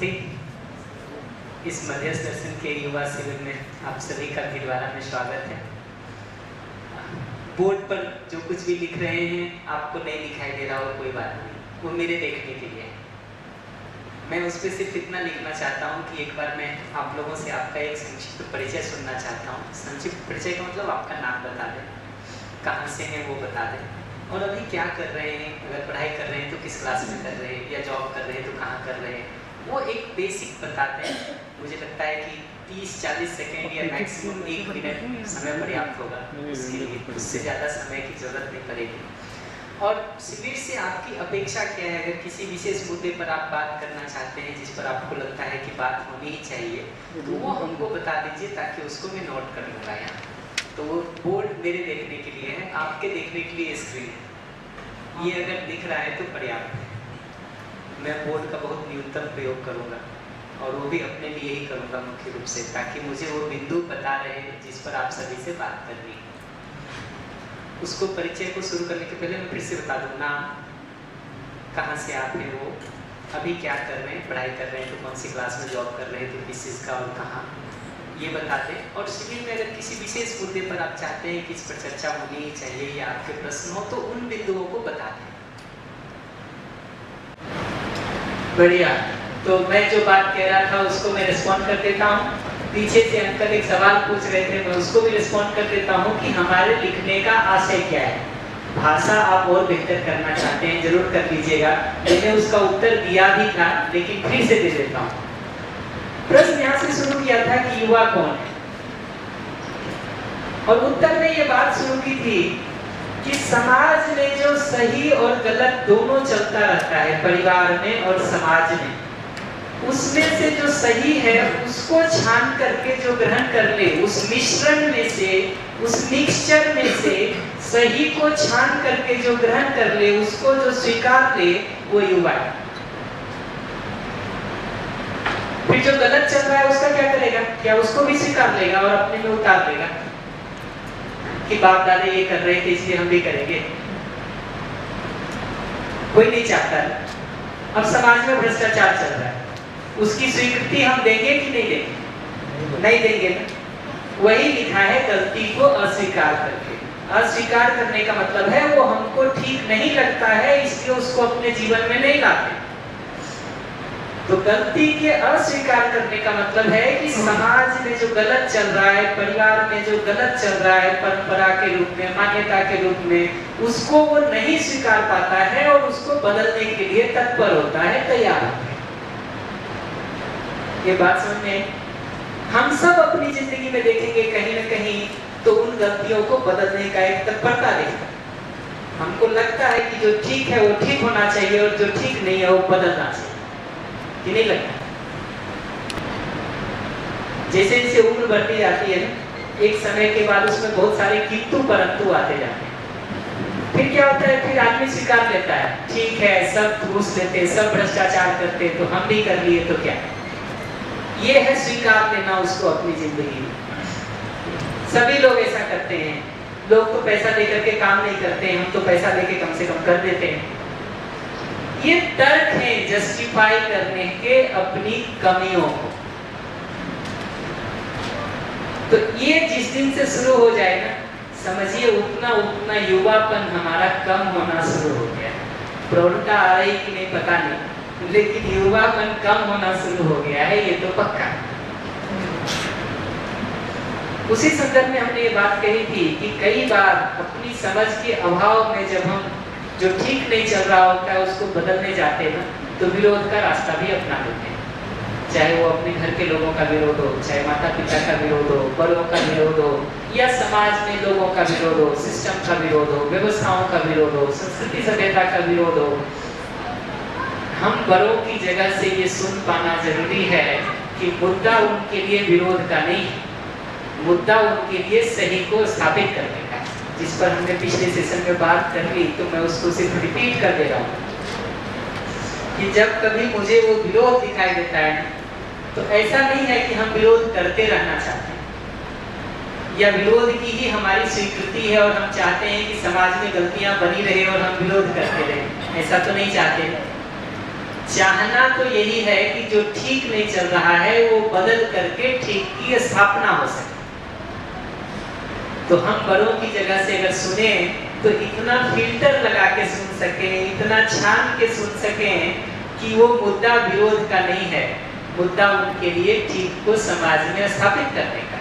नमस्ते। इस मध्यस्थ दर्शन के युवा शिविर में आप सभी का फिर दोबारा में स्वागत है। बोर्ड पर जो कुछ भी लिख रहे हैं आपको नहीं दिखाई दे रहा हो, कोई बात नहीं, वो मेरे देखने के लिए है। मैं उस पर सिर्फ इतना लिखना चाहता हूँ कि एक बार मैं आप लोगों से आपका एक संक्षिप्त परिचय सुनना चाहता हूँ। संक्षिप्त परिचय का मतलब आपका नाम बता दें, कहाँ से हैं वो बता दें, और अभी क्या कर रहे हैं। अगर पढ़ाई कर रहे हैं तो किस क्लास में कर रहे हैं, या जॉब कर रहे हैं तो कहाँ कर रहे हैं, वो एक बेसिक बताते हैं। मुझे लगता है कि 30-40 सेकेंड या मैक्सिमम 1 मिनट समय पर्याप्त होगा उसके लिए, उससे ज़्यादा समय की जरूरत नहीं पड़ेगी। और शिविर से आपकी अपेक्षा क्या है? अगर किसी विशेष मुद्दे पर आप बात करना चाहते हैं जिस पर आपको लगता है कि बात होनी ही चाहिए, तो वो हमको बता दीजिए ताकि उसको मैं नोट कर लूँगा यहाँ। तो वो बोर्ड मेरे देखने के लिए है, आपके देखने के लिए स्क्रीन है। ये अगर दिख रहा है तो पर्याप्त है। मैं बोर्ड का बहुत न्यूनतम प्रयोग करूँगा और वो भी अपने लिए ही करूँगा मुख्य रूप से, ताकि मुझे वो बिंदु पता रहे जिस पर आप सभी से बात कर रही हैं। उसको परिचय को शुरू करने के पहले मैं फिर से बता दूँ, नाम, कहाँ से आप हैं, वो अभी क्या कर रहे हैं, पढ़ाई कर रहे हैं तो कौन सी क्लास में, जॉब कर रहे हैं तो किस चीज़ का और कहाँ, ये बता दें। और शिविर में अगर किसी विशेष मुद्दे पर आप चाहते हैं कि इस पर चर्चा होनी ही चाहिए या आपके प्रश्न हो, तो उन बिंदुओं को बता दें। बढ़िया। तो मैं जो बात कह रहा था उसको मैं रिस्पॉन्ड कर देता हूँ। पीछे से अंकल एक सवाल पूछ रहे थे, मैं उसको भी रिस्पॉन्ड कर देता हूँ कि हमारे लिखने का आशय क्या है। भाषा आप और बेहतर करना चाहते हैं, जरूर कर लीजिएगा। मैंने उसका उत्तर दिया भी था, लेकिन फिर से दे देता हूँ। प्रश्न यहाँ से शुरू किया था कि युवा कौन है, और उत्तर में ये बात शुरू की थी कि समाज में जो सही और गलत दोनों चलता रहता है, परिवार में और समाज में, उसमें से जो सही है उसको छान करके जो ग्रहण कर ले, उस मिश्रण में से, उस मिक्सचर में से सही को छान करके जो ग्रहण कर ले, उसको जो स्वीकार ले, वो युवा है। फिर जो गलत चल रहा है उसका क्या करेगा? क्या उसको भी स्वीकार लेगा और अपने में उतार लेगा कि बाप दादा ये कर रहे थे इसलिए हम भी करेंगे? कोई नहीं चाहता। अब समाज में भ्रष्टाचार चल रहा है, उसकी स्वीकृति हम देंगे कि नहीं देंगे? नहीं देंगे ना। वही लिखा है, गलती को अस्वीकार करके। अस्वीकार करने का मतलब है वो हमको ठीक नहीं लगता है, इसलिए उसको अपने जीवन में नहीं लाते। तो गलती के अस्वीकार करने का मतलब है कि समाज में जो गलत चल रहा है, परिवार में जो गलत चल रहा है, परंपरा के रूप में, मान्यता के रूप में, उसको वो नहीं स्वीकार पाता है और उसको बदलने के लिए तत्पर होता है, तैयार होता है। ये बात समझ में? हम सब अपनी जिंदगी में देखेंगे कहीं न कहीं तो उन गलतियों को बदलने का एक तत्परता देखता है। हमको लगता है कि जो ठीक है वो ठीक होना चाहिए और जो ठीक नहीं है वो बदलना चाहिए, कि नहीं लगता? जैसे जैसे उम्र बढ़ती जाती है ना, एक समय के बाद उसमें बहुत सारे किंतु परंतु आते जाते हैं। फिर क्या होता है? फिर आदमी स्वीकार लेता है, ठीक है सब घूस लेते, सब भ्रष्टाचार करते, तो हम भी कर लिए तो क्या। ये है स्वीकार लेना उसको अपनी जिंदगी में। सभी लोग ऐसा करते हैं। लोग तो पैसा देकर के काम नहीं करते हैं, हम तो पैसा देके कम से कम कर देते हैं। ये तर्क है जस्टिफाई करने के अपनी कमियों को। तो ये जिस दिन से शुरू हो जाए ना, समझिए उतना उतना युवापन हमारा कम होना शुरू हो गया। प्रौढ़ता आ रही कि नहीं पता नहीं, लेकिन युवापन कम होना शुरू हो गया है, ये तो पक्का। उसी संदर्भ में हमने ये बात कही थी कि कई बार अपनी समझ के अभाव में जब हम जो ठीक नहीं चल रहा होता है उसको बदलने जाते हैं ना, तो विरोध का रास्ता भी अपना लेते हैं। चाहे वो अपने घर के लोगों का विरोध हो, चाहे माता पिता का विरोध हो, बड़ों का विरोध हो, या समाज में लोगों का विरोध हो, सिस्टम का विरोध हो, व्यवस्थाओं का विरोध हो, संस्कृति सभ्यता का विरोध हो। हम बड़ों की जगह से ये सुन पाना जरूरी है कि मुद्दा उनके लिए विरोध का नहीं, मुद्दा उनके लिए सही को स्थापित करने का, जिस पर हमने पिछले सेशन में बात कर ली। तो मैं उसको सिर्फ रिपीट कर दे रहा हूँ कि जब कभी मुझे वो विरोध दिखाई देता है, तो ऐसा नहीं है कि हम विरोध करते रहना चाहते हैं या विरोध की ही हमारी स्वीकृति है और हम चाहते हैं कि समाज में गलतियां बनी रहे और हम विरोध करते रहें। ऐसा तो नहीं चाहते। चाहना तो यही है कि जो ठीक नहीं चल रहा है वो बदल करके ठीक की स्थापना हो सके। तो हम बड़ों की जगह से अगर सुने तो इतना फिल्टर लगा के सुन सके, इतना छान के सुन सके कि वो मुद्दा विरोध का नहीं है, मुद्दा उनके लिए ठीक को समाज में स्थापित करने का।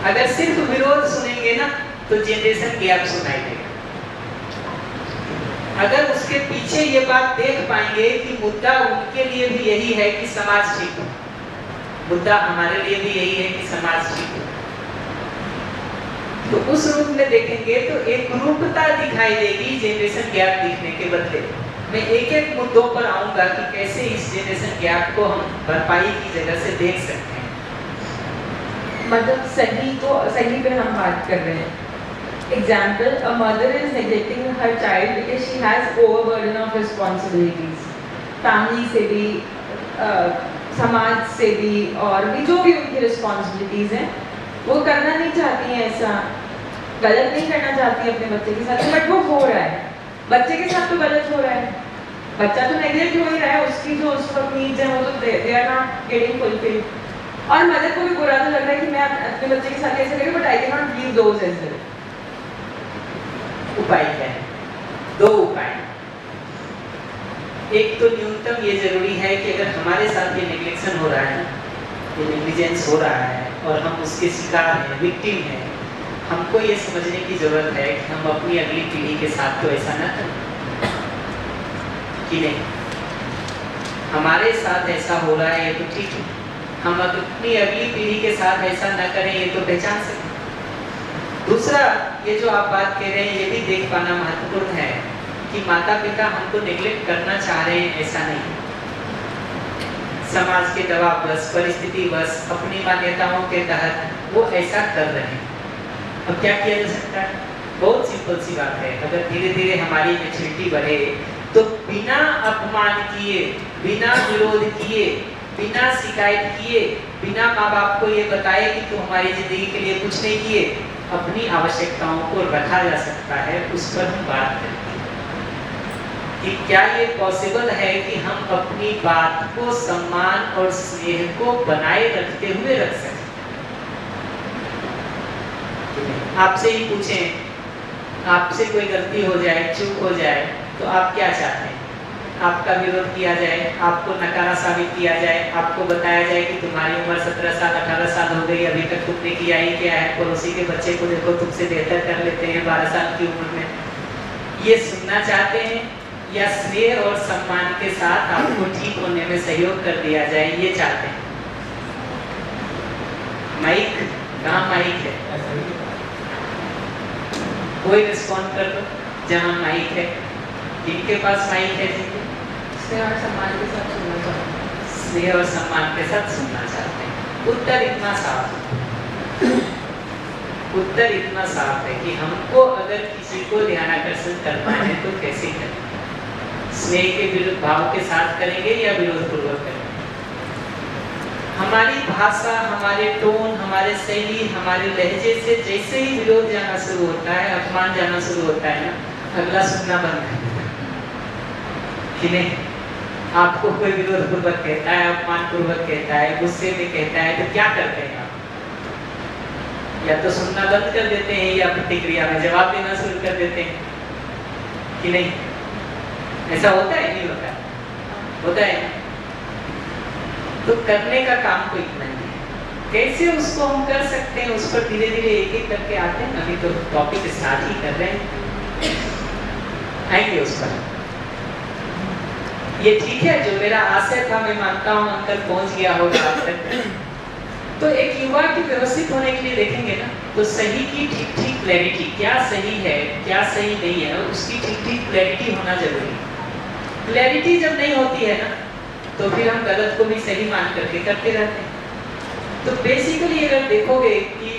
अगर सिर्फ विरोध सुनेंगे ना तो जनरेशन गैप सुनाई देगा। अगर उसके पीछे ये बात देख पाएंगे कि मुद्दा उनके लिए भी यही है कि समाज ठीक हो, मुद्दा हमारे लिए भी यही है कि समाज ठीक हो, तो उस रूप में देखेंगे तो एक रूपता दिखाई देगी जनरेशन गैप दिखने के बदले। मैं एक एक मुद्दों पर आऊंगा कि कैसे इस जनरेशन गैप को हम भरपाई की जगह से देख सकते हैं। मतलब सही पे हम बात कर रहे हैं। Example, a mother is neglecting her child because she has overburden of responsibilities. Family से भी, समाज से भी, और भी जो भी उनकी रिस्पॉन्सिबिलिटीज हैं वो करना नहीं चाहती हैं, ऐसा गलत नहीं करना चाहती है अपने बच्चे के साथ, बट वो हो रहा है। बच्चे के साथ तो गलत हो रहा है, बच्चा तो नेगलेक्ट हो ही रहा है, उसकी जो उस वक्त नीड्स हैं वो तो they are not getting fulfilled. और मदर को भी बुरा तो लग रहा है कि मैं अपने बच्चे के साथ ऐसे करूँ, but I can not leave those as well. उपाय क्या है? दो उपाय। एक तो न्यूनतम ये जरूरी है कि अगर हमारे साथ ये नेग्लेक्शन हो रहा है, ये नेग्लिजेंस हो रहा है और हम उसके शिकार हैं, विक्टिम हैं, हमको ये समझने की जरूरत है कि हम अपनी अगली पीढ़ी के साथ तो ऐसा ना करें कि नहीं। हमारे साथ ऐसा हो रहा है ये तो ठीक है, हम अपनी अगली पीढ़ी के साथ ऐसा न करें ये तो पहचान सकें। दूसरा, ये जो आप बात कह रहे हैं ये भी देख पाना महत्वपूर्ण है कि माता पिता हमको नेग्लेक्ट करना चाह रहे हैं, ऐसा नहीं। समाज के दबाव बस, परिस्थिति बस, अपनी मान्यताओं के तहत वो ऐसा कर रहे हैं। अब क्या किया जा सकता है? बहुत सिंपल सी बात है। अगर धीरे धीरे हमारी मैच्योरिटी बढ़े तो बिना अपमान किए, बिना विरोध किए, बिना शिकायत किए, बिना माँ बाप को ये बताए कि तुम हमारी जिंदगी के लिए कुछ नहीं किए, अपनी आवश्यकताओं को रखा जा सकता है। उस पर हम बात करेंगे कि क्या ये पॉसिबल है कि हम अपनी बात को, सम्मान और स्नेह को बनाए रखते हुए रख सकें। आपसे ही पूछें, आपसे कोई गलती हो जाए, चूक हो जाए, तो आप क्या चाहते हैं? आपका विरोध किया जाए, आपको नकारा साबित किया जाए, आपको बताया जाए कि तुम्हारी उम्र 17 साल 18 साल हो गई, अभी तक तुमने किया ही क्या है, पड़ोसी के बच्चे को देखो तुमसे बेहतर कर लेते हैं 12 साल की उम्र में। ये सुनना चाहते हैं या स्नेह और सम्मान के साथ आपको ठीक होने में सहयोग कर दिया जाए, ये चाहते हैं? माइक कहाँ माइक है? कोई रिस्पॉन्ड कर दो जहाँ माइक है। जिनके पास माइक है, जिनके स्नेह और सम्मान के साथ सुनना चाहते हैं, स्नेह और सम्मान के साथ सुनना चाहते हैं। उत्तर इतना साफ है, उत्तर इतना साफ है कि हमको अगर किसी को ध्यानाकर्षण करना है तो कैसे करें? स्नेह के विरुद्ध भाव के साथ करेंगे या विरोध पूर्वक करेंगे? हमारी भाषा, हमारे टोन, हमारे शैली, हमारे लहजे से जैसे ही विरोध जाना शुरू होता है, अपमान जाना शुरू होता है ना, अगला सुनना बंद कर देता है कि नहीं। आपको कोई विरोध पूर्वक कहता है, अपमान पूर्वक कहता है, गुस्से में कहता है, तो क्या करते हैं आप? या तो सुनना बंद कर देते हैं या प्रतिक्रिया में जवाब देना शुरू कर देते हैं कि नहीं। ऐसा होता है? नहीं होता? होता है। तो करने का काम कोई इतना नहीं है। कैसे उसको हम कर सकते हैं, उस पर धीरे धीरे एक एक करके आते हैं। अभी तो टॉपिक स्टार्ट ही कर रहे हैं, आएंगे उस पर। ये ठीक है, जो मेरा आशय था मैं मानता हूँ अंकल पहुंच गया होगा आप तक। तो एक युवा की व्यवस्थित होने के लिए देखेंगे ना, तो सही की ठीक ठीक क्लैरिटी, क्या सही है क्या सही नहीं है, उसकी ठीक ठीक क्लैरिटी होना जरूरी है। क्लैरिटी जब नहीं होती है ना, तो फिर हम गलत को भी सही मान करके करते रहते हैं। तो बेसिकली अगर देखोगे कि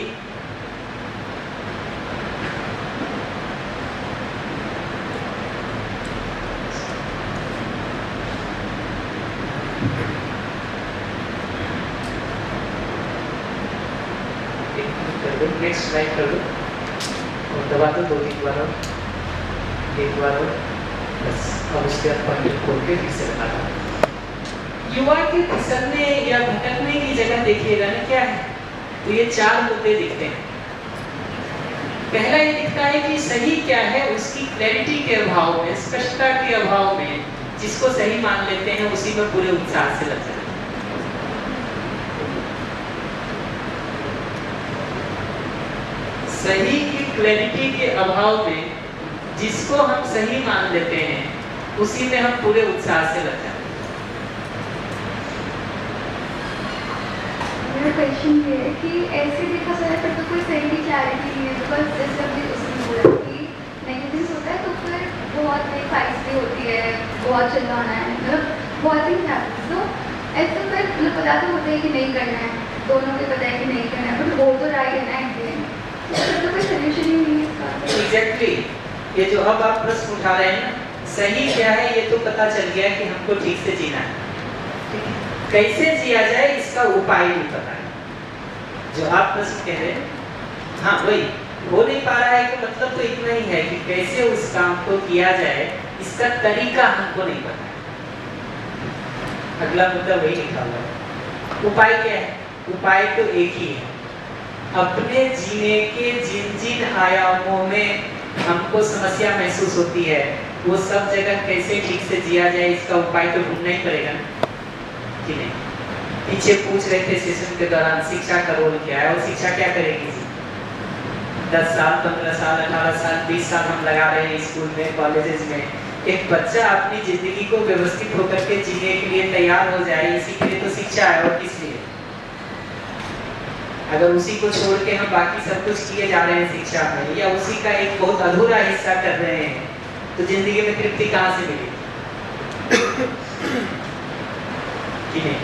नेक्स्ट स्लाइड कर दो और दबा दो 2-3 बार और 1 बार और बस अब उसके बाद पॉइंट खोल के फिर से बताता हूँ। युवा के फिसलने या भटकने की जगह देखिएगा ना क्या है, तो ये 4 मुद्दे दिखते हैं। पहला ये दिखता है कि सही क्या है, उसकी क्लैरिटी के अभाव में, स्पष्टता के अभाव में जिसको सही मान लेते हैं उसी में पूरे उत्साह से लग जाते हैं। सही की क्लैरिटी के अभाव में जिसको हम सही मान लेते हैं उसी में हम पूरे उत्साह से लग जाते हैं। मेरा क्वेश्चन ये है कि ऐसे देखा जाए फिर तो कोई सही क्लैरिटी नहीं है, बिकॉज जैसे अभी उसने बोला कि नेगेटिव होता है तो फिर बहुत नई फाइट्स भी होती है, बहुत चिल्लाना है, मतलब बहुत ही हैप्पी। तो ऐसे फिर मतलब पता तो होता है कि नहीं करना है, दोनों को पता है कि नहीं करना है, बट वो तो राय लेना है, तो कोई सोल्यूशन ही नहीं है इसका। एग्जैक्टली, ये जो अब आप प्रश्न उठा रहे हैं ना, सही क्या है ये तो पता चल गया कि हमको ठीक से जीना है, ठीक है? कैसे जिया जाए इसका उपाय नहीं पता है। जो आप प्रश्न कह रहे हैं, हाँ वही हो नहीं पा रहा है कि मतलब तो इतना ही है कि कैसे उस काम को किया जाए, इसका तरीका हमको नहीं पता है। अगला मुद्दा वही लिखा हुआ है। उपाय क्या है? उपाय तो एक ही है, अपने जीने के जिन जिन आयामों में हमको समस्या महसूस होती है वो सब जगह कैसे ठीक से जिया जाए इसका उपाय तो ढूंढना ही पड़ेगा कि नहीं। पीछे पूछ रहे थे सेशन के दौरान शिक्षा का रोल क्या है और शिक्षा क्या करेगी। 10 साल 15 साल 18 साल 20 साल हम लगा रहे हैं स्कूल में, कॉलेजेस में। एक बच्चा अपनी जिंदगी को व्यवस्थित होकर के जीने के लिए तैयार हो जाए, इसी के लिए तो शिक्षा है, और किस लिए। अगर उसी को छोड़ के हम बाकी सब कुछ किए जा रहे हैं शिक्षा में, या उसी का एक बहुत अधूरा हिस्सा कर रहे हैं, तो जिंदगी में तृप्ति कहाँ से मिलेगी कि नहीं।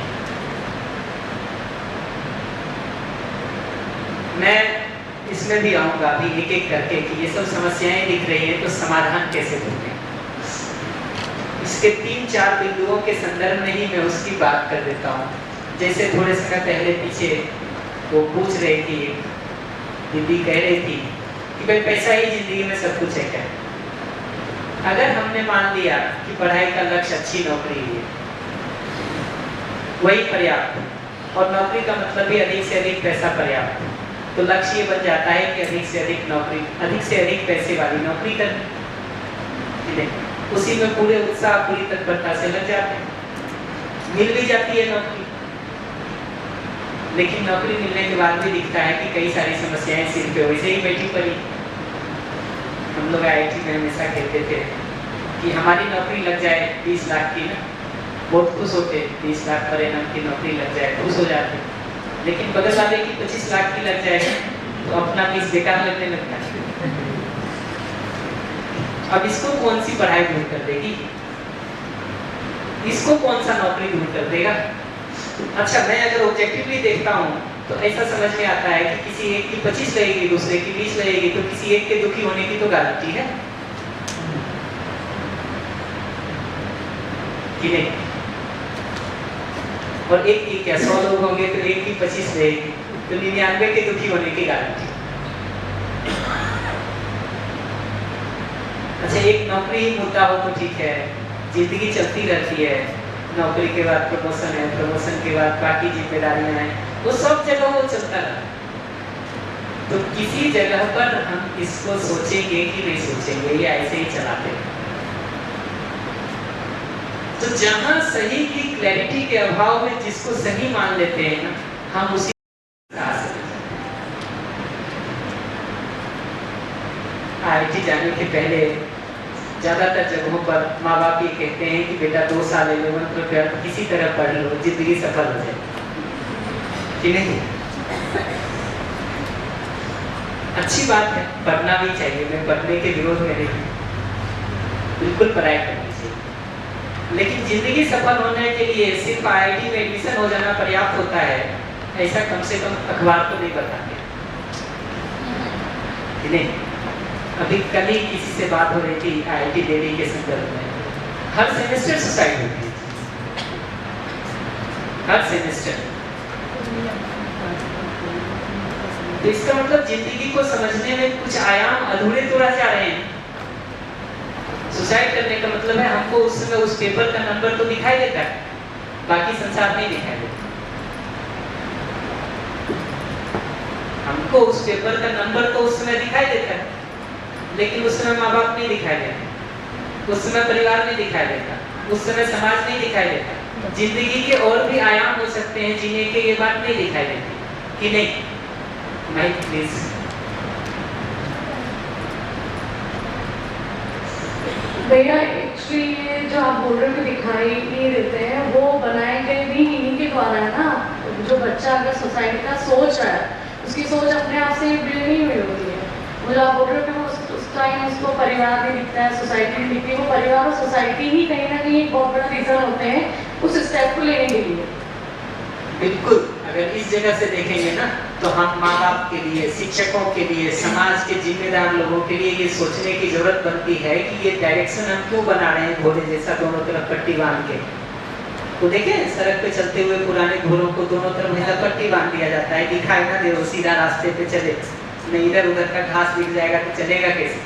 मैं इसमें भी आऊंगा अभी एक एक करके कि ये सब समस्याएं दिख रही हैं तो समाधान कैसे ढूंढें। इसके 3-4 बिंदुओं के संदर्भ में ही मैं उसकी बात कर देता हूँ। जैसे थोड़े समय पहले पीछे वो पूछ रही थी, दीदी कह रही थी कि भाई पैसा ही जिंदगी में सब कुछ है क्या। अगर हमने मान लिया कि पढ़ाई का लक्ष्य अच्छी नौकरी है, वही पर्याप्त, और नौकरी का मतलब भी अधिक से अधिक पैसा पर्याप्त, तो लक्ष्य ये बन जाता है कि अधिक से अधिक नौकरी, अधिक से अधिक पैसे वाली नौकरी करनी। उसी में पूरे उत्साह पूरी तत्परता से लग जाते हैं, मिल भी जाती है नौकरी। लेकिन नौकरी मिलने के बाद भी दिखता है कि कई सारी समस्याएं सिर पे वैसे ही बैठी पड़ी। हम लोग IIT में हमेशा कहते थे कि हमारी नौकरी लग जाए 20 लाख की ना, बहुत खुश होते, 20 लाख पर एनम की नौकरी लग जाए खुश हो जाते। लेकिन बगल वाले की 25 लाख की लग जाए तो अपना फीस बेकार लगने लगता है। अब इसको कौन सी पढ़ाई दूर कर देगी, इसको कौन सा नौकरी दूर कर देगा। अच्छा, मैं अगर ऑब्जेक्टिवली देखता हूँ तो ऐसा समझ में आता है कि किसी एक की 25 लगेगी, दूसरे की 20 लगेगी, तो किसी एक के दुखी होने की तो गारंटी है कि नहीं। और एक की क्या 100 लोग होंगे तो एक की 25 रहेगी, तो 99 के दुखी होने की गारंटी। अच्छा, एक नौकरी ही मुद्दा हो तो ठीक है, जिंदगी चलती रहती है, नौकरी के बाद प्रमोशन है, प्रमोशन के बाद बाकी जिम्मेदारियां हैं, वो सब जगह वो चलता रहा। तो किसी जगह पर हम इसको सोचेंगे कि नहीं सोचेंगे, या ऐसे ही चलाते हैं। तो जहां सही की क्लैरिटी के अभाव में जिसको सही मान लेते हैं ना, हम उसी IIT जाने के पहले ज्यादातर जगहों पर माँ बाप ये कहते हैं कि बेटा 2 साल 11th में ट्वेल्थ किसी तरह पढ़ लो, जिंदगी सफल हो जाए, कि नहीं। अच्छी बात है, पढ़ना भी चाहिए, मैं पढ़ने के विरोध में नहीं, बिल्कुल पढ़ाई करनी चाहिए। लेकिन जिंदगी सफल होने के लिए सिर्फ IIT में एडमिशन हो जाना पर्याप्त होता है, ऐसा कम से कम अखबार तो नहीं बताते, कि नहीं। अभी कल ही किसी से बात हो रही थी IIT दिल्ली के संदर्भ में, हर सेमेस्टर सुसाइड होती है, हर सेमेस्टर। तो इसका मतलब जिंदगी को समझने में कुछ आयाम अधूरे तो रह जा रहे हैं। सुसाइड करने का मतलब है हमको उस समय उस पेपर का नंबर तो दिखाई देता है, बाकी संसार नहीं दिखाई देता। हमको उस पेपर का नंबर तो उस समय दिखाई देता है, लेकिन उस समय माँ बाप नहीं दिखाई देते, उस समय परिवार नहीं दिखाई देता, उस समय समाज नहीं दिखाई देता। जिंदगी के और भी आयाम हो सकते हैं जीने के, ये बात नहीं दिखाई देती कि नहीं। Mic please. भैया एक्चुअली ये जो आप बोल रहे हो कि दिखाई नहीं देते हैं, वो बनाए गए भी इन्हीं के द्वारा है ना। जो बच्चा अगर सोसाइटी का सोच रहा है, उसकी सोच अपने आप से बिल्ड नहीं हुई होती है। वो जो आप बोल रहे हो कि वो उस टाइम उसको परिवार नहीं दिखता है, सोसाइटी नहीं दिखती है, वो परिवार और सोसाइटी ही कहीं ना कहीं एक बहुत बड़ा रीज़न होते हैं उस स्टेप को लेने के लिए। बिल्कुल, अगर इस जगह से देखेंगे ना, तो हम माँ बाप के लिए, शिक्षकों के लिए, समाज के जिम्मेदार लोगों के लिए ये सोचने की जरूरत बनती है कि ये डायरेक्शन हम क्यों बना रहे हैं घोड़े जैसा दोनों तरफ पट्टी बांध के। तो देखें सड़क पे चलते हुए पुराने घोड़ों को दोनों तरफ ऐसा पट्टी बांध दिया जाता है, दिखाई ना दे, वो सीधा रास्ते पे चले, नहीं इधर उधर का घास दिख जाएगा तो चलेगा कैसे।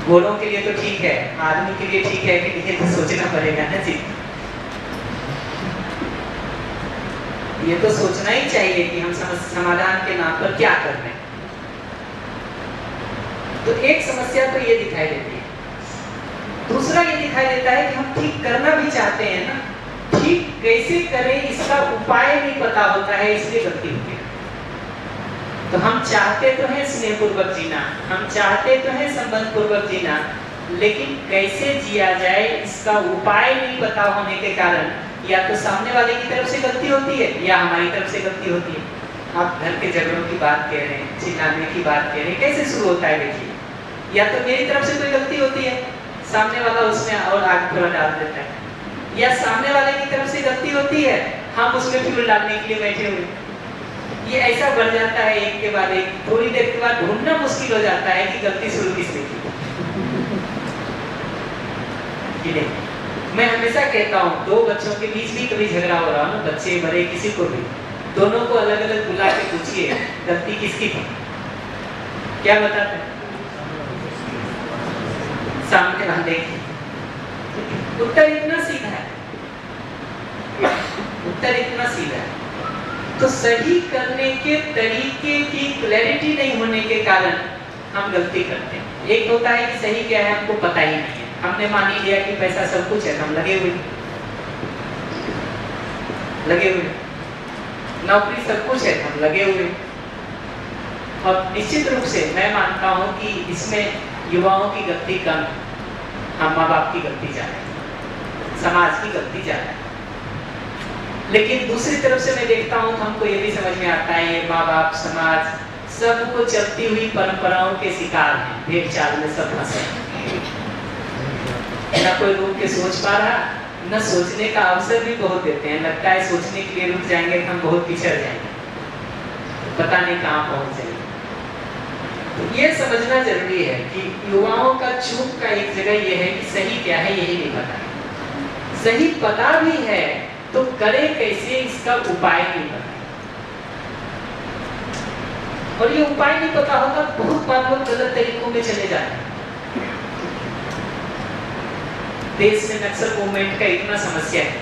घोड़ों के लिए तो ठीक है, आदमी के लिए ठीक है कि ये तो सोचना पड़ेगा ना जी। ये तो सोचना ही चाहिए कि हम समाधान के नाम पर क्या कर रहे हैं। तो एक समस्या तो ये दिखाई देती है, दूसरा ये दिखाई देता है कि हम ठीक करना भी चाहते हैं ना, ठीक कैसे करें इसका उपाय नहीं पता होता है, इसलिए गलती होती है। तो हम चाहते तो हैं स्नेहपूर्वक जीना, हम चाहते तो हैं संबंध पूर्वक जीना, लेकिन कैसे जिया जाए इसका उपाय नहीं पता होने के कारण या तो सामने वाले की तरफ से गलती होती है या हमारी तरफ से गलती होती है। आप घर के झगड़ों की बात कह रहे हैं, चिल्लाने की बात कह रहे हैं, कैसे शुरू होता है देखिए। या तो मेरी तरफ से कोई गलती होती है, सामने वाला उसमें और आग थोड़ा डाल देता है, या सामने वाले की तरफ से गलती होती है, हम उसमें फ्यूल डालने के लिए बैठे हुए। ये ऐसा बढ़ जाता है एक के बाद एक, थोड़ी देर के बाद ढूंढना मुश्किल हो जाता है कि गलती शुरू किसने की। मैं हमेशा कहता हूँ, दो बच्चों के बीच भी कभी झगड़ा हो रहा हो ना, बच्चे बड़े किसी को भी, दोनों को अलग अलग बुला के पूछिए गलती किसकी थी, क्या बताते हैं? सामने वाले की। उत्तर इतना सीधा है, उत्तर इतना सीधा है। तो सही करने के तरीके की क्लैरिटी नहीं होने के कारण हम गलती करते हैं। एक होता है कि सही क्या है हमको पता ही नहीं है, हमने मान ही लिया कि पैसा सब कुछ है, हम लगे हुए, नौकरी सब कुछ है, हम लगे हुए। और निश्चित रूप से मैं मानता हूं कि इसमें युवाओं की गलती कम, हम माँ बाप की गलती ज्यादा है, समाज की गलती ज्यादा है। लेकिन दूसरी तरफ से मैं देखता हूं तो हमको ये भी समझ में आता है, ये माँ बाप, समाज सबको चलती हुई परंपराओं के शिकार हैं, भेड़ चाल में सब फंसे, ना कोई रुक के सोच पा रहा, न सोचने का अवसर भी बहुत देते हैं। लगता है सोचने के लिए रुक जाएंगे तो हम बहुत पिछड़ जाएंगे, पता नहीं कहाँ पहुंच जाएंगे। तो ये समझना जरूरी है कि युवाओं का चूक का एक जगह ये है कि सही क्या है यही नहीं पता, सही पता भी है तो करे कैसे इसका उपाय नहीं पता, और ये उपाय नहीं पता होगा बहुत बार लोग गलत तरीकों में चले जाते हैं। देश में नक्सल मूवमेंट का इतना समस्या है,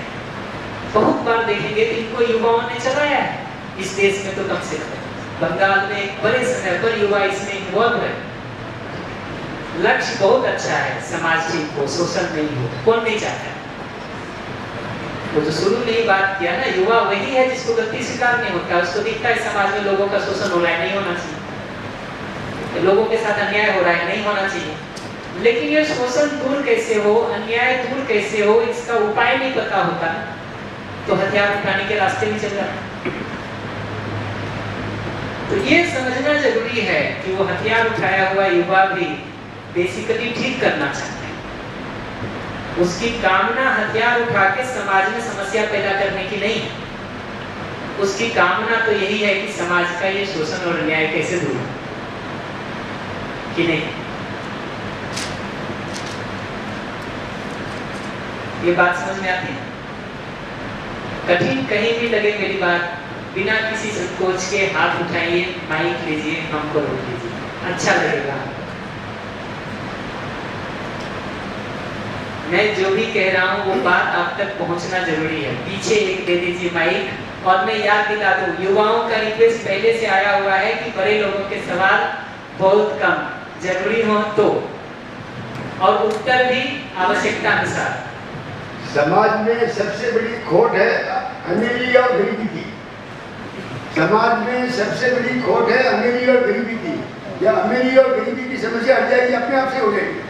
बहुत बार देखेंगे तो इनको युवाओं ने चलाया है इस देश में, तो कम से कम बंगाल में एक बड़े समय पर युवा इसमें इन्वॉल्व है। लक्ष्य बहुत अच्छा है, समाज ठीक हो, शोषण नहीं हो, कौन नहीं चाहता। वो जो शुरू में ही बात किया ना, युवा वही है जिसको गलती स्वीकार नहीं होता, उसको दिखता है समाज में लोगों का शोषण हो रहा है, नहीं होना चाहिए, लोगों के साथ अन्याय हो रहा है, नहीं होना चाहिए। लेकिन ये शोषण दूर कैसे हो, अन्याय दूर कैसे हो, इसका उपाय नहीं पता होता तो हथियार उठाने के रास्ते भी चल जाता। तो ये समझना जरूरी है कि वो हथियार उठाया हुआ युवा भी बेसिकली ठीक करना चाहते हैं, उसकी कामना हथियार उठा के समाज में समस्या पैदा करने की नहीं है, उसकी कामना तो यही है कि समाज का ये शोषण और अन्याय कैसे दूर हो, कि नहीं। ये बात समझ में आती है? कठिन कहीं भी लगे मेरी बात, बिना किसी संकोच के हाथ उठाइए, माइक लीजिए, हमको रोक लीजिए, अच्छा लगेगा। मैं जो भी कह रहा हूँ वो बात आप तक पहुँचना जरूरी है। पीछे एक दे दीजिए माइक। और मैं याद दिला दूँ, युवाओं का रिक्वेस्ट पहले से आया हुआ है कि बड़े लोगों के सवाल बहुत कम, जरूरी हो तो, और उत्तर भी आवश्यकता अनुसार। समाज में सबसे बड़ी खोट है अमीरी और गरीबी की। समाज में सबसे बड़ी खोट है अमीरी और गरीबी की। या अमीरी और गरीबी की समस्या हट जाएगी, अपने आप से हो जाएगी।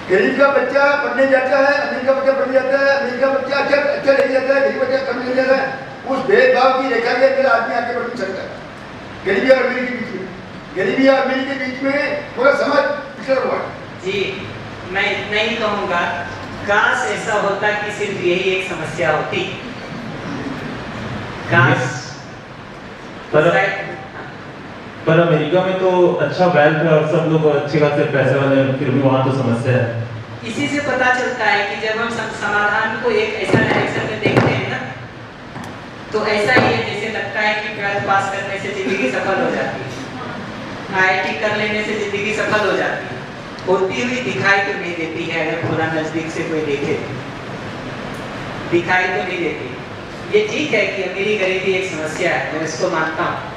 गरीब का बच्चा पढ़ने जाता है, अमीर का बच्चा पढ़ने जाता है, अमीर का बच्चा अच्छा ले जाता है, गरीब बच्चा कम ले जाता है। उस भेदभाव की रेखा के अंदर आदमी आगे बढ़ नहीं सकता। गरीबी और अमीरी के बीच में, गरीबी और अमीरी के बीच में पूरा समाज पिछड़ा हुआ है। जी, मैं इतना ही कहूँगा, काश ऐसा होता कि सिर्फ यही एक समस्या होती। काश पर अमेरिका में तो अच्छा वेल्थ है और सब लोग अच्छे खासे पैसे वाले हैं, फिर भी वहाँ तो समस्या है। इसी से पता चलता है कि जब हम समाधान को एक ऐसा डायरेक्शन में देखते हैं ना, तो ऐसा ही है जैसे लगता है कि 12th पास करने से जिंदगी सफल हो जाती है, IIT कर लेने से जिंदगी सफल हो जाती है। होती हुई दिखाई तो नहीं देती है, अगर थोड़ा नजदीक से कोई देखे दिखाई तो नहीं देती। ये ठीक है कि अमीरी गरीबी एक समस्या है, मैं इसको मानता हूँ।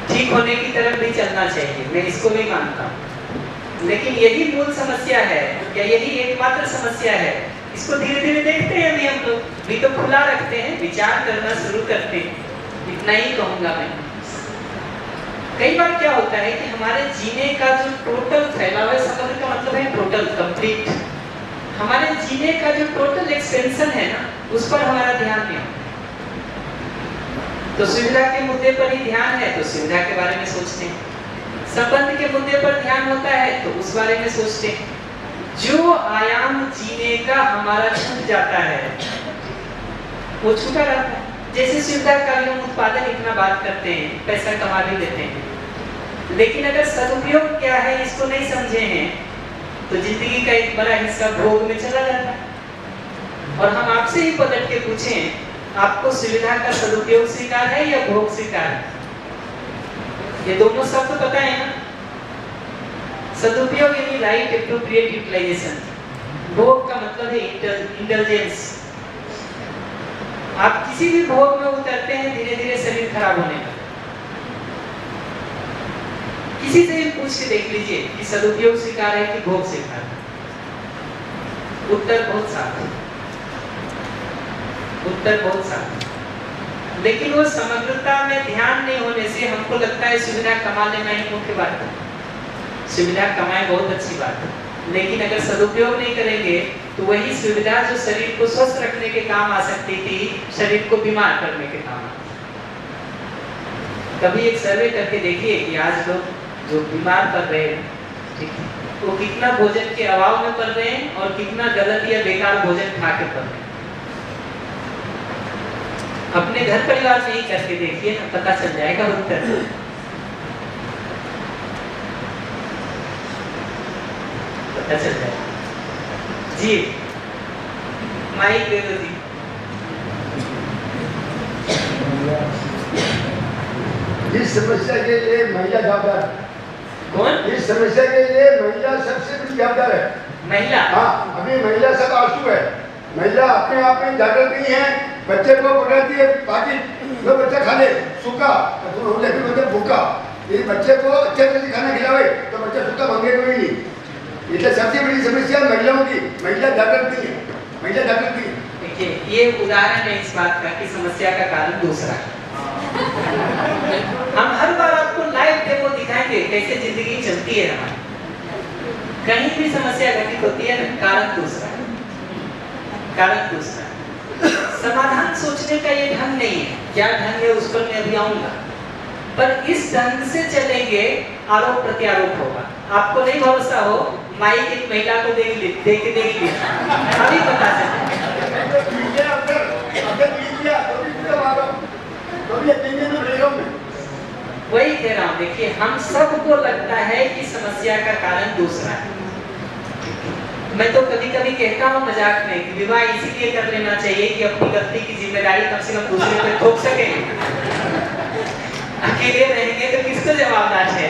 ठीक होने की तरफ भी चलना चाहिए, मैं इसको भी मानता हूँ। लेकिन यही मूल समस्या है, या यही एकमात्र समस्या है? इसको धीरे धीरे देखते हैं अभी हम लोग, भी तो खुला रखते हैं, विचार करना शुरू करते हैं। इतना ही कहूँगा मैं। कई बार क्या होता है कि हमारे जीने का जो टोटल फैलावा, समझ का मतलब है टोटल, कंप्लीट, हमारे जीने का जो टोटल एक्सपेंशन है ना, उस पर हमारा ध्यान नहीं होता। तो सुविधा के मुद्दे पर ही ध्यान है तो सुविधा के बारे में सोचते हैं, संबंध के मुद्दे पर ध्यान होता है तो उस बारे में सोचते हैं। जो आयाम जीने का हमारा छूट जाता है वो छूटा रहता है। जैसे सुविधा का हम उत्पादन इतना बात करते हैं, पैसा कमा भी लेते हैं, लेकिन अगर सदुपयोग क्या है इसको नहीं समझे हैं तो जिंदगी का एक बड़ा हिस्सा भोग में चला जाता है। और हम आपसे ही पलट के पूछें, आपको सुविधा का सदुपयोग स्वीकार है या भोग स्वीकार है? ये दोनों शब्द पता है ना? सदुपयोग यानी राइट एप्रोप्रिएट यूटिलाइजेशन, भोग का मतलब है इंटेलिजेंस। आप किसी भी भोग में उतरते हैं, धीरे धीरे शरीर खराब होने का। किसी से भी पूछ के देख लीजिए कि सदुपयोग स्वीकार है कि भोग स्वीकार है, उत्तर बहुत साफ है, उत्तर बहुत साफ है। लेकिन वो समग्रता में ध्यान नहीं होने से हमको लगता है सुविधा कमा लेना ही मुख्य बात है। सुविधा कमाए बहुत अच्छी बात है, लेकिन अगर सदुपयोग नहीं करेंगे तो वही सुविधा जो शरीर को स्वस्थ रखने के काम आ सकती थी, शरीर को बीमार करने के काम आ। कभी एक सर्वे करके देखिए कि आज लोग जो बीमार पड़ रहे हैं, ठीक है, वो कितना भोजन के अभाव में पड़ रहे हैं और कितना गलत या बेकार भोजन खा के पड़ रहे हैं। अपने घर परिवार में ही करके देखिए ना, पता चल जाएगा उत्तर। पता चल जाएगा। जी, माइक दे दो जी। इस समस्या के लिए महिला जवाबदार है। कौन? इस समस्या के लिए महिला सबसे बड़ी जवाबदार है। महिला? हाँ, अभी महिला सब आंसू है। महिला अपने आप में जागृत नहीं है, बच्चे को पकड़ती है, बाकी वो बच्चा खा ले सूखा, तो हम लेकिन बच्चा भूखा। यदि बच्चे को अच्छे से खाना खिलावे तो बच्चा सूखा मांगेगा ही नहीं। इसलिए सबसे बड़ी समस्या महिलाओं की, महिला जागृत नहीं है, महिला जागृत नहीं है। देखिए, ये उदाहरण है इस बात का कि समस्या का कारण दूसरा है। हम हर बार आपको लाइव डेमो दिखाएंगे कैसे जिंदगी चलती है हमारी। कहीं भी समस्या घटित होती है ना, कारण दूसरा है, कारण दूसरा है। समाधान सोचने का ये ढंग नहीं है, क्या ढंग है उस पर मैं अभी आऊंगा, पर इस ढंग से चलेंगे आरोप प्रत्यारोप होगा। आपको नहीं भरोसा हो, माइक एक महिला को देख लीजिए, अभी पता चलेगा। वही कह रहा हूँ, देखिए हम सबको लगता है कि समस्या का कारण दूसरा है। मैं तो कभी कभी कहता हूँ मजाक में कि विवाह इसीलिए कर लेना चाहिए कि अपनी गलती की जिम्मेदारी कम से कम दूसरे पे थोप सके। अकेले रहेंगे तो किसको जवाबदार है?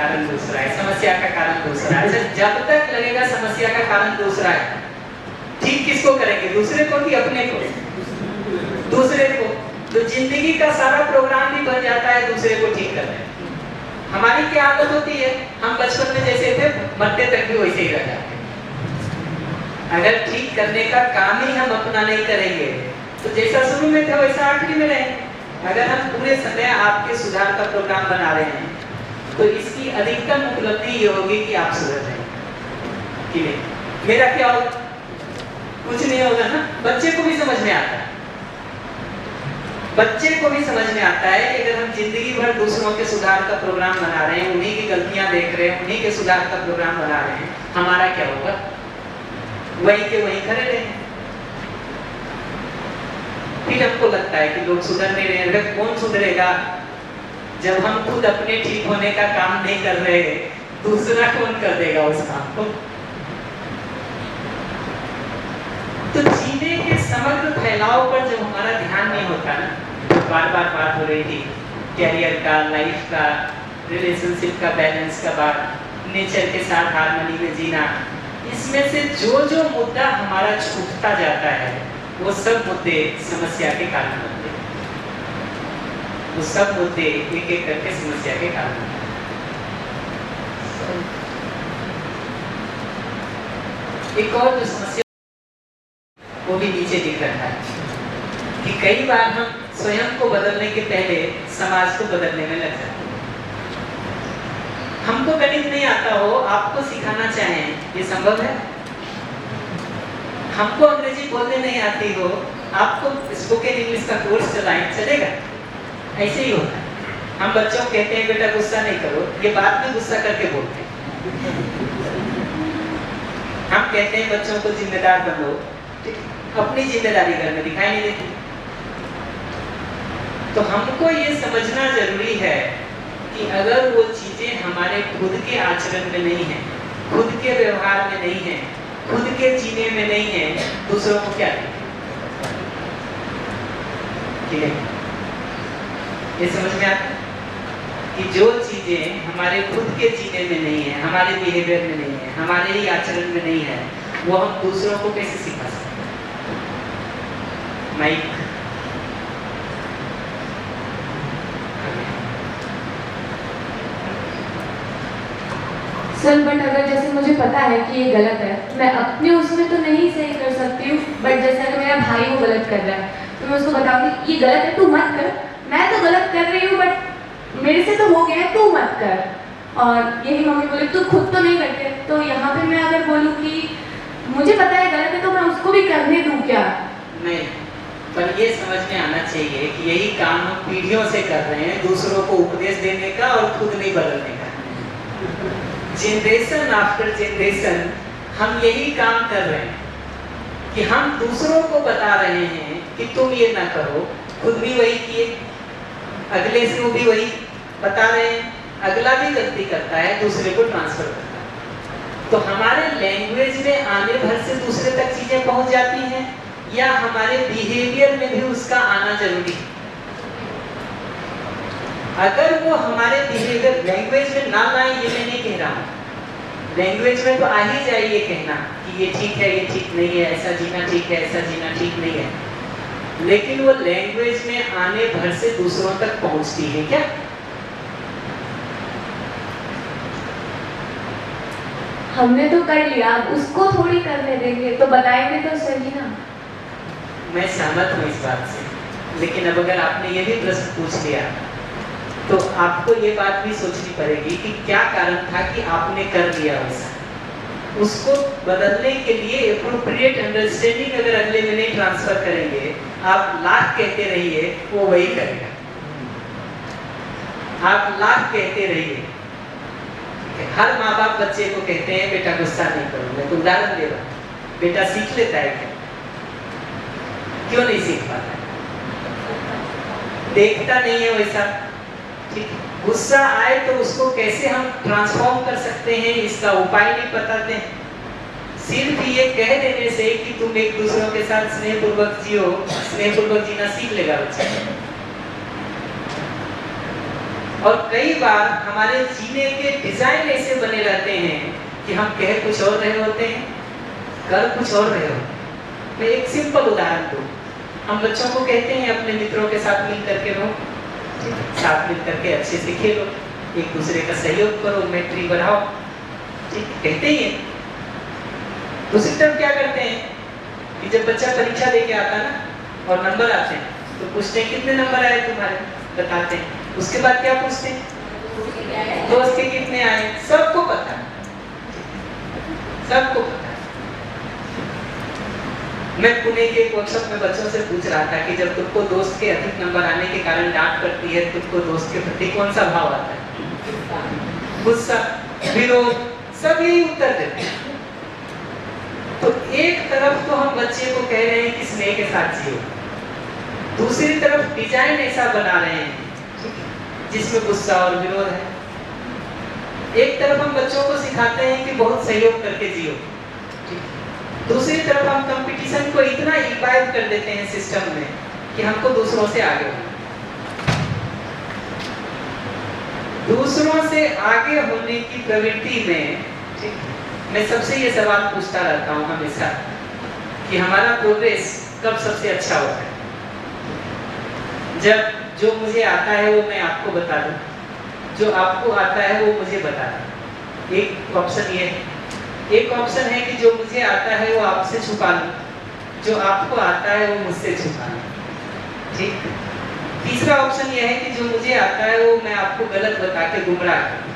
कारण दूसरा है, समस्या का कारण दूसरा है। अच्छा, जब तक लगेगा समस्या का कारण दूसरा है, ठीक किसको करेंगे, दूसरे को कि अपने को? दूसरे को। तो जिंदगी का सारा प्रोग्राम भी बन जाता है दूसरे को ठीक करने। हमारी क्या आदत होती है, हम बचपन में जैसे थे मरते तक भी वैसे ही रह जाते हैं। अगर ठीक करने का काम ही हम अपना नहीं करेंगे तो जैसा शुरू में थे वैसा आखिरी में रहेंगे। अगर हम पूरे समय आपके सुधार का प्रोग्राम बना रहे हैं तो इसकी अधिकतम उपलब्धि ये होगी कि आप सुधर जाएंगे कि नहीं। मेरा क्या होगा, कुछ नहीं होगा ना। बच्चे को भी समझ में आता है, बच्चे को भी समझ में आता है कि अगर हम जिंदगी भर दूसरों के सुधार का प्रोग्राम बना रहे हैं, उन्हीं की गलतियां देख रहे हैं, उन्हीं के सुधार का प्रोग्राम बना रहे हैं, हमारा क्या होगा, वहीं के वहीं खड़े रहेंगे। फिर हमको लगता है कि लोग सुधर नहीं रहे। अगर कौन सुधरेगा जब हम खुद अपने ठीक होने का काम नहीं कर रहे, दूसरा कौन कर देगा उस काम को? तो जीने के समग्र फैलाव पर जब हमारा ध्यान नहीं होता ना, बार बार बात हो रही थी कैरियर का, लाइफ का, रिलेशनशिप का, बैलेंस का बात, नेचर के साथ हार्मनी में जीना, इसमें से जो जो मुद्दा हमारा छूटता जाता है वो सब मुद्दे समस्या के कारण बनते हैं। वो सब मुद्दे एक एक करके समस्या के कारण बनते हैं। एक और जो समस्या वो भी नीचे दिख रहा है कि कई बार हम स्वयं को बदलने के पहले समाज को बदलने में लग जाते हैं। हमको गणित नहीं आता हो, आपको सिखाना चाहें, ये संभव है? हमको अंग्रेजी बोलने नहीं आती हो, आपको स्पोकन इंग्लिश का कोर्स चलाएं, चलेगा? ऐसे ही होता है। हम बच्चों को कहते हैं बेटा गुस्सा नहीं करो, ये बात में गुस्सा करके बोलते हैं। हम कहते हैं बच्चों को जिम्मेदार बनो, अपनी जिम्मेदारी घर में दिखाई नहीं देती। तो हमको ये समझना जरूरी है कि अगर वो चीजें हमारे खुद के आचरण में नहीं है, खुद के व्यवहार में नहीं है, खुद के जीने में नहीं है, दूसरों को क्या दें? ठीक है, ये समझ में आता कि जो चीजें हमारे खुद के जीने में नहीं है, हमारे बिहेवियर में नहीं है, हमारे ही आचरण में नहीं है, वो हम दूसरों को कैसे सिखा सकते हैं? माइक सर, बट अगर जैसे मुझे पता है कि ये गलत है, मैं अपने उसमें तो नहीं सही कर सकती हूँ, बट जैसे अगर मेरा भाई वो गलत कर रहा है तो मैं उसको बताऊंगी ये गलत है, तू मत कर, मैं तो गलत कर रही हूँ बट मेरे से तो हो गया है, तू मत कर। और यही मम्मी बोले तू खुद तो नहीं करते, तो यहाँ पे मैं अगर बोलूँ कि मुझे पता है गलत है तो मैं उसको भी करने दूँ क्या? नहीं, पर ये समझ में आना चाहिए कि यही काम हम पीढ़ियों से कर रहे हैं, दूसरों को उपदेश देने का और खुद नहीं बदलने का। जनरेशन आफ्टर जनरेशन हम यही काम कर रहे हैं कि हम दूसरों को बता रहे हैं कि तुम ये ना करो, खुद भी वही किए, अगले से वो भी वही बता रहे हैं, अगला भी गलती करता है, दूसरे को ट्रांसफर करता है। तो हमारे लैंग्वेज में आने भर से दूसरे तक चीजें पहुंच जाती हैं या हमारे बिहेवियर में भी उसका आना जरूरी है? अगर वो हमारे बिहेवियर लैंग्वेज में ना लाए, ये मैं नहीं कह रहा हूँ, लैंग्वेज में तो आ ही जाए ये कहना कि ये ठीक है, ये ठीक नहीं है, ऐसा जीना ठीक है, ऐसा जीना ठीक नहीं है, लेकिन वो लैंग्वेज में आने भर से दूसरों तक पहुंचती है क्या? हमने तो कर लिया, उसको थोड़ी करने देंगे, तो बताएंगे तो सही ना। मैं सहमत हूँ इस बात से, लेकिन अब अगर आपने ये भी प्रश्न पूछ लिया तो आपको ये बात भी सोचनी पड़ेगी कि क्या कारण था कि आपने कर लिया वैसा। उसको बदलने के लिए एप्रोप्रिएट अंडरस्टैंडिंग अगर अगले में नहीं ट्रांसफर करेंगे, आप लाख कहते रहिए वो वही करेगा, आप लाख कहते रहिए। हर माँ बाप बच्चे को कहते हैं बेटा गुस्सा नहीं करो, मैं तो उदाहरण दे रहा हूँ, बेटा सीख लेता है क्या? क्यों नहीं सीख पाता? देखता नहीं है वैसा। ठीक, गुस्सा आए तो उसको कैसे हम ट्रांसफॉर्म कर सकते हैं, इसका उपाय नहीं बताते हैं। सिर्फ ये कह देने से कि तुम एक दूसरों के साथ स्नेहपूर्वक जियो, स्नेहपूर्वक जीना सीख लेगा बच्चा। और कई बार हमारे जीने के डिजाइन ऐसे बने रहते हैं कि हम कह कुछ और रहे होते हैं, कर कुछ और रहे होते हैं। मैं एक सिंपल उदाहरण दूं, हम बच्चों को कहते हैं अपने मित्रों के साथ मिल करके रहो, साथ मिल करके अच्छे से खेलो, एक दूसरे का सहयोग करो, मैत्री बढ़ाओ, ठीक कहते ही हैं। दूसरी तरफ क्या करते हैं कि जब बच्चा परीक्षा देके आता है ना और नंबर आते हैं तो पूछते हैं कितने नंबर आए तुम्हारे, बताते हैं। उसके बाद क्या पूछते हैं, दोस्त के कितने आए। सबको पता है, सबको पता है। मैं पुणे के एक वर्कशॉप में बच्चों से पूछ रहा था कि जब तुमको दोस्त के अधिक नंबर आने के कारण डांट पड़ती है, तुमको दोस्त के प्रति कौन सा भाव आता है? गुस्सा, विरोध, सब यही उत्तर देते हैं। तो एक तरफ तो हम बच्चे को कह रहे हैं कि स्नेह के साथ जियो, दूसरी तरफ डिजाइन ऐसा बना रहे हैं जिसमें गुस्सा और विरोध है। एक तरफ हम बच्चों को सिखाते हैं कि बहुत सहयोग करके जियो, दूसरी तरफ हम कंपटीशन को इतना इम्बाइब कर देते हैं सिस्टम में कि हमको दूसरों से आगे होना। दूसरों से आगे होने की प्रवृत्ति में मैं सबसे ये सवाल पूछता रहता हूँ हमेशा कि हमारा प्रोग्रेस कब सबसे अच्छा होता है? जब जो मुझे आता है वो मैं आपको बता दूं, जो आपको आता है वो मुझे बता दें। एक ऑप्शन ये है। एक ऑप्शन है कि जो मुझे आता है वो आपसे छुपा लूं, जो आपको आता है वो मुझसे छुपा लूं, ठीक। तीसरा ऑप्शन ये है कि जो मुझे आता है वो मैं आपको गलत बता के गुमराह करूं,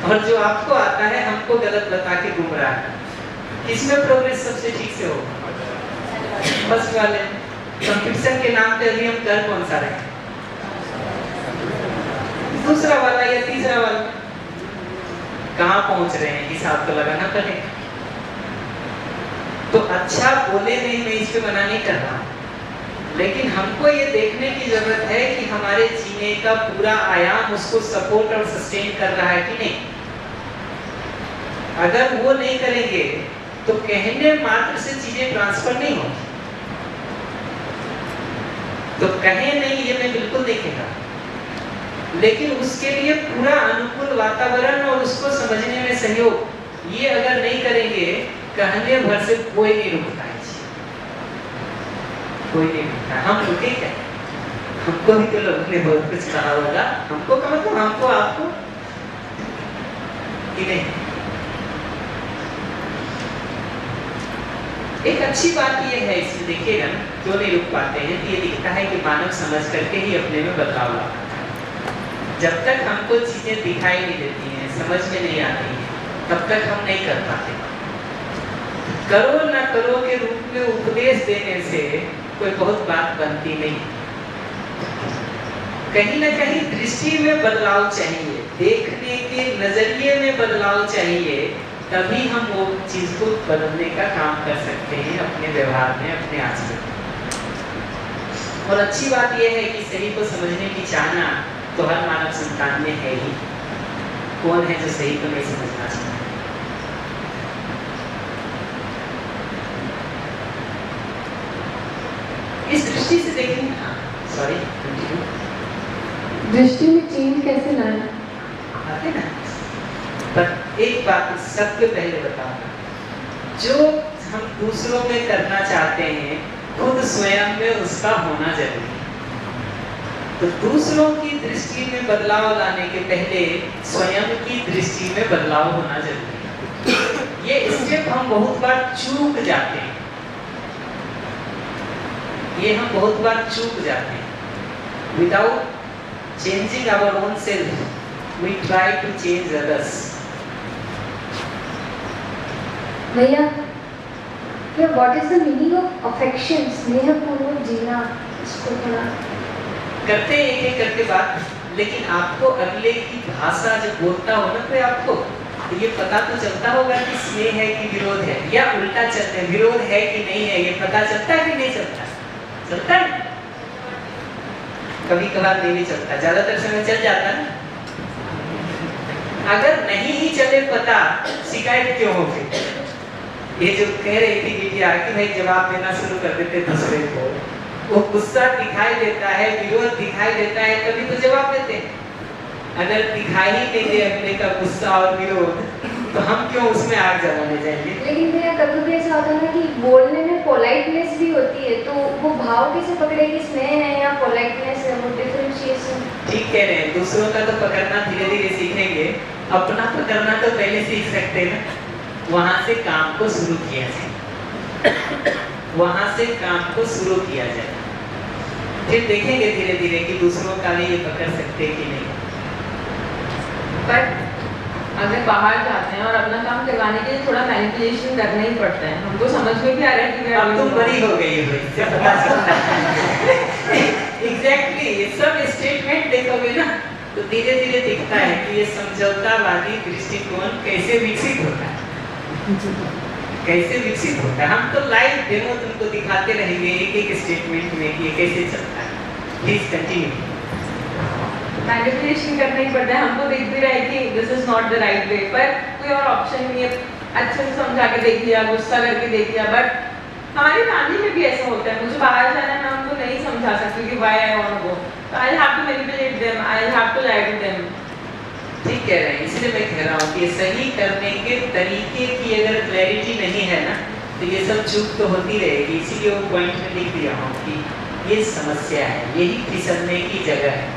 और जो आपको आता है हमको गलत बता के गुमराह करूं। इसमें प्रोग्रेस सबसे ठीक से होगा। फर्स्ट वाले कंपटीशन के नाम पे अभी हम कर कौन सा रहे, दूसरा वाला या तीसरा वाला, कहाँ पहुंच रहे हैं हिसाब तो लगाना पड़ेगा। तो अच्छा बोले नहीं, मैं इस पे मना नहीं कर रहा, लेकिन हमको ये देखने की जरूरत है कि हमारे जीने का पूरा आयाम उसको सपोर्ट और सस्टेन कर रहा है कि नहीं। अगर वो नहीं करेंगे तो कहने मात्र से चीजें ट्रांसफर नहीं होंगी। तो कहे नहीं, ये मैं बिल्कुल नहीं कहता, लेकिन उसके लिए पूरा अनुकूल वातावरण और उसको समझने में सहयोग, ये अगर नहीं करेंगे, कहने भर से कोई नहीं रुकता है, कोई नहीं रुकता। हम रुके क्या? हमको भी तो लोगों ने बहुत कुछ कहा होगा, हमको कहा तो हमको आपको कि नहीं। एक अच्छी बात ये है, इसमें देखिएगा ना क्यों नहीं रुक पाते हैं, ये दिखता है कि मानव समझ करके ही अपने में बदलाव लाता है। जब तक हमको चीजें दिखाई नहीं देती हैं, समझ में नहीं आती हैं, तब तक हम नहीं कर पाते। करो ना करो के रूप में उपदेश देने से कोई बहुत बात बनती नहीं। कहीं ना कहीं दृष्टि में बदलाव चाहिए, देखने के नजरिए में बदलाव चाहिए, तभी हम वो चीज को बदलने का काम कर सकते हैं अपने व्यवहार में, अपने आचरण में। और अच्छी बात यह है कि सही को समझने की चाहना तो हर मानव संतान में है ही। कौन है जो सही को नहीं समझना चाहता? इस दृष्टि से देखेंगे। हाँ, सॉरी, दृष्टि में चेंज कैसे लाए? आते ना। पर एक बात सबके पहले बताऊंगा, जो हम दूसरों में करना चाहते हैं, खुद स्वयं में उसका होना जरूरी है। तो दूसरों की दृष्टि में बदलाव लाने के पहले स्वयं की दृष्टि में बदलाव होना जरूरी है। ये स्टेप हम बहुत बार चूक जाते हैं, ये हम बहुत बार चूक जाते हैं। Without changing our own self, we try to change others. भैया, what is the meaning of affection? स्नेहपूर्वक जीना, इसको थोड़ा करते हैं एक एक करके बात, लेकिन आपको अगले की भाषा जब बोलता हो ना, तो आपको ये पता तो चलता होगा कि स्नेह है कि विरोध है, या उल्टा चलते हैं, विरोध है कि नहीं है, ये पता चलता है कि नहीं चलता? चलता है। कभी कभार नहीं भी चलता, ज्यादातर समय चल जाता है। अगर नहीं ही चले पता, शिकायत क्यों हो फिर? ये जो कह रही थी बिटिया कि भाई जवाब देना शुरू कर देते दूसरे को, वो गुस्सा दिखाई देता है, विरोध दिखाई देता है, तभी तो जवाब देते हैं। अगर दिखाई ही नहीं दे अपने का गुस्सा और विरोध, तो हम क्यों उसमें आग जलाने जाएंगे? लेकिन भैया कभी भी ऐसा होता है ना कि बोलने में पोलाइटनेस भी होती है, तो वो भाव कैसे पकड़े कि स्नेह है या पोलाइटनेस है, वो डिफरेंशिएशन। ठीक कह रहे हैं, दूसरों का तो पकड़ना धीरे धीरे सीखेंगे, अपना पकड़ना तो पहले सीख सकते हैं ना। वहां से काम को शुरू किया जाए, वहां से काम को शुरू किया जाए, फिर देखेंगे धीरे धीरे कि दूसरों का भी ये पकड़ सकते कि नहीं। बट अगर बाहर जाते हैं और अपना काम करवाने के लिए थोड़ा मैनिपुलेशन करना ही पड़ता है, हमको समझ में भी आ रहा है कि अब तुम बड़ी हो गई हो, इससे पता चलता है। एग्जैक्टली, ये सब स्टेटमेंट देखोगे ना तो धीरे धीरे दिखता है कि ये समझौतावादी दृष्टिकोण कैसे विकसित होता है, कैसे विकसित होता है। हम तो लाइव डेमो तुमको दिखाते रहेंगे एक एक स्टेटमेंट में कि ये कैसे चलता है। Please continue. मैनिपुलेशन करना ही पड़ता है, हमको दिख भी रहा है कि this is not the right way, पर कोई और ऑप्शन नहीं है। अच्छे से समझा के देख लिया, गुस्सा करके देख लिया, बट हमारी फैमिली में भी ऐसा होता है। मुझे बाहर जाना है, मैं उनको नहीं समझा सकती कि why I want to go, तो I have to manipulate them, I have to lie to them. ठीक कह रहे हैं, इसलिए मैं कह रहा हूँ कि सही करने के तरीके की अगर क्लैरिटी नहीं है ना, तो ये सब चूक तो होती रहेगी। इसीलिए वो पॉइंट में लिख दिया हूँ कि ये समस्या है, यही फिसलने की जगह है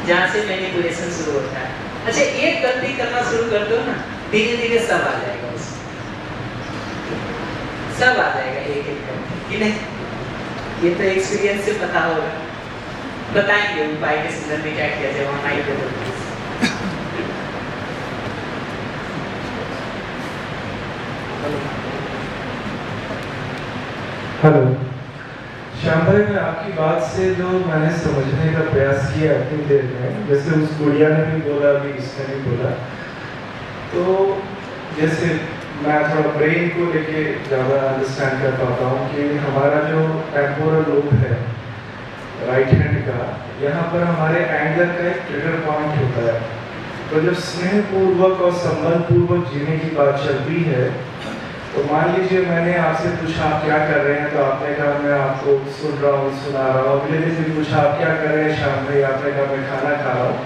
जहाँ से मैनिपुलेशन शुरू होता है। अच्छा, एक गलती करना शुरू कर दो ना, धीरे धीरे सब आ जाएगा, उसमें सब आ जाएगा एक एक करके, कि नहीं? ये तो एक्सपीरियंस से पता होगा। बताएंगे उपाय के संदर्भ में क्या किया जाए। वहाँ आई हेलो श्याम भाई, मैं आपकी बात से जो मैंने समझने का प्रयास किया इतनी देर में, जैसे उस गुड़िया ने भी बोला, अभी इसने भी बोला, तो जैसे मैं थोड़ा ब्रेन को लेके ज़्यादा अंडरस्टैंड कर पाता हूँ कि हमारा जो टेम्पोरल लोब है राइट हैंड का, यहाँ पर हमारे एंगर का एक ट्रिगर पॉइंट होता है। तो जब स्नेहपूर्वक और संबंधपूर्वक जीने की बात चल रही है, तो मान लीजिए मैंने आपसे पूछा आप क्या कर रहे हैं, तो आपने कहा मैं आपको सुन रहा हूँ, सुना रहा हूँ। अगले दिन भी पूछा आप क्या कर रहे हैं शाम में, आपने कहा मैं खाना खा रहा हूँ।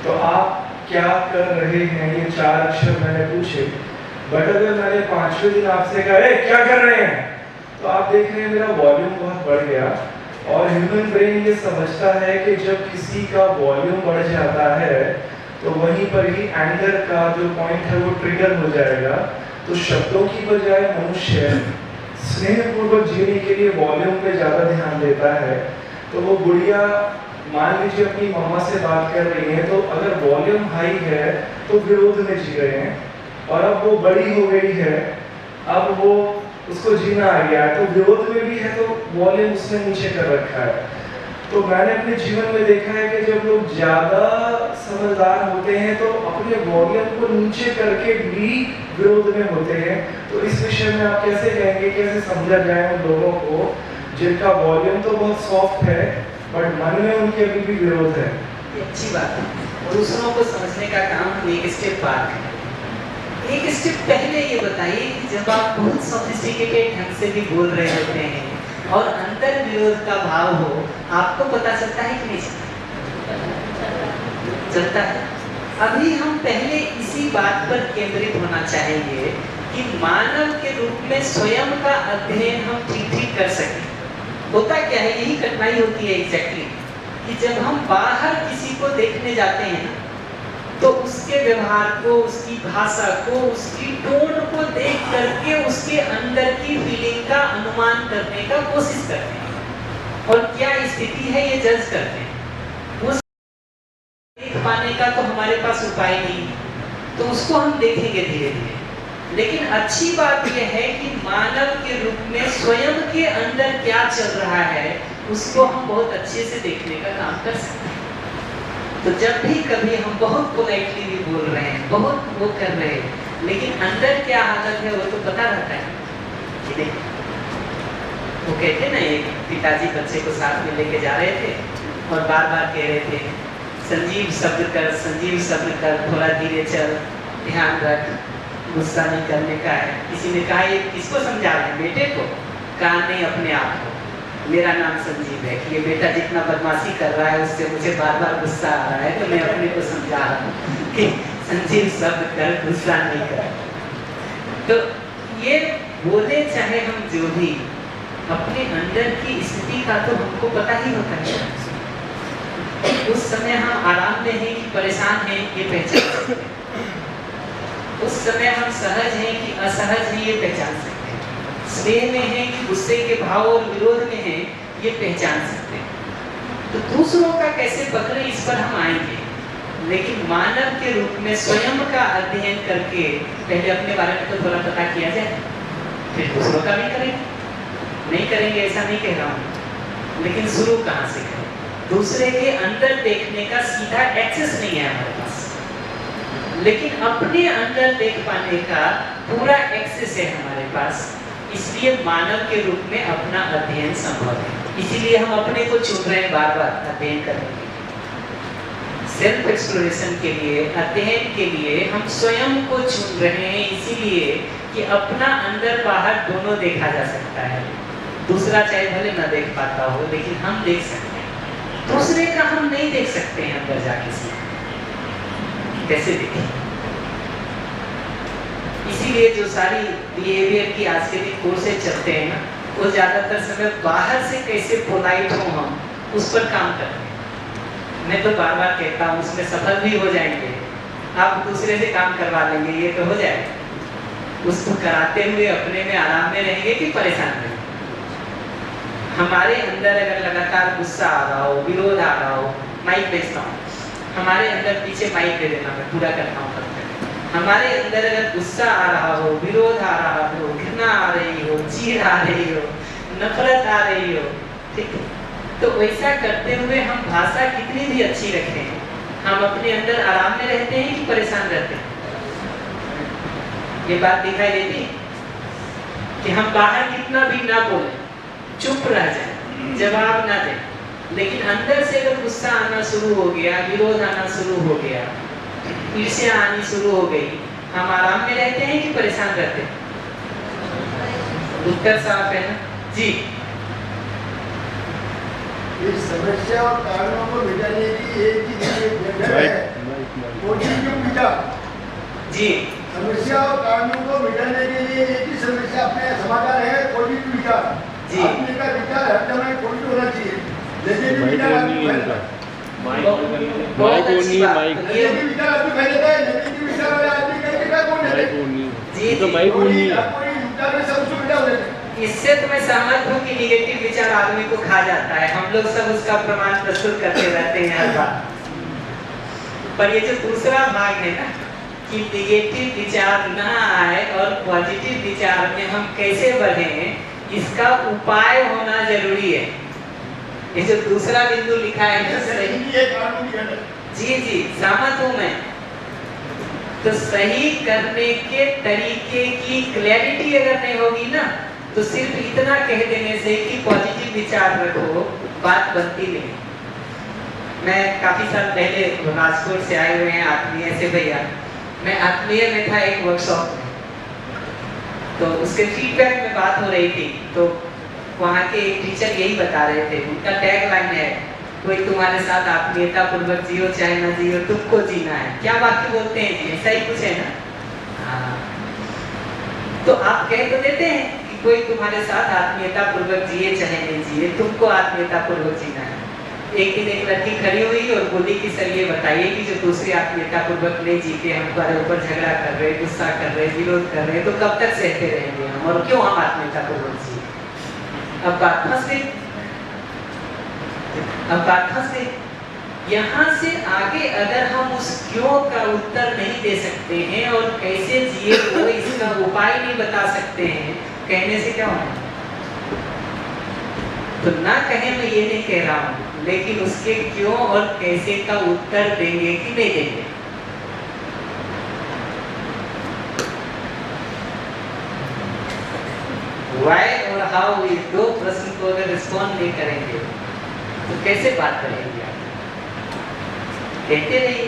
तो आप क्या कर रहे हैं, ये 4 अक्षर मैंने पूछे। बट अगर मैंने 5वें दिन आपसे कहा क्या कर रहे हैं, तो आप देख रहे हैं मेरा वॉल्यूम बहुत बढ़ गया। और ह्यूमन ब्रेन ये समझता है कि जब किसी का वॉल्यूम बढ़ जाता है तो वहीं पर ही एंगर का जो पॉइंट है वो ट्रिगर हो जाएगा। तो शब्दों की बजाय मनुष्य स्नेहपूर्वक जीने के लिए वॉल्यूम पे ज़्यादा ध्यान देता है। तो वो गुड़िया मान लीजिए अपनी मम्मा से बात कर रही है, तो अगर वॉल्यूम हाई है तो विरोध में जी रहे हैं, और अब वो बड़ी हो गई है, अब वो उसको जीना आ गया है, तो विरोध में भी है, तो वॉल्यूम उसने नीचे कर रखा है। तो मैंने अपने जीवन में देखा है कि जब लोग ज़्यादा समझदार होते हैं तो अपने वॉल्यूम को नीचे करके भी विरोध में होते हैं। तो इस विषय में आप कैसे कहेंगे, कैसे समझा जाए उन लोगों को जिनका वॉल्यूम तो बहुत सॉफ्ट है बट मन में उनके अभी भी विरोध है? ये अच्छी बात है। दूसरों को समझने का काम हम एक स्टेप पार करें। एक स्टेप पहले ये बताइए कि जब आप बहुत सोफिस्टिकेटेड ढंग से भी बोल रहे होते हैं और अंतर विरोध का भाव हो, आपको पता चलता है कि नहीं चलता है? अभी हम पहले इसी बात पर केंद्रित होना चाहेंगे कि मानव के रूप में स्वयं का अध्ययन हम ठीक कर सकें। होता क्या है, यही कठिनाई होती है एग्जैक्टली, कि जब हम बाहर किसी को देखने जाते हैं तो उसके व्यवहार को, उसकी भाषा को, उसकी टोन को देख करके उसके अंदर की फीलिंग का अनुमान करने का कोशिश करते हैं और क्या स्थिति है ये जज करते हैं। उस देख पाने का तो हमारे पास उपाय नहीं, तो उसको हम देखेंगे धीरे धीरे। लेकिन अच्छी बात यह है कि मानव के रूप में स्वयं के अंदर क्या चल रहा है उसको हम बहुत अच्छे से देखने का काम कर सकते हैं। तो जब भी कभी हम बहुत पोलाइटली भी बोल रहे हैं, बहुत वो कर रहे हैं, लेकिन अंदर क्या हालत है वो तो पता रहता है कि नहीं। वो कहते ना, एक पिताजी बच्चे को साथ में लेके जा रहे थे और बार बार कह रहे थे संजीव शब्द कर, संजीव शब्द कर, थोड़ा धीरे चल, ध्यान रख, गुस्सा नहीं करने का है। किसी ने कहा ये किसको समझा रहे हैं, बेटे को? कहा नहीं, अपने आप को। मेरा नाम संजीव है कि ये बेटा जितना बदमाशी कर रहा है उससे मुझे बार बार गुस्सा आ रहा है, तो मैं अपने को समझा रहा हूँ कि संजीव शब्द कर, गुस्सा नहीं कर। तो ये बोले चाहे हम जो भी, अपने अंदर की स्थिति का तो हमको पता ही होता है। उस समय हम आराम में हैं कि परेशान हैं ये पहचान सकते हैं। उस समय हम सहज हैं कि असहज हैं ये पहचान सकते हैं। स्नेह में है कि गुस्से के भाव और विरोध में है ये पहचान सकते हैं। तो दूसरों का कैसे पकड़े इस पर हम आएंगे, लेकिन मानव के रूप में स्वयं का अध्ययन करके पहले अपने बारे में तो थोड़ा पता किया जाए, फिर दूसरों का भी करेंगे। नहीं करेंगे ऐसा नहीं कह रहा हूँ, लेकिन शुरू कहाँ से करें? दूसरे के अंदर देखने का सीधा एक्सेस नहीं है हमारे पास, लेकिन अपने अंदर देख पाने का पूरा एक्सेस है हमारे पास। इसलिए मानव के रूप में अपना अध्ययन संभव है। इसीलिए हम अपने को चुन रहे हैं बार बार अध्ययन करने के लिए, सेल्फ एक्सप्लोरेशन के लिए, अध्ययन के लिए हम स्वयं को चुन रहे हैं। इसीलिए कि अपना अंदर बाहर दोनों देखा जा सकता है। दूसरा चाहे भले न देख पाता हो, लेकिन हम देख सकते हैं। दूसरे का हम नहीं देख सकते हैं अंदर जाके से, कैसे देखें? इसीलिए जो सारी बिहेवियर की आज के दिन कोर्सेज चलते हैं ना, वो ज्यादातर समय बाहर से कैसे पोलाइट हो हम उस पर काम करते हैं। मैं तो बार बार कहता हूँ उसमें सफल भी हो जाएंगे, आप दूसरे से काम करवा लेंगे ये तो हो जाएगा। उसको कराते हुए अपने में आराम में रहेंगे कि परेशान रहेंगे। हमारे अंदर अगर लगातार गुस्सा आ रहा हो, विरोध आ रहा हो, माइक बेचता हूँ, हमारे अंदर पीछे माइक दे देना, मैं पूरा करता हूँ। हमारे अंदर अगर गुस्सा आ रहा हो, विरोध आ रहा हो, घृणा आ रही हो, चीड़ आ रही हो, नफरत आ रही हो, ठीक है, तो वैसा करते हुए हम भाषा कितनी भी अच्छी रखें, हम अपने अंदर आराम में रहते हैं कि परेशान रहते हैं? ये बात दिखाई देती कि हम बाहर कितना भी ना बोले, चुप रह जाए, जवाब ना दें, लेकिन अंदर से अगर गुस्सा आना शुरू हो गया, विरोध आना शुरू हो गया, ईर्ष्या आनी शुरू हो गई, हम आराम में रहते हैं कि परेशान रहते हैं? उत्तर साफ है ना जी। इस समस्या और कारणों को मिटाने की एक ही जगह है, पॉजिटिव विचार। जी, समस्या और कारणों को मिटाने के लिए एक ही समस्या अपने समाधान है, पॉजिटिव विचार। जी। आपने का विचार हर समय पॉजिटिव होना चाहिए। नेगेटिव विचार आपको फैलता है। बहुत अच्छी बात। नेगेटिव विचार आपको फैलता है, नेगेटिव विचार वाले आदमी का क्या कौन है? जी, कोई विचार में सब उसको मिटा हो जाता है। इससे तो मैं सहमत हूँ कि निगेटिव विचार आदमी को खा जाता है। हम लोग सब उसका प्रमाण प्रस्तुत करते रहते हैं हर बार। पर ये जो दूसरा भाग है ना कि निगेटिव विचार ना आए और पॉजिटिव विचार में हम कैसे बढ़ें, इसका उपाय होना जरूरी है। ये जो दूसरा बिंदु लिखा है ना, सही, जी जी सहमत हूँ मैं। तो सही करने के तरीके की क्लैरिटी अगर नहीं होगी ना, तो सिर्फ इतना कह देने से कि पॉजिटिव विचार रखो, बात बनती नहीं। मैं काफी साल पहले राजकोट से आए हुए हैं आत्मीय से भैया, मैं आत्मीय में था एक वर्कशॉप में, तो उसके फीडबैक में बात हो रही थी, तो वहाँ के एक टीचर यही बता रहे थे, उनका टैग लाइन है, कोई तुम्हारे साथ आत्मीयता पूर्वक जियो चाहे ना जियो, तुमको जीना है। क्या वाक्य बोलते हैं जी, ऐसा ही कुछ है ना? हाँ, तो आप कह तो देते हैं कि कोई तुम्हारे साथ आत्मीयता पूर्वक जिए चाहे नहीं जिए, तुमको आत्मीयता पूर्वक जीना है। एक दिन एक लड़की खड़ी हुई और बोली कि सर ये बताइए कि जो दूसरी आत्मीयता पूर्वक नहीं जी के हमारे ऊपर झगड़ा कर रहे, गुस्सा कर रहे, विरोध कर रहे, तो कब तक सहते रहेंगे हम, और क्यों हम आत्मीयता पूर्वक जिए? अब बात फंस गई, अब बात फंस गई। यहाँ से आगे अगर हम उस क्यों का उत्तर नहीं दे सकते हैं और कैसे जिए वो इसका उपाय नहीं बता सकते हैं, कहने से क्या होना? तो ना कहें, मैं ये नहीं कह रहा हूँ, लेकिन उसके क्यों और कैसे का उत्तर देंगे कि नहीं देंगे? वाई और हाउ, ये दो प्रश्न को अगर रिस्पॉन्ड नहीं करेंगे तो कैसे बात करेंगे आप? कहते नहीं,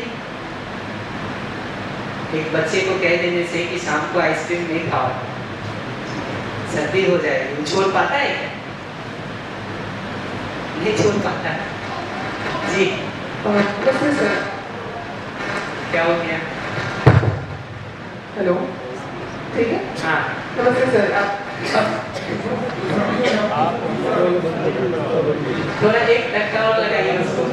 एक बच्चे को कह देने से कि शाम को आइसक्रीम नहीं खाओ, सर्दी हो जाएगी, वो छोड़ पाता है क्या? नहीं छोड़ पाता जी। नमस्ते सर। क्या हो गया? हेलो, ठीक है? हाँ नमस्ते सर। आप थोड़ा एक धक्का और लगाइए उसको।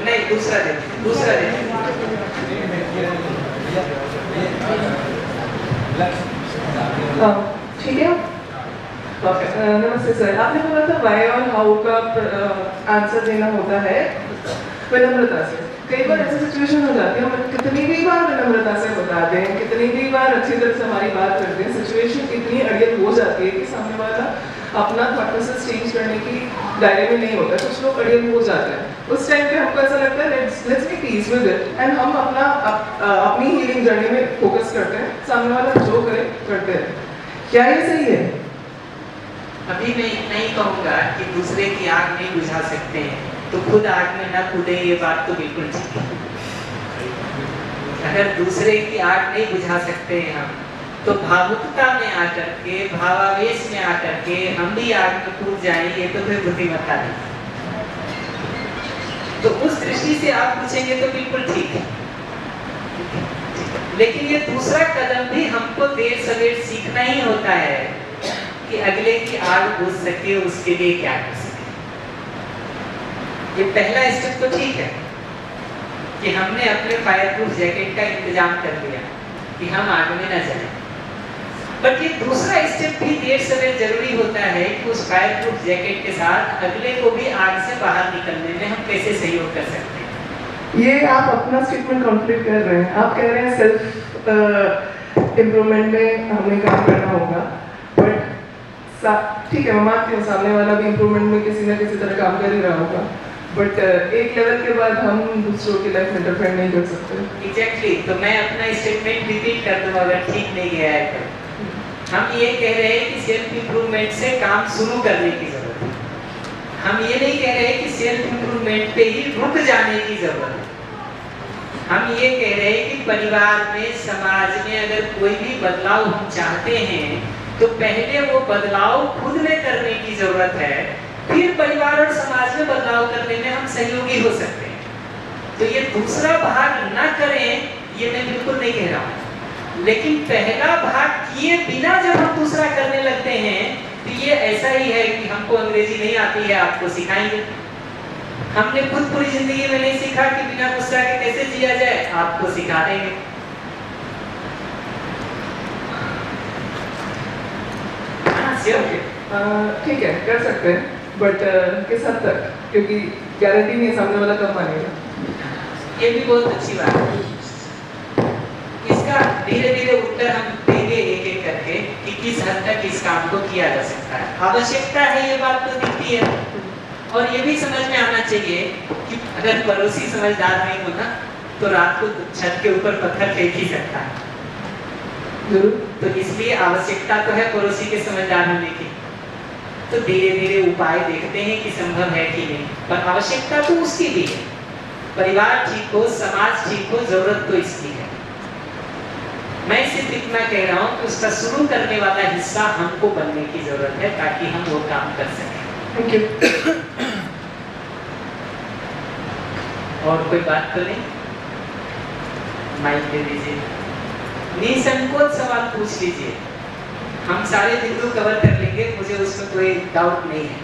नहीं दूसरा दे, दूसरा दे। ठीक है? नमस्ते सर। आपने बोला था वाई और हाउ का आंसर देना होता है विनम्रता से। कई बार ऐसी सिचुएशन हो जाती है, हम कितनी भी बार विनम्रता से बताते हैं, कितनी भी बार अच्छी तरह से हमारी बात करते हैं, सिचुएशन इतनी अड़ियल हो जाती है कि सामने वाला अपना थॉट प्रोसेस चेंज करने की दायरे में नहीं होता। कुछ लोग अड़ियल हो जाते हैं। उस टाइम पे हमको ऐसा लगता है let's be peace with it and हम अपनी हीलिंग जर्नी में फोकस करते हैं, सामने वाला जो करे करते हैं। क्या ये सही है? अभी मैं इतना ही कहूँगा कि दूसरे की आग नहीं बुझा सकते हैं तो खुद आग में ना कूदे, ये बात तो बिल्कुल ठीक है। अगर दूसरे की आग नहीं बुझा सकते हैं हम, तो भावुकता में आकर के, भावावेश में आकर के हम भी आग में कूद जाएं, ये तो फिर बुद्धिमत्ता नहीं। तो उस दृष्टि से आप पूछेंगे तो बिल्कुल ठीक है, लेकिन ये दूसरा कदम भी हमको देर सवेर सीखना ही होता है कि अगले की आग बुझ सके, उसके लिए क्या कर सके। ये पहला स्टेप तो ठीक है कि हमने अपने फायर प्रूफ जैकेट का इंतजाम कर दिया कि हम आग में न जाएं। बट ये दूसरा स्टेप भी देर सवेर जरूरी होता है कि उस फायर प्रूफ जैकेट के साथ अगले को भी आग से बाहर निकलने में हम कैसे सहयोग कर सकते हैं। ये आप अपना स्टेटमेंट कंप्लीट कर रहे हैं। आप कह रहे हैं सेल्फ इम्प्रूवमेंट में हमें काम करना होगा, बट ठीक है, मैं मानती हूँ सामने वाला भी इम्प्रूवमेंट में किसी न किसी तरह काम कर ही रहा होगा, बट एक लेवल के बाद हम दूसरों की लाइफ में इंटरफेयर नहीं कर सकते। एग्जैक्टली। तो मैं अपना स्टेटमेंट रिपीट कर दूँ अगर ठीक नहीं गया है तो। हम ये कह रहे हैं कि सेल्फ इम्प्रूवमेंट से काम शुरू करने की जरूरत है। हम ये नहीं कह रहे कि सेल्फ इम्प्रूवमेंट पे ही रुक जाने की जरूरत है। हम ये कह रहे हैं कि परिवार में, समाज में अगर कोई भी बदलाव हम चाहते हैं तो पहले वो बदलाव खुद में करने की जरूरत है, फिर परिवार और समाज में बदलाव करने में हम सहयोगी हो सकते हैं। तो ये दूसरा भाग ना करें ये मैं बिल्कुल नहीं कह रहा हूँ, लेकिन पहला भाग किए बिना जब हम दूसरा करने लगते हैं तो ये ऐसा ही है कि हमको अंग्रेजी नहीं आती है, आपको सिखाएंगे। हमने खुद पूरी जिंदगी में नहीं सीखा कि बिना गुस्सा के कैसे जिया जाए, आपको सिखा देंगे। ठीक है, कर सकते हैं, बट किस हद तक, क्योंकि गारंटी नहीं है सामने वाला कब मानेगा। ये भी बहुत अच्छी बात है। इसका धीरे धीरे उत्तर हम देंगे एक एक करके कि किस हद तक इस काम को किया जा सकता है। आवश्यकता है ये बात तो दिखती है, और ये भी समझ में आना चाहिए कि अगर पड़ोसी समझदार नहीं हो ना तो रात को छत के ऊपर पत्थर फेंक ही सकता है। तो इसलिए आवश्यकता तो है पड़ोसी के समझदार होने की। तो धीरे धीरे उपाय देखते हैं कि संभव है कि नहीं, पर आवश्यकता तो उसकी भी है। परिवार ठीक हो, समाज ठीक हो, जरूरत तो इसकी है। मैं सिर्फ इतना कह रहा हूँ कि उसका शुरू करने वाला हिस्सा हमको बनने की जरूरत है ताकि हम वो काम कर सकें। Thank you. और कोई बात तो नहीं? माइक दे दीजिए, निसंकोच सवाल पूछ लीजिए, हम सारे बिंदु कवर कर लेंगे, मुझे उसमें कोई डाउट नहीं है।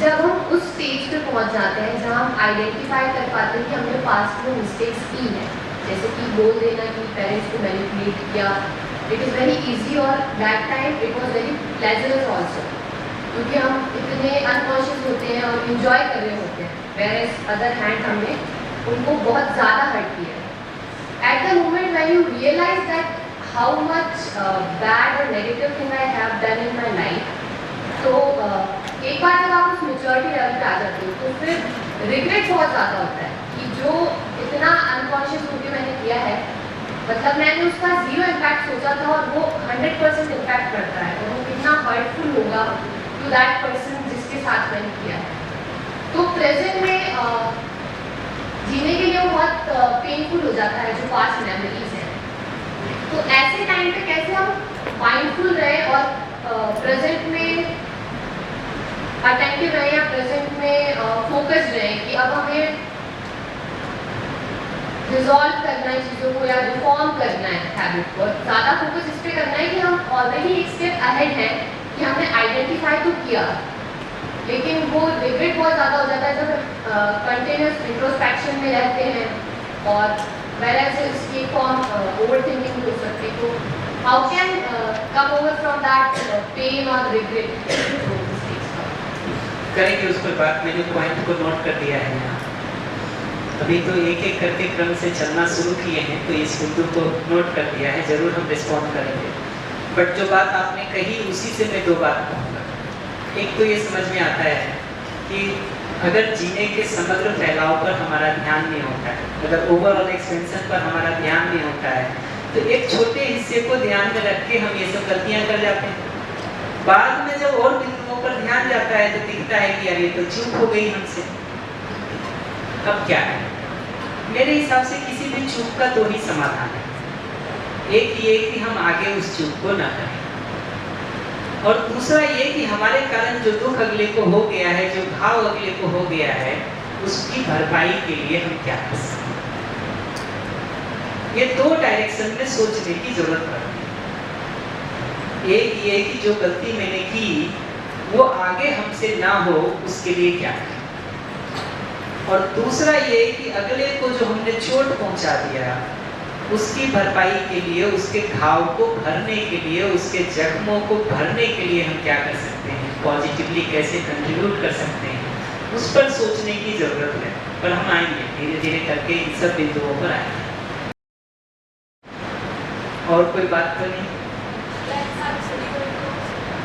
जब हम उस स्टेज पे पहुंच जाते हैं जहां हम आइडेंटिफाई कर पाते हैं कि हमने पास्ट में मिस्टेक्स की हैं, जैसे कि बोल देना कि पेरेंट्स को मैनिपुलेट किया, इट इज़ वेरी इजी और that time it was very pleasurable also, क्योंकि हम इतने अनकॉन्शियस होते हैं और इन्जॉय कर रहे होते हैं, वेयरएज अदर हैंड हमने उनको बहुत ज़्यादा हर्ट किया है। At the moment when you realize that how much bad or negative thing I have done in my life, तो एक बार जब आप उस मेच्योरिटी लेवल पे आ जाते हो तो फिर रिग्रेट बहुत ज़्यादा होता है कि जो इतना अनकॉन्शियस होकर मैंने किया है, मतलब मैंने उसका 0 इम्पैक्ट सोचा था और वो 100% इम्पैक्ट करता है और वो कितना हर्टफुल होगा टू दैट पर्सन जिसके साथ मैंने किया है। तो प्रेजेंट में जीने के लिए वो बहुत पेनफुल हो जाता है जो पास्ट मेमोरीज हैं। तो ऐसे टाइम पे कैसे हम माइंडफुल रहे और प्रेजेंट में अटेंटिव रहें या प्रेजेंट में फोकस रहें कि अब हमें रिजॉल्व करना है चीज़ों को या रिफॉर्म करना है हैबिट को। ज़्यादा फोकस इस पर करना है कि हम ऑलरेडी एक स्टेप अहेड हैं कि हमने आइडेंटिफाई तो किया, लेकिन वो रिग्रेट बहुत ज़्यादा हो जाता है जब कंटिन्यूस इंट्रोस्पेक्शन में रहते हैं और whereas इसकी फॉर्म ओवर थिंकिंग हो सकती है। तो how can come over from that pain और रिग्रेट? करेंगे उस पर बात। मैंने पॉइंट को नोट कर दिया है यहाँ। अभी तो एक एक करके क्रम से चलना शुरू किए हैं, तो इस बिंदु को नोट कर दिया है, जरूर हम रिस्पॉन्ड करेंगे। बट जो बात आपने कही उसी से मैं दो बात कहूँगा। एक तो ये समझ में आता है कि अगर जीने के समग्र फैलाव पर हमारा ध्यान नहीं होता है, अगर ओवरऑल एक्सपेंशन पर हमारा ध्यान नहीं होता है, तो एक छोटे हिस्से को ध्यान में रख के हम ये सब गलतियाँ कर जाते हैं। बाद में जब और बिंदुओं पर ध्यान जाता है तो दिखता है कि यार ये तो चूक हो गई हमसे। अब क्या है? मेरे हिसाब से किसी भी चूक का दो ही समाधान है। एक ये कि हम आगे उस चूक को ना करें, और दूसरा ये कि हमारे कारण जो दुख अगले को हो गया है, जो घाव अगले को हो गया है, उसकी भरपाई के लिए हम क्या कर सकते हैं। ये दो डायरेक्शन में सोचने की जरूरत पड़ती है। एक ये कि जो गलती मैंने की वो आगे हमसे ना हो, उसके लिए क्या करें, और दूसरा ये कि अगले को जो हमने चोट पहुंचा दिया उसकी भरपाई के लिए, उसके घाव को भरने के लिए, उसके जख्मों को भरने के लिए हम क्या कर सकते हैं, पॉजिटिवली कैसे कंट्रीब्यूट कर सकते हैं, उस पर सोचने की जरूरत है। पर हम आएंगे धीरे धीरे करके इन सब बिंदुओं पर आएंगे। और कोई बात तो नहीं?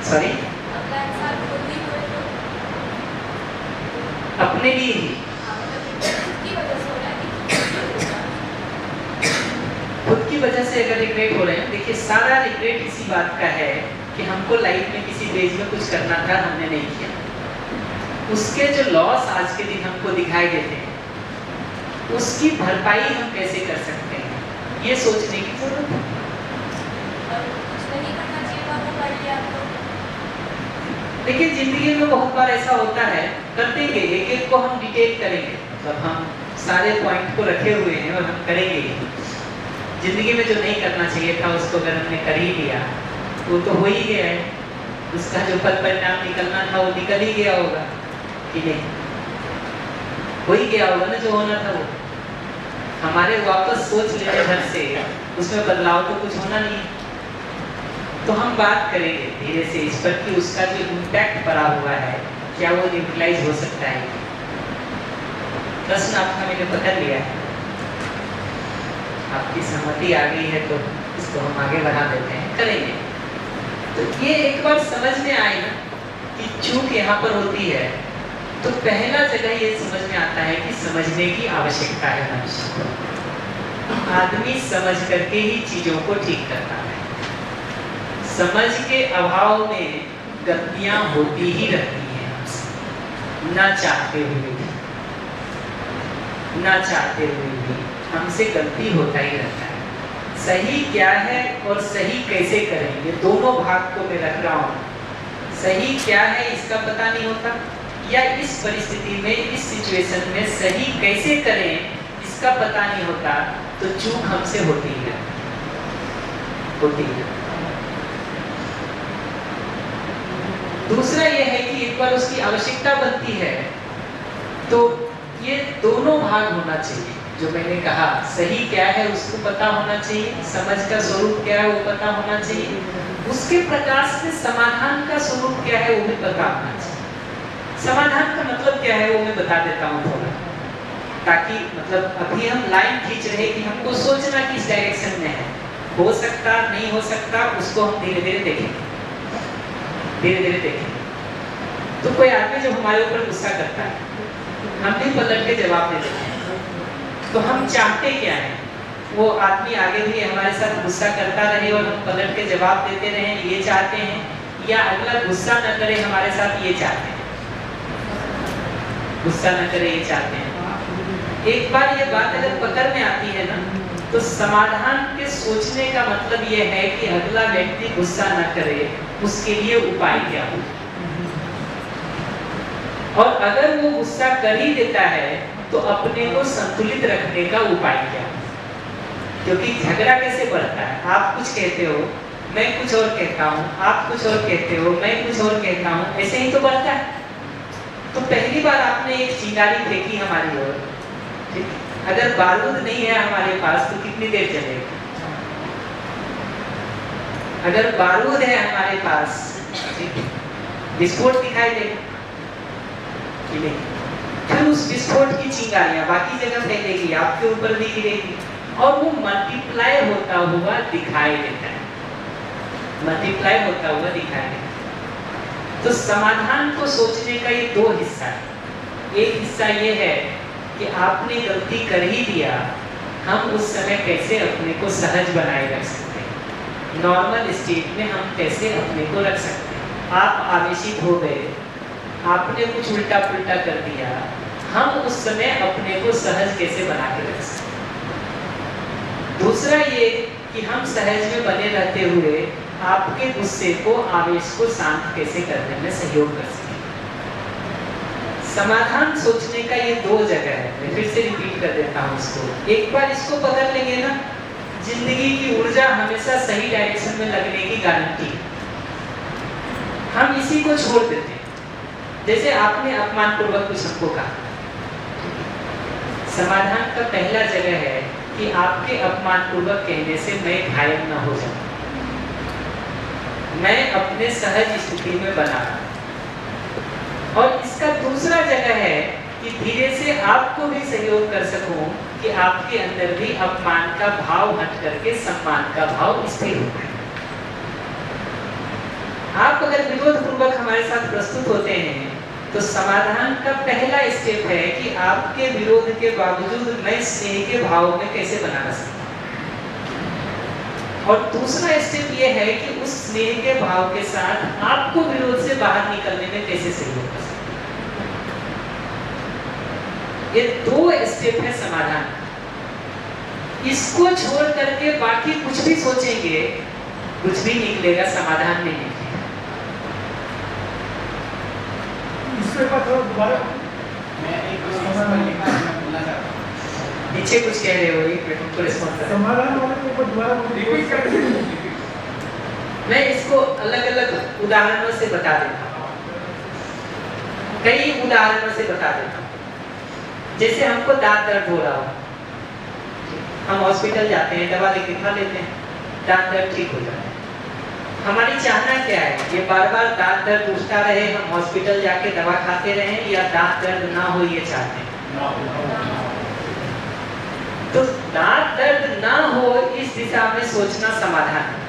सॉरी, अपने लिए ही खुद की वजह से अगर रिग्रेट हो रहे हैं, देखिए सारा रिग्रेट इसी बात का है कि हमको लाइफ में किसी फेज में कुछ करना था, हमने नहीं किया। उसके जो लॉस आज के दिन हमको दिखाई देते हैं, उसकी भरपाई हम कैसे कर सकते हैं, ये सोचने की जरूरत है। देखिए जिंदगी में बहुत बार ऐसा होता है, कर देंगे, एक एक को हम डिटेल करेंगे, मतलब हम सारे पॉइंट को रखे हुए हैं और हम करेंगे। जिंदगी में जो नहीं करना चाहिए था उसको अगर हमने कर ही लिया, वो तो हो ही गया है, उसका जो फल परिणाम निकलना था वो निकल ही गया होगा कि नहीं, हो ही गया होगा ना जो होना था वो। हमारे वापस सोच लेने घर से उसमें बदलाव तो कुछ होना नहीं। तो हम बात करेंगे धीरे से इस पर कि उसका जो इम्पैक्ट पड़ा हुआ है क्या वो न्यूट्रलाइज हो सकता है। प्रश्न आपका मैंने पकड़ लिया है, आपकी सहमति आ गई है तो इसको हम आगे बढ़ा देते हैं, करेंगे। तो ये एक बार समझ में आए ना कि चूक यहाँ पर होती है, तो पहला जगह ये समझ में आता है कि समझने की आवश्यकता है मनुष्य को। आदमी समझ करके ही चीजों को ठीक करता है। समझ के अभाव में गलतियां होती ही रहती हैं हमसे, ना चाहते हुए भी, ना चाहते हुए भी हमसे गलती होता ही रहता है। सही क्या है और सही कैसे करें, ये दोनों भाग को मैं रख रहा हूँ। सही क्या है इसका पता नहीं होता, या इस परिस्थिति में, इस सिचुएशन में सही कैसे करें इसका पता नहीं होता, तो चूक हमसे होती है, होती है। दूसरा यह है कि एक बार उसकी आवश्यकता बनती है तो ये दोनों भाग होना चाहिए। जो मैंने कहा, सही क्या है उसको पता होना चाहिए, समझ का स्वरूप क्या है वो पता होना चाहिए, उसके प्रकाश में समाधान का स्वरूप क्या है वो भी पता होना चाहिए। समाधान का मतलब क्या है वो मैं बता देता हूँ थोड़ा, ताकि मतलब अभी हम लाइन खींच रहे कि हमको सोचना किस डायरेक्शन में है, हो सकता नहीं हो सकता उसको हम धीरे धीरे देखेंगे, धीरे धीरे देखेंगे। तो कोई आदमी जब हमारे ऊपर गुस्सा करता है, हम भी पलट के जवाब दे देते हैं, तो हम चाहते क्या है, वो आदमी आगे भी हमारे साथ गुस्सा करता रहे और हम पलट के जवाब देते रहे, ये चाहते हैं, या अगला गुस्सा न करे हमारे साथ, ये चाहते हैं, गुस्सा न करे ये चाहते हैं। एक बार ये बात अगर पकड़ में आती है ना, तो समाधान के सोचने का मतलब ये है कि अगला व्यक्ति गुस्सा न करे, उसके लिए उपाय क्या हो। और अगर वो गुस्सा कर ही देता है तो अपने को संतुलित रखने का उपाय क्या है। क्योंकि झगड़ा कैसे बढ़ता है, आप कुछ कहते हो मैं कुछ और कहता हूँ, आप कुछ और कहते हो मैं कुछ और कहता हूँ, ऐसे ही तो बढ़ता है। तो पहली बार आपने एक चिंगारी फेंकी हमारी ओर, ठीक, अगर बारूद नहीं है हमारे पास तो कितनी देर चलेगी। अगर बारूद है हमारे पास, ठीक, विस्फोट दिखाई देगा कि नहीं, फिर उस विस्फोट की चिंगारियां बाकी जगह फैलेगी, आपके ऊपर भी गिरेगी और वो मल्टीप्लाई होता हुआ दिखाई देता है, मल्टीप्लाई होता हुआ दिखाई देता है। तो समाधान को सोचने का ये दो हिस्सा है। एक हिस्सा ये है कि आपने गलती कर ही दिया, हम उस समय कैसे अपने को सहज बनाए रख सकते हैं, नॉर्मल स्टेट में हम कैसे अपने को रख सकते हैं। आप आवेशित हो गए, आपने कुछ उल्टा पुल्टा कर दिया, हम उस समय अपने को सहज कैसे बना के रख सकते हैं। दूसरा ये कि हम सहज में बने रहते हुए आपके गुस्से को, आवेश को शांत कैसे करने में सहयोग कर सकें। समाधान सोचने का ये दो जगह है, मैं फिर से रिपीट कर देता हूँ इसको। एक बार इसको पकड़ लेंगे ना, जिंदगी की ऊर्जा हमेशा सही डायरेक्शन में लगने की गारंटी है। हम इसी को छोड़ देते हैं। जैसे आपने अपमानपूर्वक कुछ हमको कहा, समाधान का पहला जगह है कि आपके अपमानपूर्वक कहने से मैं घायल न हो जाऊं, मैं अपने सहज स्थिति में बना रहूं। और इसका दूसरा जगह है कि धीरे से आपको भी सहयोग कर सकूं कि आपके अंदर भी अपमान का भाव हट करके सम्मान का भाव स्थिर हो जाए। आप अगर विरोध पूर्वक हमारे साथ प्रस्तुत होते हैं तो समाधान का पहला स्टेप है कि आपके विरोध के बावजूद मैं स्नेह के भाव में कैसे बना रह सकता हूं। और दूसरा स्टेप ये है कि उस स्नेह के भाव के साथ आपको विरोध से बाहर निकलने में कैसे सहयोग कर सकता हूं। ये दो स्टेप है समाधान। इसको छोड़ करके बाकी कुछ भी सोचेंगे, कुछ भी निकलेगा, समाधान नहीं निकलेगा। मैं एक बोलना चाहता हूँ। नीचे कुछ कह रहे हो, एक मिनट उनको रिस्पॉन्ड करें। समाधान वाले के ऊपर दोबारा रिपीट कर मैं इसको अलग अलग उदाहरणों से बता देता हूँ, कई उदाहरणों से बता देता हूँ। जैसे हमको दांत दर्द हो रहा हो, हम हॉस्पिटल जाते हैं, दवा लेके खा लेते हैं, दांत दर्द ठीक हो जाता है। हमारी चाहना क्या है, ये बार बार दांत दर्द उठता रहे, हम हॉस्पिटल जाके दवा खाते रहें, या दांत दर्द ना हो ये चाहते हैं। तो दांत दर्द ना हो इस दिशा में सोचना समाधान है,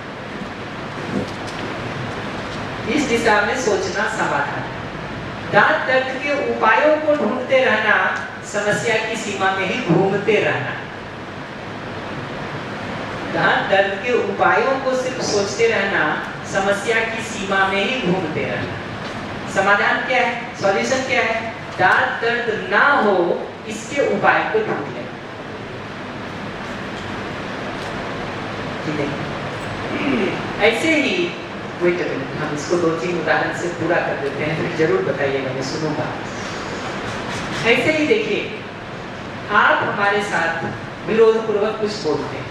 इस दिशा में सोचना समाधान है। दांत दर्द के उपायों को ढूंढते रहना, समस्या की सीमा में ही घूमते रहना। दांत दर्द के उपायों को सिर्फ सोचते रहना, समस्या की सीमा में ही घूमते रहना। समाधान क्या है, सॉल्यूशन क्या है? दांत दर्द ना हो इसके उपाय को ढूंढ लेना। ऐसे ही वेट अ मिनट, हम इसको दो तीन उदाहरण से पूरा कर देते हैं, फिर जरूर बताइएगा, मैं सुनूंगा। ऐसे ही देखिए, आप हमारे साथ विरोध पूर्वक कुछ बोलते हैं,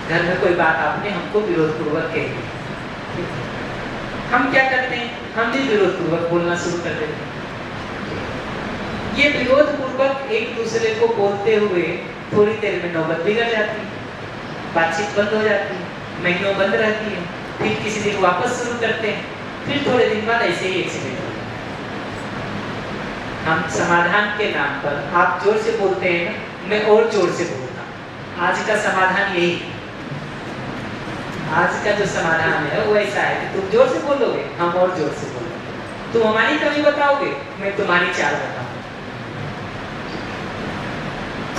घर में कोई बात आपने हमको विरोध पूर्वक कह दी, हम क्या करते हैं, हम भी विरोध पूर्वक बोलना शुरू कर देते हैं। ये विरोध पूर्वक एक दूसरे को बोलते हुए थोड़ी देर में नौबत बिगड़ जाती है, बातचीत बंद हो जाती है, महीनों बंद रहती है, फिर किसी दिन वापस शुरू करते हैं, फिर थोड़े दिन बाद ऐसे ही एक्सीडेंट हो जाता है। हम समाधान के नाम पर, आप जोर से बोलते हैं ना, मैं और जोर से बोलता हूँ। आज का समाधान यही है, आज का जो समाधान है वो ऐसा है कि तुम जोर से बोलोगे, हम और जोर से बोलोगे, तुम हमारी कमी बताओगे, मैं तुम्हारी चाल बताऊंगा।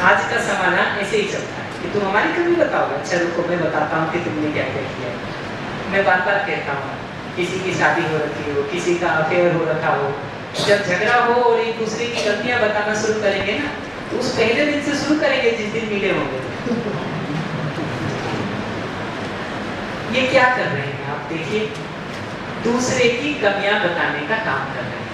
आज का समाधान ऐसे ही चलता है कि तुम हमारी कमी बताओगे, अच्छा रुको मैं बताता हूँ कि तुमने क्या क्या किया। मैं बार बार कहता हूँ, किसी की शादी हो रखी हो, किसी का अफेयर हो रखा हो, जब झगड़ा हो और एक दूसरे की गलतियां बताना शुरू करेंगे ना, तो उस पहले दिन से शुरू करेंगे जिस दिन मिले होंगे। ये क्या कर रहे हैं आप देखिए, दूसरे की कमियां बताने का काम कर रहे हैं।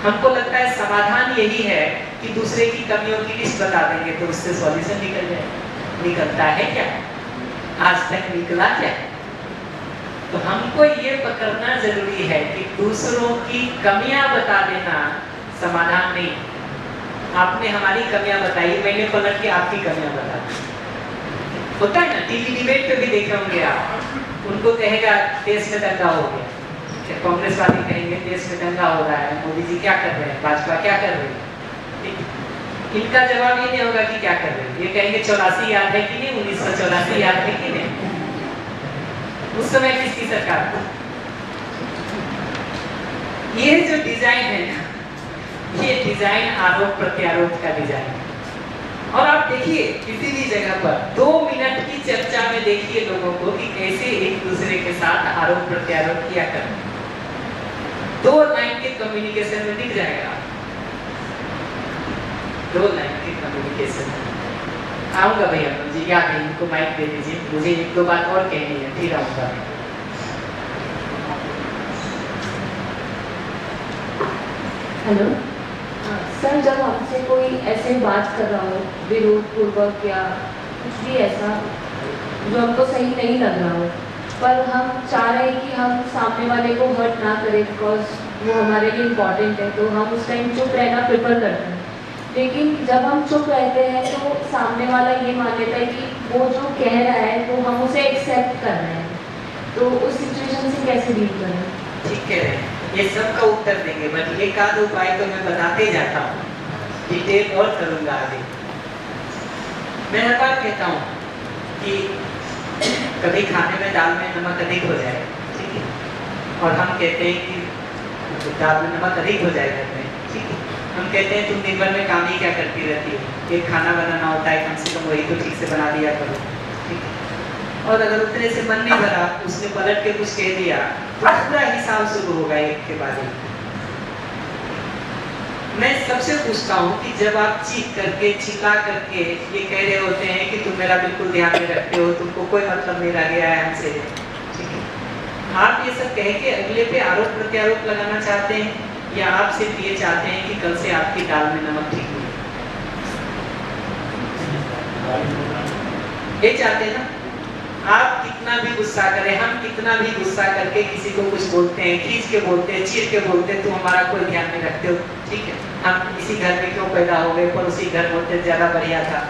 हमको लगता है समाधान यही है कि दूसरे की कमियों की लिस्ट बता देंगे तो उससे सॉल्यूशन निकल जाएगा। निकलता है क्या? आज तक निकला क्या? तो हमको ये पकड़ना जरूरी है कि दूसरों की कमियां बता देना समाधान नहीं। आपने हमारी कमियां बताई, मैंने पलट के आपकी कमियां बता दी। होता है ना, टीवी डिबेट पे भी देखे होंगे आप, उनको कहेगा देश में दंगा हो गया, कांग्रेस वाले कहेंगे देश में दंगा हो रहा है, मोदी जी क्या कर रहे हैं, भाजपा क्या कर रही है। इनका जवाब ये नहीं होगा कि क्या कर रहे हैं, ये कहेंगे 84 याद है कि नहीं, 1984 याद है कि नहीं, उस समय किसकी सरकार थी। ये जो डिजाइन है ना, ये डिजाइन आरोप प्रत्यारोप का डिजाइन है। और आप देखिए किसी भी जगह पर 2 मिनट की चर्चा में देखिए लोगों को कि कैसे एक दूसरे के साथ आरोप प्रत्यारोप किया करते हैं। 2 लाइन के कम्युनिकेशन में दिख जाएगा, 2 लाइन के कम्युनिकेशन में। आऊंगा भैया जी, याद है, इनको माइक दे दीजिए, मुझे 1-2 बात और कहनी है, फिर आऊंगा। हेलो सर, जब हमसे कोई ऐसे बात कर रहा हो विरोध पूर्वक या कुछ भी ऐसा जो हमको सही नहीं लग रहा हो, पर हम चाह रहे हैं कि हम सामने वाले को हर्ट ना करें बिकॉज वो हमारे लिए इम्पॉर्टेंट है, तो हम उस टाइम चुप रहना प्रेफर करते हैं। लेकिन जब हम चुप रहते हैं तो सामने वाला ये मान लेता है कि वो जो कह रहा है वो हम उसे एक्सेप्ट कर रहे हैं, तो उस सिचुएशन से कैसे डील करें? ठीक कह रहे हैं, ये सब का उत्तर देंगे, बट एक आध उपाय तो मैं बताते ही जाता हूँ, डिटेल और करूँगा आगे। मैं हर बार कहता हूँ कि कभी खाने में दाल में नमक अधिक हो जाए, ठीक है, और हम कहते हैं कि दाल में नमक अधिक हो जाए घर में, ठीक है, हम कहते हैं तुम दिन भर में काम ही क्या करती रहती हो, एक खाना बनाना होता है, कम से कम वही तो ठीक से बना दिया करो, ठीक है। और अगर उतने से मन नहीं भरा, उसने पलट के कुछ कह दिया, तो पूरा हिसाब शुरू होगा एक के बाद एक। मैं सबसे पूछता हूँ कि जब आप चीख करके चिल्ला करके ये कह रहे होते हैं कि तुम मेरा बिल्कुल ध्यान में रखते हो, तुमको कोई मतलब नहीं रह गया है हमसे, ठीक है, आप ये सब कह के अगले पे आरोप प्रत्यारोप लगाना चाहते हैं, या आप सिर्फ ये चाहते हैं कि कल से आपकी दाल में नमक ठीक हो? ये चाहते हैं ना? आप कितना भी गुस्सा करें, हम कितना भी गुस्सा करके किसी को कुछ बोलते हैं, खींच के बोलते हैं, चीर के बोलते हैं, तुम हमारा कोई ध्यान नहीं रखते हो, ठीक है, हम इसी घर में क्यों पैदा हो गए, पर उसी घर होते ज्यादा बढ़िया था।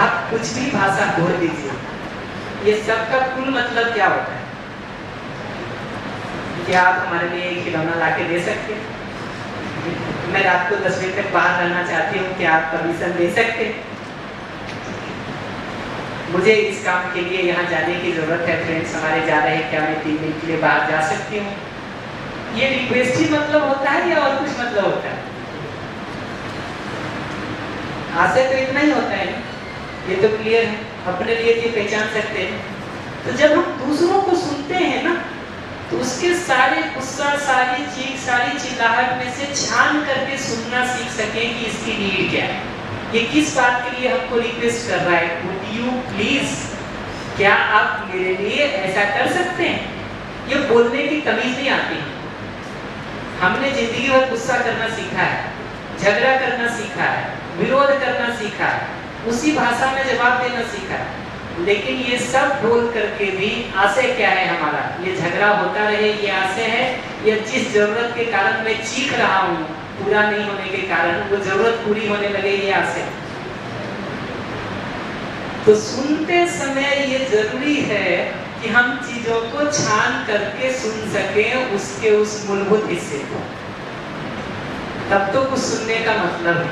आप कुछ भी भाषा बोल दीजिए, ये सब का कुल मतलब क्या होता है? क्या आप हमारे लिए एक खिलौना ला के दे सकते हैं? मैं रात को 10 बजे तक बाहर रहना चाहती हूँ, क्या आप परमिशन दे सकते हैं? मुझे इस काम के लिए यहाँ जाने की जरूरत है, फ्रेंड्स हमारे जा रहे हैं, क्या मैं 3 दिन के लिए बाहर जा सकती हूँ? ये रिक्वेस्ट ही मतलब होता है या और कुछ मतलब होता है? आशय तो इतना ही होता है, ये तो क्लियर है, अपने लिए ये पहचान सकते हैं। तो जब हम दूसरों को सुनते हैं ना, तो उसके सारे गुस्सा, सारी चीख, सारी चिल्लाहट में से छान करके सुनना सीख सकें कि इसकी नीड क्या है, ये किस बात के लिए हमको रिक्वेस्ट कर रहा है। वुड यू प्लीज, क्या आप मेरे लिए ऐसा कर सकते हैं? ये बोलने की तमीज नहीं आती है। हमने जिंदगी भर गुस्सा करना सीखा है, झगड़ा करना सीखा है, विरोध करना सीखा है, उसी भाषा में जवाब देना सीखा है। लेकिन ये सब बोल करके भी आशय क्या है हमारा? ये झगड़ा होता रहे, ये आशय है, या जिस जरूरत के कारण मैं चीख रहा हूँ पूरा नहीं होने के कारण वो जरूरत पूरी होने लगे, ये आशय। तो सुनते समय ये जरूरी है कि हम चीजों को छान करके सुन सकें, उसके उस मूलभूत हिस्से को, तब तो कुछ सुनने का मतलब है।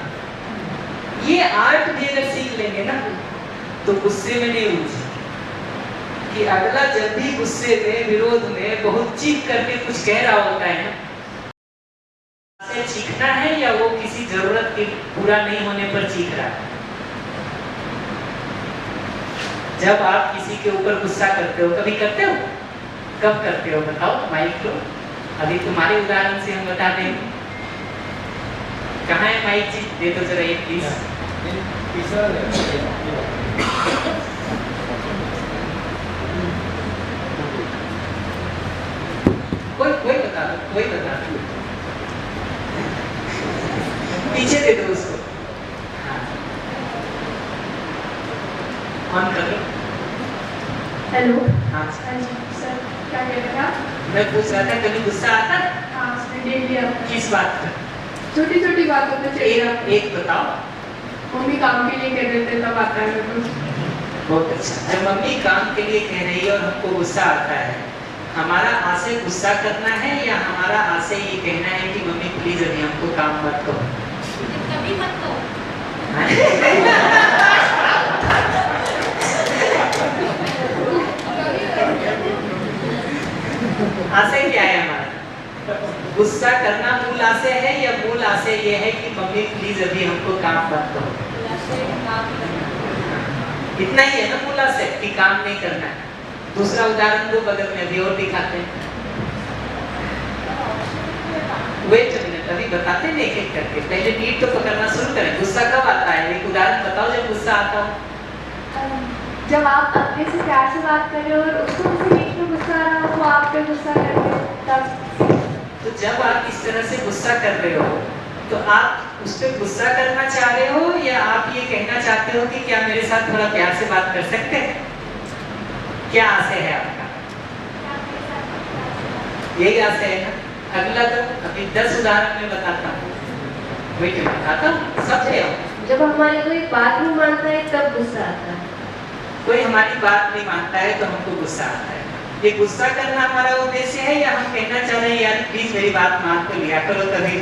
ये आर्ट भी अगर सीख लेंगे ना, तो गुस्से में नहीं उलझे कि अगला जब भी गुस्से में, विरोध में बहुत चीख करके कुछ कह रहा होता है ना, से चीखना है या वो किसी जरूरत के पूरा नहीं होने पर चीख रहा है। जब आप किसी के ऊपर गुस्सा करते हो, कभी करते हो? कब करते हो बताओ, माइक लो। अभी तुम्हारे उदाहरण से हम बता दें, कहाँ है माइक जी? दे तो जरा एक प्लीज, कोई बता दो पीछे दे दो उसको। हाँ ऑन कर लो। हेलो। हाँ हाँ जी सर, क्या कह रहे थे आप? मैं पूछ रहा था कभी गुस्सा आता है? हाँ उसने डेली आता है। किस बात पर? छोटी छोटी बातों पे चाहिए आप। एक बताओ। मम्मी काम के लिए कह रहे थे तब आता है मेरे को। बहुत अच्छा। जब मम्मी काम के लिए कह रही है और हमको गुस्सा आता है, हमारा आशय गुस्सा करना है या हमारा आशय ये कहना है कि मम्मी प्लीज अभी हमको काम मत करो? कभी मत कहो। आशय क्या है हमारा? गुस्सा करना मूल आशय है या मूल आशय ये है कि मम्मी प्लीज अभी हमको काम मत करो? इतना ही है ना मूल आशय कि काम नहीं करना है। दूसरा उदाहरण दो बगल में अभी और दिखाते हैं। वेट अ मिनट, अभी बताते हैं एक एक करके। पहले नीड तो पकड़ना शुरू करें। गुस्सा कब आता है? एक उदाहरण बताओ जब गुस्सा आता हो। जब आप अपने से प्यार से बात कर रहे हो और उसको किसी बीच में गुस्सा आ रहा हो, वो आप पे गुस्सा कर रहे हो, तब। तो जब आप इस तरह से गुस्सा कर रहे हो तो आप उस पर गुस्सा करना चाह रहे हो या आप ये कहना चाहते हो कि क्या मेरे साथ थोड़ा प्यार से बात कर सकते हैं? क्या आशय है आपका? यही आशय है ना? अगला तो अभी 10 उदाहरण में बताता हूँ। वही बताता हूँ सब है। जब हमारी कोई बात नहीं मानता है तब गुस्सा आता है। कोई हमारी बात नहीं मानता है तो हमको गुस्सा आता है। ये गुस्सा करना हमारा उद्देश्य है या हम कहना चाह रहे हैं यार प्लीज मेरी बात मान तो लिया करो कभी?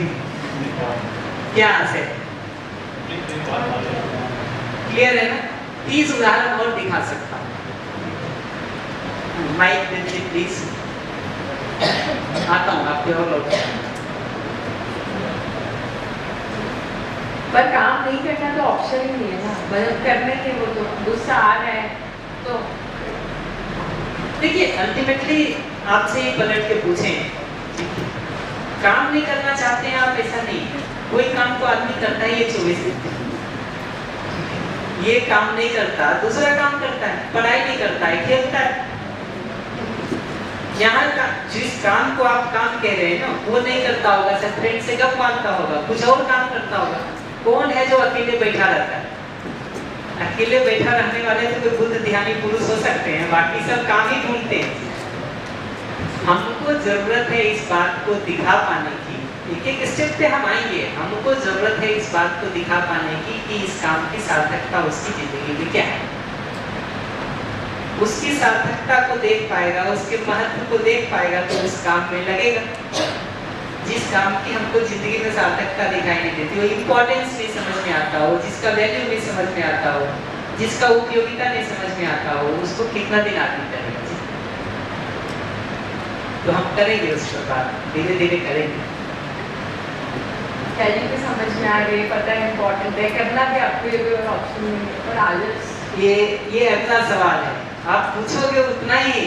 क्या आशय? क्लियर है ना? 30 उदाहरण और दिखा सकता हूँ। माइक दीजिए प्लीज। आता हूँ आपके और लोग। पर काम नहीं करना तो ऑप्शन ही नहीं है ना, मतलब करने के वो तो गुस्सा आ रहा है तो देखिए अल्टीमेटली आपसे ये पलट के पूछें, काम नहीं करना चाहते हैं आप, ऐसा नहीं है। कोई काम तो आदमी करता है ये 24 घंटे। ये काम नहीं करता, दूसरा काम करता है, पढ़ाई नहीं करता है, खेलता है। यहाँ का जिस काम को आप काम कह रहे हैं ना, वो नहीं करता होगा, सब फ्रेंड से गप मारता होगा, कुछ और काम करता होगा। कौन है जो अकेले बैठा रहता है? अकेले बैठा रहने वाले तो कोई बुद्ध ध्यानी पुरुष हो सकते हैं, बाकी सब काम ही ढूंढते हैं। हमको जरूरत है इस बात को दिखा पाने की, एक एक स्टेप पे हम आएंगे। हमको जरूरत है इस बात को दिखा पाने की कि इस काम की सार्थकता उसकी जिंदगी में क्या है। उसकी सार्थकता को देख पाएगा, उसके महत्व को देख पाएगा तो उस काम में लगेगा। जिस काम की हमको जिंदगी में सार्थकता दिखाई नहीं देती, वो इम्पोर्टेंस नहीं समझ में आता हो, जिसका वैल्यू नहीं समझ में आता हो, जिसका उपयोगिता नहीं समझ में आता हो, उसको कितना दिन आदमी करेगा? तो हम करेंगे उस पर बात, धीरे धीरे करेंगे। वैल्यू भी समझ में आ रही है, पता है इम्पोर्टेंट है, करना भी आपको ये कोई ऑप्शन नहीं है। और आलस, ये अगला सवाल है, आप पूछोगे उतना ही।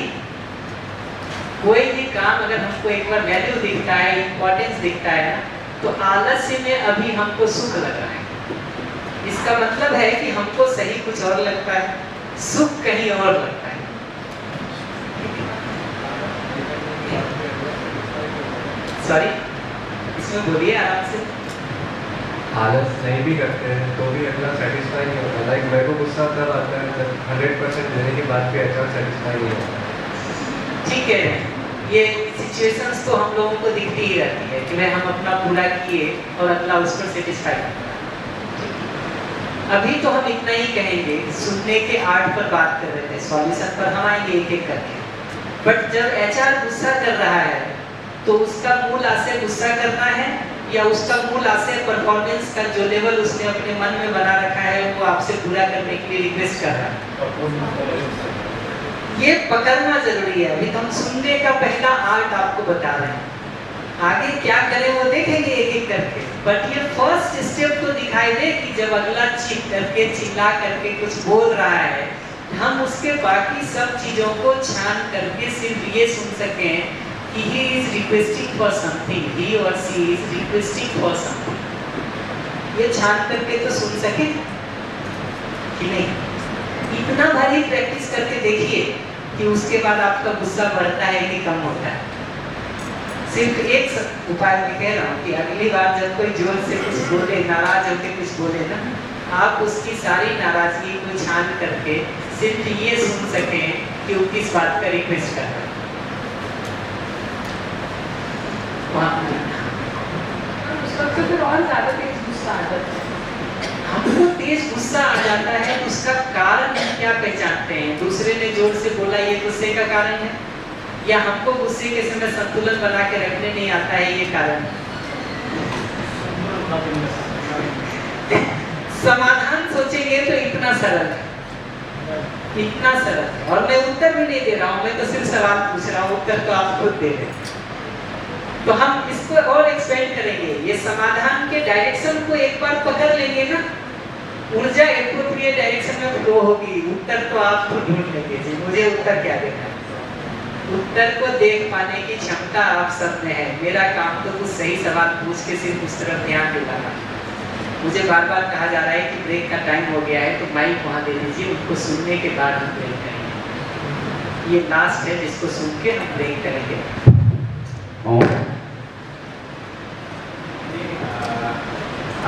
कोई भी काम अगर हमको एक बार वैल्यू दिखता है, इम्पोर्टेंस दिखता है ना, तो आलस्य में अभी हमको सुख लग रहा है। इसका मतलब है कि हमको सही कुछ और लगता है, सुख कहीं और लगता है। सॉरी, इसमें बोलिए आराम से। आलस नहीं भी करते हैं तो भी अगला सेटिस्फाई नहीं होता। लाइक मेरे को गुस्सा तब आता है जब 100% देने के बाद भी अच्छा सेटिस्फाई नहीं होता। ठीक है, ये सिचुएशंस तो हम लोगों को दिखती ही रहती है कि भाई हम अपना पूरा किए और अगला उस पर सेटिस्फाई करता है। अभी तो हम इतना ही कहेंगे, सुनने के आर्ट पर बात कर रहे थे, सॉल्यूशन पर हम आएंगे एक एक करके। बट जब एचआर गुस्सा कर रहा है तो उसका मूल आशय गुस्सा करना है या उसका मूल आशय परफॉर्मेंस का जो लेवल उसने अपने मन में बना रखा है वो आपसे पूरा करने के लिए रिक्वेस्ट कर रहा है? ये पकड़ना जरूरी है। अभी तो हम सुनने का पहला आर्ट आपको बता रहे हैं, आगे क्या करें वो देखेंगे एक एक करके। बट ये फर्स्ट स्टेप तो दिखाई दे कि जब अगला चीख करके चिल्ला करके कुछ बोल रहा है, हम उसके बाकी सब चीजों को छान करके सिर्फ ये सुन सकें कि he is requesting for something, he or she is requesting for something। ये छान करके तो सुन सके। कि नहीं? इतना भारी प्रैक्टिस करके देखिए कि उसके बाद आपका गुस्सा बढ़ता है कि कम होता है। सिर्फ एक उपाय मैं कह रहा हूँ कि अगली बार जब कोई जोर से कुछ बोले, नाराज होकर कुछ बोले ना, आप उसकी सारी नाराजगी को छान करके सिर्फ ये सुन सकें कि वो किस बात का रिक्वेस्ट कर रहा है। उस वक्त तो फिर और ज्यादा तेज गुस्सा आ जाता है। हमको तेज गुस्सा आ जाता है, उसका कारण हम क्या पहचानते हैं? दूसरे ने जोर से बोला, ये गुस्से का कारण है, या हमको गुस्से के समय संतुलन बना के रखने नहीं आता है, ये कारण है? समाधान सोचेंगे तो इतना सरल है, इतना सरल है। और मैं उत्तर भी नहीं दे रहा हूँ, मैं तो सिर्फ सवाल पूछ रहा हूँ, उत्तर तो आप खुद दे रहे हैं। तो हम इसको और एक्सपेंड करेंगे, ये समाधान के डायरेक्शन को एक बार पकड़ लेंगे ना, ऊर्जा एप्रोप्रिएट डायरेक्शन में फ्लो होगी। उत्तर तो आप खुद ढूंढ लेंगे जी, मुझे उत्तर क्या देना है? उत्तर को देख पाने की क्षमता आप सब में है। मेरा काम तो कुछ सही सवाल पूछ के सिर्फ उस तरफ ध्यान दिलाना। मुझे बार बार कहा जा रहा है कि ब्रेक का टाइम हो गया है, तो माइक वहाँ दे दीजिए, उनको सुनने के बाद हम ब्रेक करेंगे। ये लास्ट है जिसको सुन के हम ब्रेक करेंगे।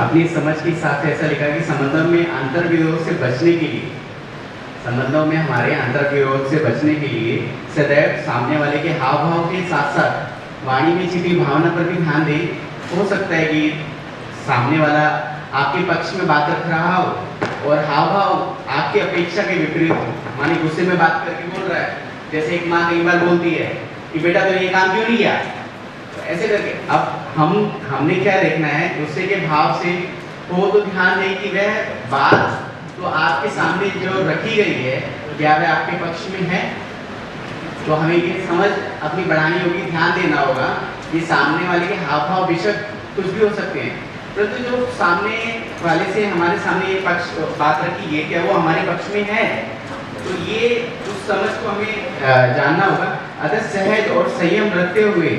अपनी समझ के हिसाब से ऐसा लिखा कि संबंधों में अंतर्विरोध से बचने के लिए, संबंधों में हमारे अंतर्विरोध से बचने के लिए सदैव सामने वाले के हाव भाव के साथ साथ वाणी में छिपी भावना पर भी ध्यान दें। हो सकता है कि सामने वाला आपके पक्ष में बात रख रहा हो और हाव भाव आपकी अपेक्षा के विपरीत हो। माने गुस्से में बात करके बोल रहा है, जैसे एक माँ कई बार बोलती है कि बेटा तूने ये काम क्यों नहीं किया, ऐसे करके। अब हमने क्या देखना है, गुस्से के भाव से हो तो ध्यान दें कि वह बात तो आपके सामने जो रखी गई है, क्या वह आपके पक्ष में है। तो हमें ये समझ अपनी बढ़ानी होगी, ध्यान देना होगा कि सामने वाले के हाव भाव बेशक कुछ भी हो सकते हैं, परंतु जो सामने वाले से हमारे सामने ये पक्ष बात रखी है, क्या वो हमारे पक्ष में है। तो ये उस समझ को हमें जानना होगा। अतः सहज और संयम रखते हुए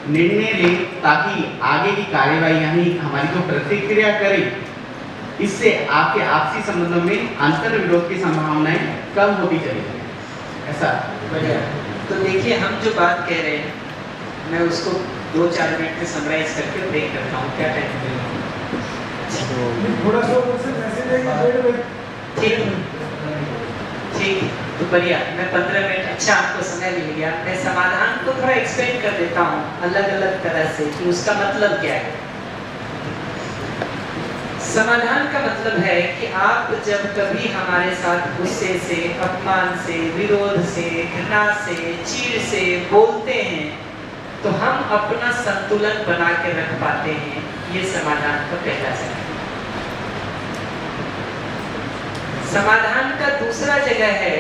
निर्णय लें, ताकि आगे की कार्यवाही यानी हमारी जो प्रतिक्रिया करे, इससे आपके आपसी संबंधों में अंतर विरोध की संभावनाएं कम होती चली जाए। ऐसा बढ़िया। तो देखिए, हम जो बात कह रहे हैं, मैं उसको 2-4 मिनट में समराइज करके ब्रेक करता हूँ। क्या टाइम थोड़ा सा ठीक, तो बढ़िया। मैं 15 मिनट, अच्छा आपको समय मिल गया। मैं समाधान को थोड़ा एक्सप्लेन कर देता हूँ अलग अलग तरह से कि उसका मतलब क्या है। समाधान का मतलब है कि आप जब कभी हमारे साथ गुस्से से, अपमान से, विरोध से, घृणा से, चीड़ से बोलते हैं, तो हम अपना संतुलन बना के रख पाते हैं। ये समाधान का पहला चरण। समाधान का दूसरा जगह है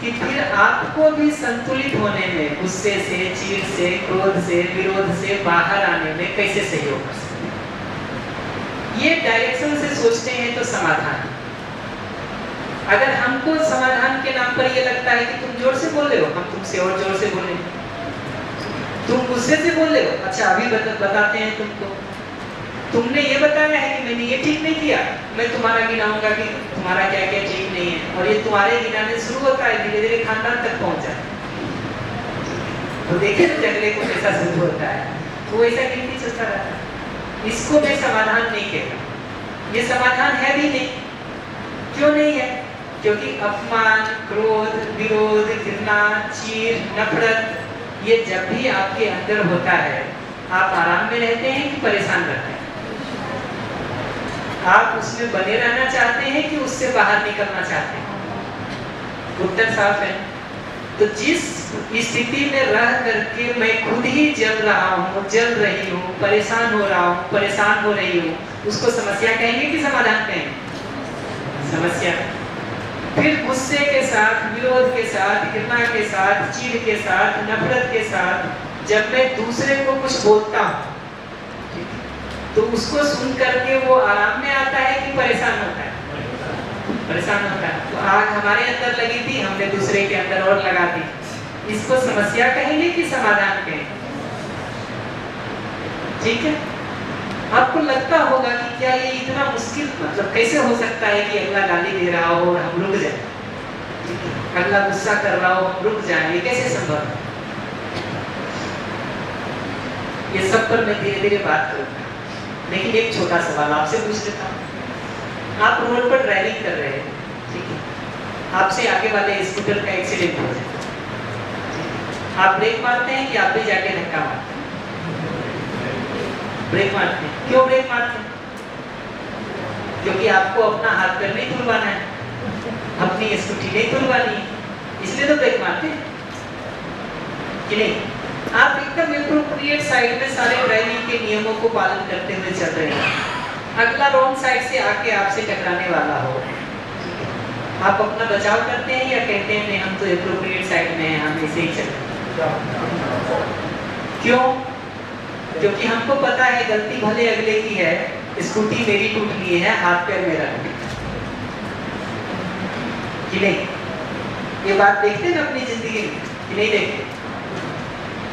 कि फिर आपको भी संतुलित होने में, गुस्से से, चीड़ से, क्रोध से, विरोध से बाहर आने में कैसे सहयोग कर सकते हैं। ये डायरेक्शन से सोचते हैं तो समाधान। अगर हमको समाधान के नाम पर ये लगता है कि तुम जोर से बोल रहे हो, हम तुमसे और जोर से बोले, तुम गुस्से से बोल रहे हो, अच्छा अभी बताते हैं तुमको, तुमने ये बताया है कि मैंने ये ठीक नहीं किया, मैं तुम्हारा गिनाऊंगा कि तुम्हारा क्या क्या ठीक नहीं है, और ये तुम्हारे गिनाने शुरू होता है, धीरे धीरे खानदान तक पहुंच जाता है। तो देखिए तो झगड़े को कैसा शुरू होता है, वो ऐसा गिनती चलता रहता है। इसको मैं समाधान नहीं कहता, ये समाधान है भी नहीं। क्यों नहीं है? क्योंकि अपमान, क्रोध, विरोध, घृणा, चीड़, नफरत, ये जब भी आपके अंदर होता है, आप आराम में रहते हैं कि परेशान रहते हैं? आप उसमें बने रहना चाहते हैं कि उससे बाहर निकलना चाहते हैं? उत्तर साफ है। तो जिस स्थिति में रह करके मैं खुद ही जल रहा हूँ, जल रही हूँ, परेशान हो रहा हूँ, परेशान हो रही हूँ, उसको समस्या कहेंगे कि समाधान कहेंगे? समस्या। फिर गुस्से के साथ, विरोध के साथ, घृणा के साथ, चीड़ के साथ, नफरत के साथ जब मैं दूसरे को कुछ बोलता हूँ, तो उसको सुन करके वो आराम में आता है कि परेशान होता है? परेशान होता है। तो आग हमारे अंदर लगी थी, हमने दूसरे के अंदर और लगा दी। इसको समस्या कहेंगे कि समाधान कहेंगे? ठीक है। आपको लगता होगा कि क्या ये इतना मुश्किल, मतलब कैसे हो सकता है कि अगला गाली दे रहा हो और हम रुक जाए, अगला गुस्सा कर रहा हो हम रुक जाए, ये कैसे संभव है? ये सब पर मैं धीरे धीरे बात करूंगा, लेकिन एक छोटा सवाल आपसे पूछ लेता हूँ। आप रोड पर ड्राइविंग कर रहे हैं, ठीक है, आपसे आगे वाले स्कूटर का एक्सीडेंट हो जाए, आप ब्रेक मारते हैं कि आप भी जाके धक्का मारते हैं? ब्रेक मारते हैं। क्यों ब्रेक मारते हैं? क्योंकि आपको अपना हाथ पैर नहीं तुलवाना है, अपनी स्कूटी नहीं तुलवानी है, इसलिए तो ब्रेक मारते हैं कि नहीं? आप एकदम एप्रोप्रिएट साइड में सारे ड्राइविंग के नियमों को पालन करते हुए चल रहे हैं, अगला रॉन्ग साइड से आके आपसे टकराने वाला हो, आप अपना बचाव करते हैं या कहते हैं नहीं हम तो एप्रोप्रिएट साइड में हैं, हम ऐसे ही चलते हैं? क्यों? क्योंकि हमको पता है गलती भले अगले की है, स्कूटी मेरी टूट ली है, हाथ पैर मेरा कि नहीं? ये बात देखते हैं ना अपनी जिंदगी में कि नहीं देखते?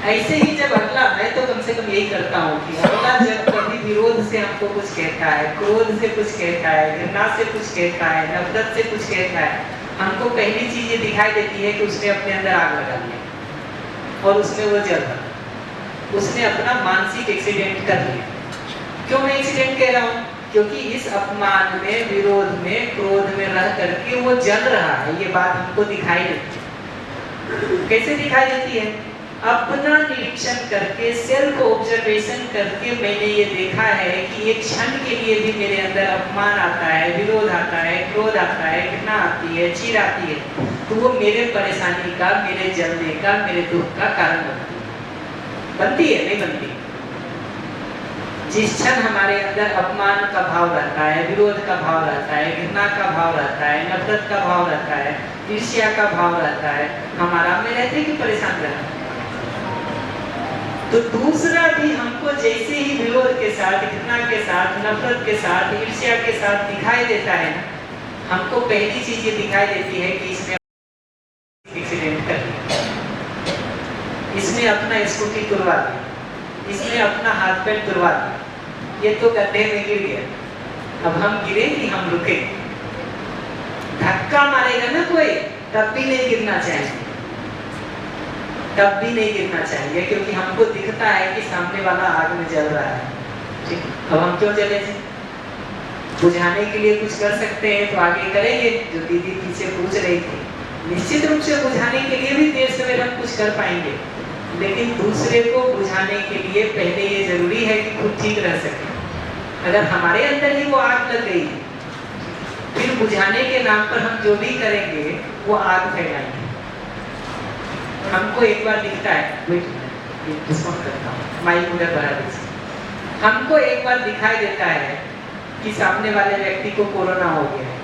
ऐसे ही जब अगला, मैं तो कम से कम यही करता हूँ कि अगला जब कभी विरोध से हमको कुछ कहता है, क्रोध से कुछ कहता है, घृणा से कुछ कहता है, नफरत से कुछ कहता है, हमको पहली चीज ये दिखाई देती है कि उसने अपने अंदर आग लगा लिया और उसमें वो जल रहा, उसने अपना मानसिक एक्सीडेंट कर लिया। क्यों मैं एक्सीडेंट कह रहा हूँ? क्योंकि इस अपमान में, विरोध में, क्रोध में रह करके वो जल रहा है, ये बात हमको दिखाई देती है। कैसे दिखाई देती है? अपना निरीक्षण करके, सेल्फ ऑब्जर्वेशन करके मैंने ये देखा है कि एक क्षण के लिए भी मेरे अंदर अपमान आता है, विरोध आता है, क्रोध आता है, घृणा आती है, चीड़ आती है, तो वो मेरे परेशानी का, मेरे जलने का, मेरे दुख का कारण बनती है, नहीं बनती? जिस क्षण हमारे अंदर अपमान का भाव रहता है, विरोध का भाव रहता है, घृणा का भाव रहता है, नफरत का भाव रहता है, ईर्ष्या का भाव रहता है, हम आराम में रहते हैं कि परेशान रहते हैं? तो दूसरा भी हमको जैसे ही विरोध के साथ, घृणा के साथ, नफरत के साथ, ईर्ष्या के साथ दिखाई देता है, हमको पहली चीज ये दिखाई देती है कि इसने एक्सीडेंट कर लिया, इसने अपना स्कूटी तुड़वा दिया, इसने अपना हाथ पैर तुड़वा दिया, ये तो गड्ढे में गिर गया, अब हम गिरे कि हम रुके? धक्का मारेगा ना कोई, तब भी नहीं गिरना चाहिए, तब भी नहीं गिरना चाहिए, क्योंकि हमको दिखता है कि सामने वाला आग में जल रहा है, ठीक? अब हम क्यों जले थे? बुझाने के लिए कुछ कर सकते हैं तो आगे करेंगे, जो दीदी पीछे पूछ रही थी, निश्चित रूप से बुझाने के लिए भी देर सवेर हम कुछ कर पाएंगे, लेकिन दूसरे को बुझाने के लिए पहले ये जरूरी है कि खुद ठीक रह सके। अगर हमारे अंदर ही वो आग लग गई, फिर बुझाने के नाम पर हम जो भी करेंगे वो आग फैलाएंगे। हमको एक बार दिखता है, रिस्पॉन्ड करता हूँ, माइक उधर बढ़ा दीजिए। हमको एक बार दिखाई देता है कि सामने वाले व्यक्ति को कोरोना हो गया है,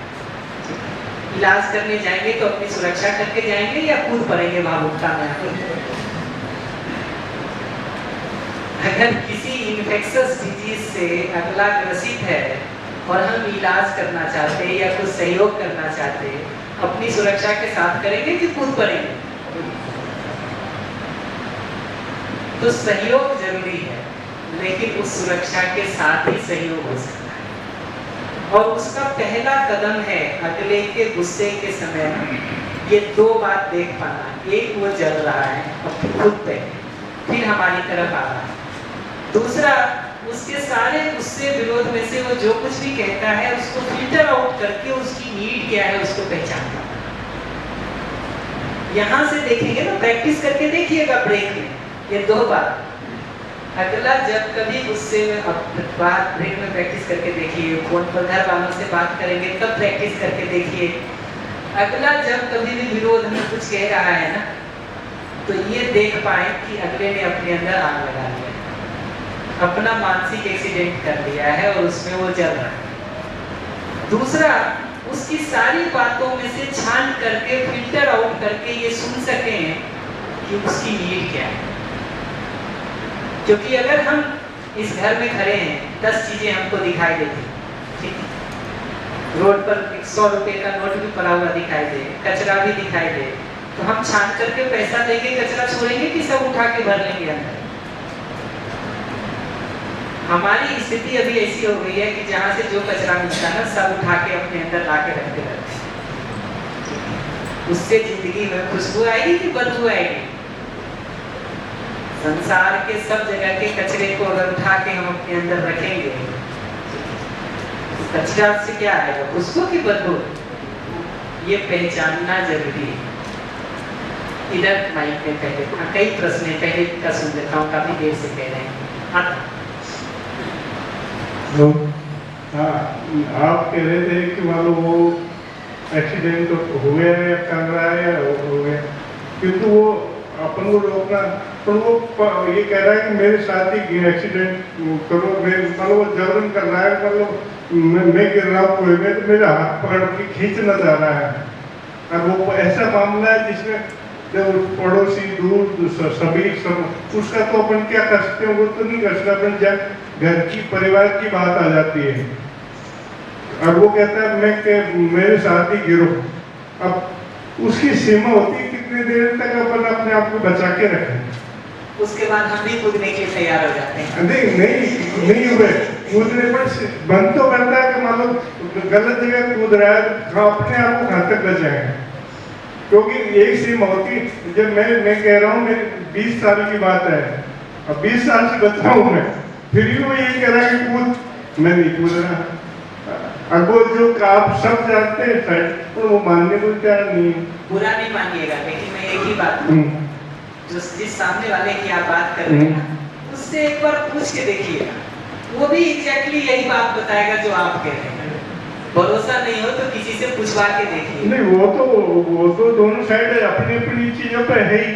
इलाज करने जाएंगे तो अपनी सुरक्षा करके जाएंगे या कूद पड़ेंगे भावुकता में? अगर किसी इन्फेक्शस डिजीज से अगला ग्रसित है और हम इलाज करना चाहते हैं या कुछ सहयोग करना चाहते हैं, अपनी सुरक्षा के साथ करेंगे कि कूद पड़ेंगे? तो सहयोग जरूरी है, लेकिन उस सुरक्षा के साथ ही सहयोग हो सकता है। और उसका पहला कदम है अगले के गुस्से के समय ये दो बात देख पाना, एक वो जल रहा है अपने खुद पे, फिर हमारी तरफ आ रहा है, दूसरा उसके सारे गुस्से विरोध में से वो जो कुछ भी कहता है उसको फिल्टर आउट करके उसकी नीड क्या है उसको पहचानना। यहाँ से देखेंगे ना, प्रैक्टिस करके देखिएगा ब्रेक में ये दो बात। अगला जब कभी गुस्से में, बात ब्रेक में प्रैक्टिस करके देखिए, फोन पर घर वालों से बात करेंगे तब प्रैक्टिस करके देखिए। अगला जब कभी भी विरोध में कुछ कह रहा है ना, तो ये देख पाए कि अगले ने अपने अंदर आग लगा लिया, अपना मानसिक एक्सीडेंट कर लिया है और उसमें वो जल रहा है। दूसरा, उसकी सारी बातों में से छान करके फिल्टर आउट करके ये सुन सकें कि उसकी नीड क्या है। क्योंकि अगर हम इस घर में खड़े हैं, 10 चीजें हमको दिखाई देती, ठीक है, रोड पर 100 रुपए का नोट भी पड़ा हुआ दिखाई दे, कचरा भी दिखाई दे, तो हम छान करके पैसा देंगे, कचरा छोड़ेंगे कि सब उठा के भर लेंगे अंदर? हमारी स्थिति अभी ऐसी हो गई है कि जहाँ से जो कचरा मिलता है ना सब उठा के अपने अंदर ला के रखते रहते हैं। उससे जिंदगी में खुशबू आएगी कि बदबू आएगी? संसार के सब जगह के कचरे को अगर उठा के हम अपने अंदर रखेंगे तो कचरा से क्या आएगा, खुशबू की बदबू? ये पहचानना जरूरी है। इधर माइक में पहले कई प्रश्न पहले का सुन लेता हूँ, काफी देर से कह रहे हैं। हाँ, आप कह रहे थे कि मान लो वो एक्सीडेंट तो हो गया है या कर रहा है या हो गया, किंतु वो अपन को रोकना, तो वो ये कह रहा है कि मेरे साथ ही एक्सीडेंट करो, मतलब वो जबरन कर रहा है, मतलब मैं गिर रहा हूँ कुएं में तो मेरा हाथ पकड़ के खींचना चाह रहा है। और वो ऐसा मामला है जिसमें जब पड़ोसी दूर सभी सब, उसका तो अपन क्या कर सकते हैं, वो तो नहीं कर सकते अपन, जब घर की परिवार की बात आ जाती है और वो कहता है मेरे साथ ही गिरो। अब उसकी सीमा होती है कितनी देर तक अपन अपने आप को बचा के रखें, उसके बाद हम भी कूदने के लिए तैयार हो जाते हैं। नहीं हुए कूदने पर बंद तो करता है कि मान लो गलत जगह कूद रहा है तो अपने आप को घातक बचाएंगे, क्योंकि एक सीमा होती है। जब मैं कह रहा हूँ मेरी 20 साल की बात है, अब 20 साल से बच रहा हूँ मैं, फिर भी वो ये कह रहा है कि कूद, मैं नहीं कूद रहा। अब वो जो आप सब जानते हैं शायद, तो वो मानने को तैयार नहीं है। बुरा नहीं मानिएगा, लेकिन मैं एक ही बात जो जिस सामने वाले की आप बात कर रहे हैं उससे एक बार पूछ के देखिएगा, वो भी एग्जैक्टली यही बात बताएगा जो आप कह रहे हैं। भरोसा नहीं हो तो किसी से पूछवा के देखिए। नहीं, वो तो दोनों साइड है, अपनी अपनी चीजों पे है ही।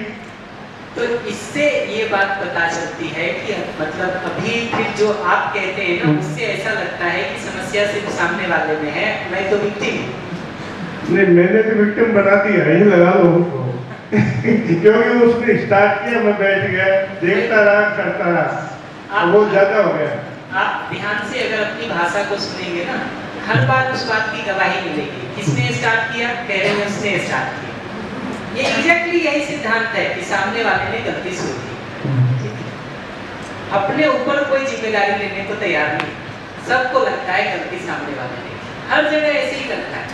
तो इससे ये बात पता चलती है कि मतलब अभी फिर जो आप कहते हैं ना, उससे ऐसा लगता है कि समस्या सिर्फ सामने वाले में है, मैं तो विक्टिम हूँ। नहीं, मैंने तो विक्टिम बना दिया, यही लगा लो उसको क्योंकि उसने स्टार्ट किया, मैं बैठ गया, देखता रहा, करता रहा, वो ज्यादा हो गया। आप ध्यान से अगर अपनी भाषा को सुनेंगे ना, हर बार उस बात की गवाही मिलेगी। किसने स्टार्ट किया? कह रहे हैं उसने स्टार्ट किया। ये एग्जैक्टली यही सिद्धांत है कि सामने वाले ने गलती सोची, अपने ऊपर कोई जिम्मेदारी लेने को तैयार नहीं। सबको लगता है गलती सामने वाले ने, हर जगह ऐसे ही लगता है।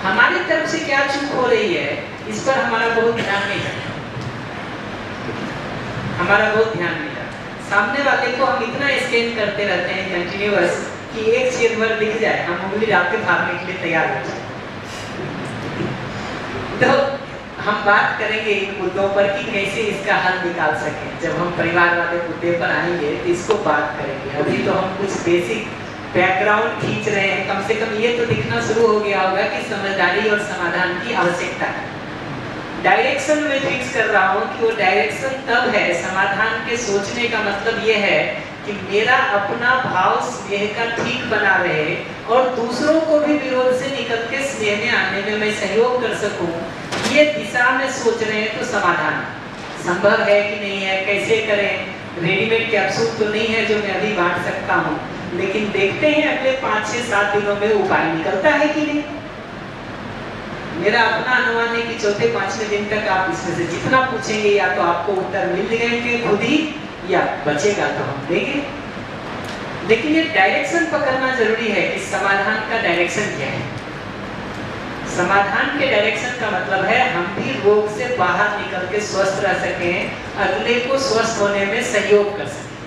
हमारी तरफ से क्या चूक हो रही है, इस पर हमारा बहुत ध्यान नहीं जाता, हमारा बहुत ध्यान नहीं जाता। सामने वाले को हम इतना स्कैन करते रहते हैं कंटिन्यूअस कि एक चीज भर दिख जाए, हम उंगली डाल के भागने के लिए तैयार हो जाए। तो हम बात करेंगे इन मुद्दों पर कि कैसे इसका हल निकाल सकें। जब हम परिवार वाले मुद्दे पर आएंगे तो इसको बात करेंगे। अभी तो हम कुछ बेसिक बैकग्राउंड खींच रहे हैं, कम से कम ये तो दिखना शुरू हो गया होगा कि समझदारी और समाधान की आवश्यकता है। डायरेक्शन में फिक्स कर रहा हूँ कि वो डायरेक्शन तब है, समाधान के सोचने का मतलब ये है कि मेरा अपना भाव स्नेह का ठीक बना रहे और दूसरों को भी विरोध से निकल के स्नेह में आने में मैं सहयोग कर सकूं। ये दिशा में सोच रहे हैं तो समाधान संभव है कि नहीं है, कैसे करें। रेडीमेड कैप्सूल तो नहीं है जो मैं अभी बांट सकता हूँ, लेकिन देखते हैं अगले 5, 6, 7 दिनों में उपाय निकलता है कि नहीं। मेरा अपना अनुमान है कि चौथे 5वें दिन तक आप इसमें से जितना पूछेंगे या तो आपको उत्तर मिल जाएंगे खुद ही, या बचेगा तो हम देंगे। लेकिन ये डायरेक्शन पकड़ना जरूरी है कि समाधान का डायरेक्शन क्या है। समाधान के डायरेक्शन का मतलब है हम भी रोग से बाहर निकल के स्वस्थ रह सकें, अगले को स्वस्थ होने में सहयोग कर सकें।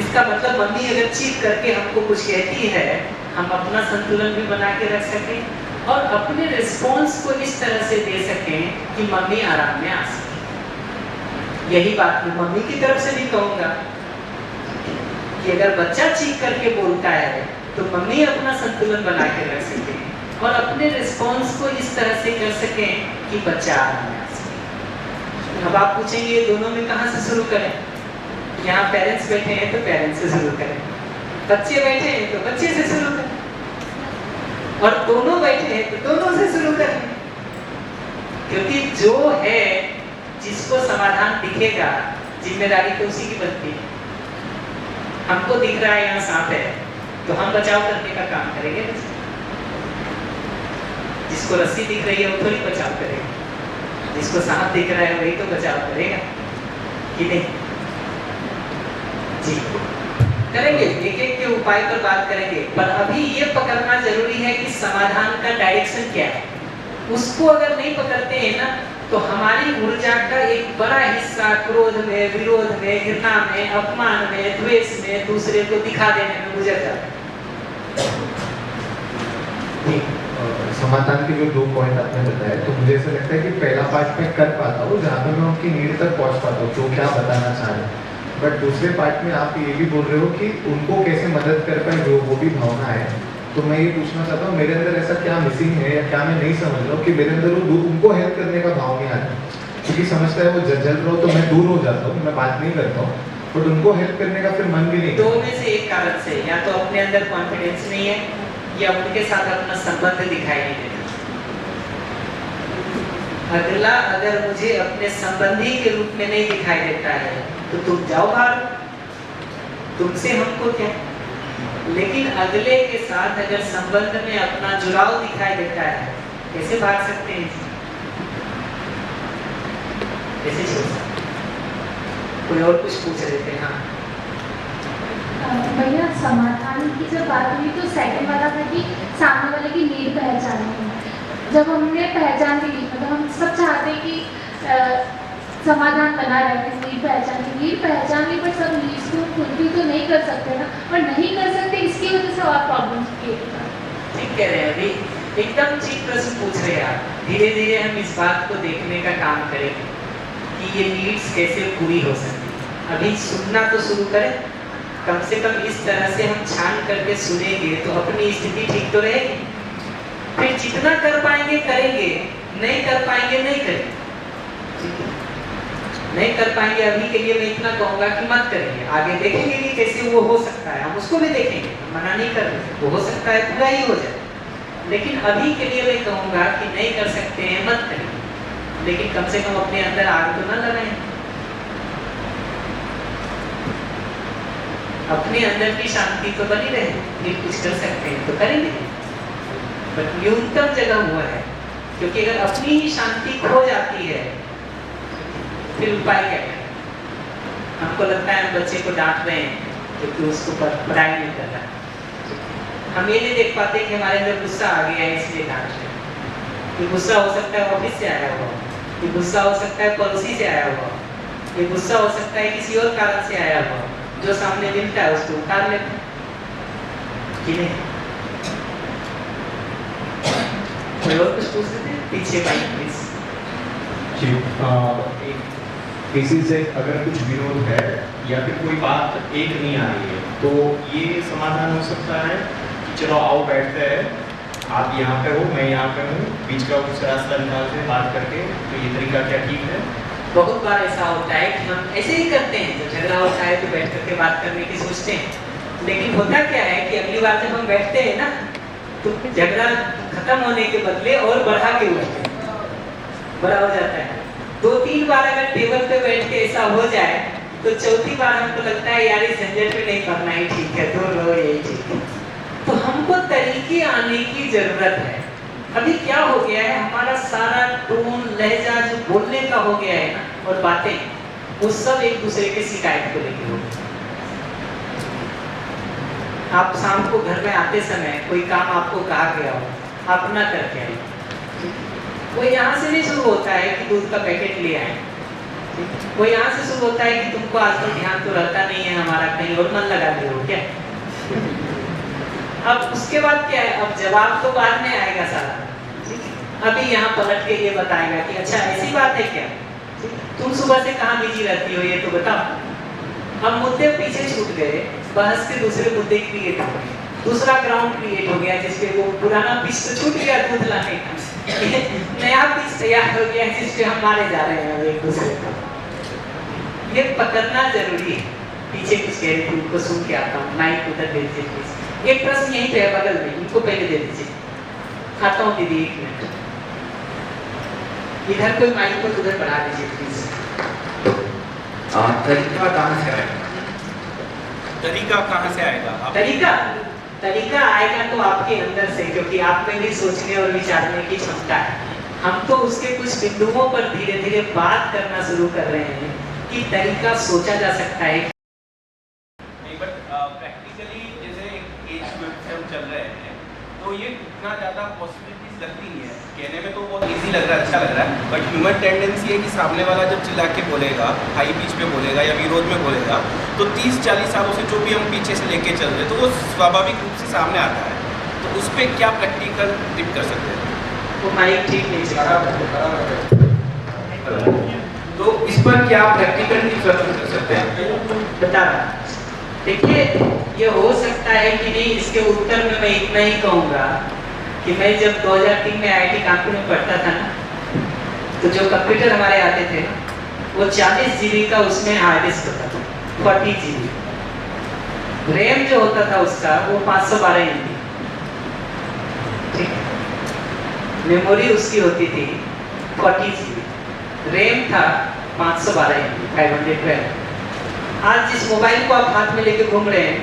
इसका मतलब मम्मी अगर चीख करके हमको कुछ कहती है, हम अपना संतुलन भी बना के रख सकें और अपने रिस्पॉन्स को इस तरह से दे सकें कि मम्मी आराम में आ सके। यही बात मैं मम्मी की तरफ से भी कहूँगा कि अगर बच्चा चीख करके बोलता है तो मम्मी अपना संतुलन बना के रख सके और अपने रिस्पॉन्स को इस तरह से कर सकें कि बच्चा आराम में आ सके। अब आप पूछेंगे ये दोनों में कहाँ से शुरू करें? यहाँ पेरेंट्स बैठे हैं तो पेरेंट्स से शुरू करें, बच्चे बैठे हैं तो बच्चे से शुरू करें, और दोनों बैठे हैं तो दोनों से शुरू करें। क्योंकि जो है जिसको समाधान दिखेगा, जिम्मेदारी तो उसी की बनती है। हमको दिख रहा है यहाँ सांप है तो हम बचाव करने का काम करेंगे। जिसको रस्सी दिख रही है वो थोड़ी बचाव करेगा, जिसको सांप दिख रहा है वही तो बचाव करेगा कि नहीं। जी करेंगे, एक एक के उपाय पर बात करेंगे, पर अभी ये पकड़ना जरूरी है कि समाधान का डायरेक्शन क्या है। उसको अगर नहीं पकड़ते हैं ना तो हमारी ऊर्जा का एक बड़ा हिस्सा क्रोध में, विरोध में, घृणा में, अपमान में, द्वेष में, दूसरे को दिखा देने में गुजर जाता है। समाधान के जो 2 पॉइंट आपने बताए, तो मुझे ऐसा लगता है कि पहला पार्ट में कर पाता हूँ जहाँ पे मैं उनकी नीड तक पहुँच पाता हूँ, जो क्या बताना चाह रहे हैं। बट दूसरे पार्ट में आप ये भी बोल रहे हो कि उनको कैसे मदद कर पाए, जो वो भी भावना है। तो मैं ये पूछना चाहता हूँ, मेरे अंदर ऐसा क्या मिसिंग है या क्या मैं नहीं समझ रहा हूँ कि मेरे अंदर वो उनको हेल्प करने का भाव नहीं आता, क्योंकि समझता है वो जल रहा हो तो मैं दूर हो जाता हूँ, मैं बात नहीं करता हूँ, बट उनको हेल्प करने का फिर मन भी नहीं। दो में से एक कारण से, या तो अपने अंदर कॉन्फिडेंस नहीं है या उनके साथ अपना संबंध दिखाई नहीं देता। अगला अगर मुझे अपने संबंधी के रूप में नहीं दिखाई देता है तो तुम जाओ बाहर, तुमसे हमको क्या। लेकिन अगले के साथ अगर संबंध में अपना जुड़ाव दिखाई देता है, कैसे भाग सकते हैं, कैसे छोड़ सकते। कोई और कुछ पूछ रहे थे? हाँ भैया, समाधान की जब बात हुई तो सेकंड वाला था कि सामने वाले की नीड पहचाननी है। जब हमने पहचान ली, मतलब हम सब चाहते हैं कि समाधान बना रहे, नीड पहचान ली, बट सब नीड्स को फुलफिल तो नहीं कर सकते ना, और नहीं कर सकते इसकी वजह से और प्रॉब्लम्स क्रिएट होता है। ठीक कह रहे हैं, अभी एकदम ठीक प्रश्न पूछ रहे हैं आप। धीरे धीरे हम इस बात को देखने का काम करेंगे कि ये नीड्स कैसे पूरी हो सकती है। अभी सुनना तो शुरू करें, कम से कम इस तरह से हम छान करके सुनेंगे तो अपनी स्थिति ठीक तो रहेगी। फिर जितना कर पाएंगे करेंगे, नहीं कर पाएंगे नहीं करेंगे। नहीं कर पाएंगे अभी के लिए मैं इतना कहूँगा कि मत करेंगे, आगे देखेंगे कि कैसे वो हो सकता है, हम उसको भी देखेंगे, मना नहीं कर रहे, वो हो सकता है पूरा ही हो जाए। लेकिन अभी के लिए मैं कहूँगा कि नहीं कर सकते हैं मत करेंगे, लेकिन कम से कम अपने अंदर आग तो न लगाएं। अपने अंदर की शांति तो बनी रहे, फिर कुछ कर सकते हैं तो करेंगे, बट न्यूनतम जगह हुआ है। क्योंकि अगर अपनी ही शांति खो जाती है फिर उपाय क्या करें। हमको लगता है हम बच्चे को डांट रहे हैं क्योंकि उसको पढ़ाई नहीं कर रहा। हम ये नहीं देख पाते कि हमारे अंदर गुस्सा आ गया है इसलिए डांट रहे हैं। ये गुस्सा हो सकता है ऑफिस से आया हुआ, ये गुस्सा हो सकता है पड़ोसी से आया हुआ, ये गुस्सा हो सकता है किसी और कारण से आया हुआ, जो सामने मिलता है उसको उतार लेते हैं कि नहीं। कोई और कुछ पूछ सकते हैं? पीछे बाइक प्लीज। जी, किसी से अगर कुछ विरोध है या फिर कोई बात एक नहीं आ रही है तो ये समाधान हो सकता है कि चलो आओ बैठते हैं, आप यहाँ पे हो मैं यहाँ पे हूँ, बीच का कुछ रास्ता निकालते हैं बात करके, तो ये तरीका क्या ठीक है? बहुत बार ऐसा होता है कि हम ऐसे ही करते हैं, जब झगड़ा होता है तो बैठ करके बात करने की सोचते हैं, लेकिन होता क्या है कि अगली बार जब हम बैठते हैं ना तो झगड़ा खत्म होने के बदले और बढ़ा के उठते हैं, बड़ा हो जाता है। 2-3 बार अगर टेबल पे बैठ के ऐसा हो जाए तो चौथी बार हमको लगता है यार इस झंझट में नहीं पड़ना ही ठीक है, दूर रहो यही ठीक है। तो हमको तरीके आने की जरूरत है। अभी क्या हो गया है, हमारा सारा टोन लहजा जो बोलने का हो गया है ना, और बातें वो सब एक दूसरे के शिकायत को लेकर हो गया। आप शाम को घर में आते समय कोई काम आपको कहा गया हो, आप ना करके आए, वो यहाँ से नहीं शुरू होता है कि दूध का पैकेट ले आए, वो यहाँ से शुरू होता है कि तुमको आजकल ध्यान तो रहता नहीं है हमारा, कहीं और मन लगा ले हो क्या। अब उसके बाद क्या है, अब जवाब तो बाद में आएगा सारा। अभी यहाँ पलट के ये बताएगा कि अच्छा ऐसी बात है क्या, तुम सुबह से कहाँ बिजी रहती हो ये तो बताओ। अब मुद्दे पीछे छूट गए, बहस के दूसरे मुद्दे क्रिएट हो गए, दूसरा ग्राउंड क्रिएट हो गया जिसपे वो पुराना पिच तो छूट गया दूध लाने का, नया पिच तैयार हो गया जिसपे हम मारे जा रहे हैं एक दूसरे को। ये पकड़ना जरूरी है। पीछे कुछ कह रही थी, उनको सुन के आता हूँ, माइक उधर दे दीजिए प्लीज। एक प्रश्न यहीं पे है बगल में, इनको पहले दे दीजिए। आता हूँ दीदी 1 मिनट, इधर कोई माइक को उधर बढ़ा दीजिए प्लीज। तरीका कहाँ से आएगा? तरीका कहाँ से आएगा? तरीका आएगा तो आपके अंदर से, क्योंकि आप में भी सोचने और विचारने की क्षमता है। हम तो उसके कुछ बिंदुओं पर धीरे धीरे बात करना शुरू कर रहे हैं कि तरीका सोचा जा सकता है, तो ये इतना ज़्यादा पॉसिबिलिटीज लगती नहीं है। कहने में तो बहुत इजी लग रहा है, अच्छा लग रहा है, बट ह्यूमन टेंडेंसी है कि सामने वाला जब चिल्ला के बोलेगा, हाई पिच पे बोलेगा या विरोध में बोलेगा, तो 30-40 सालों से जो भी हम पीछे से लेके चल रहे हैं तो वो स्वाभाविक रूप से सामने आता है। तो उस पर क्या प्रैक्टिकल टिप कर सकते हैं? वो माइक ठीक नहीं चल रहा। तो इस पर क्या प्रैक्टिकल टिप्स कर सकते हैं? बता रहा, देखिए ये हो सकता है कि नहीं, इसके उत्तर में मैं इतना ही कहूँगा कि मैं जब 2003 में IIT कानपुर में पढ़ता था ना, तो जो कंप्यूटर हमारे आते थे वो 40 GB का उसमें हार्ड डिस्क होता था, 40 GB। रैम जो होता था उसका वो 512 MB, ठीक है। मेमोरी उसकी होती थी 40 GB, रैम था 512 MB, 512। आज जिस मोबाइल को आप हाथ में लेके घूम रहे हैं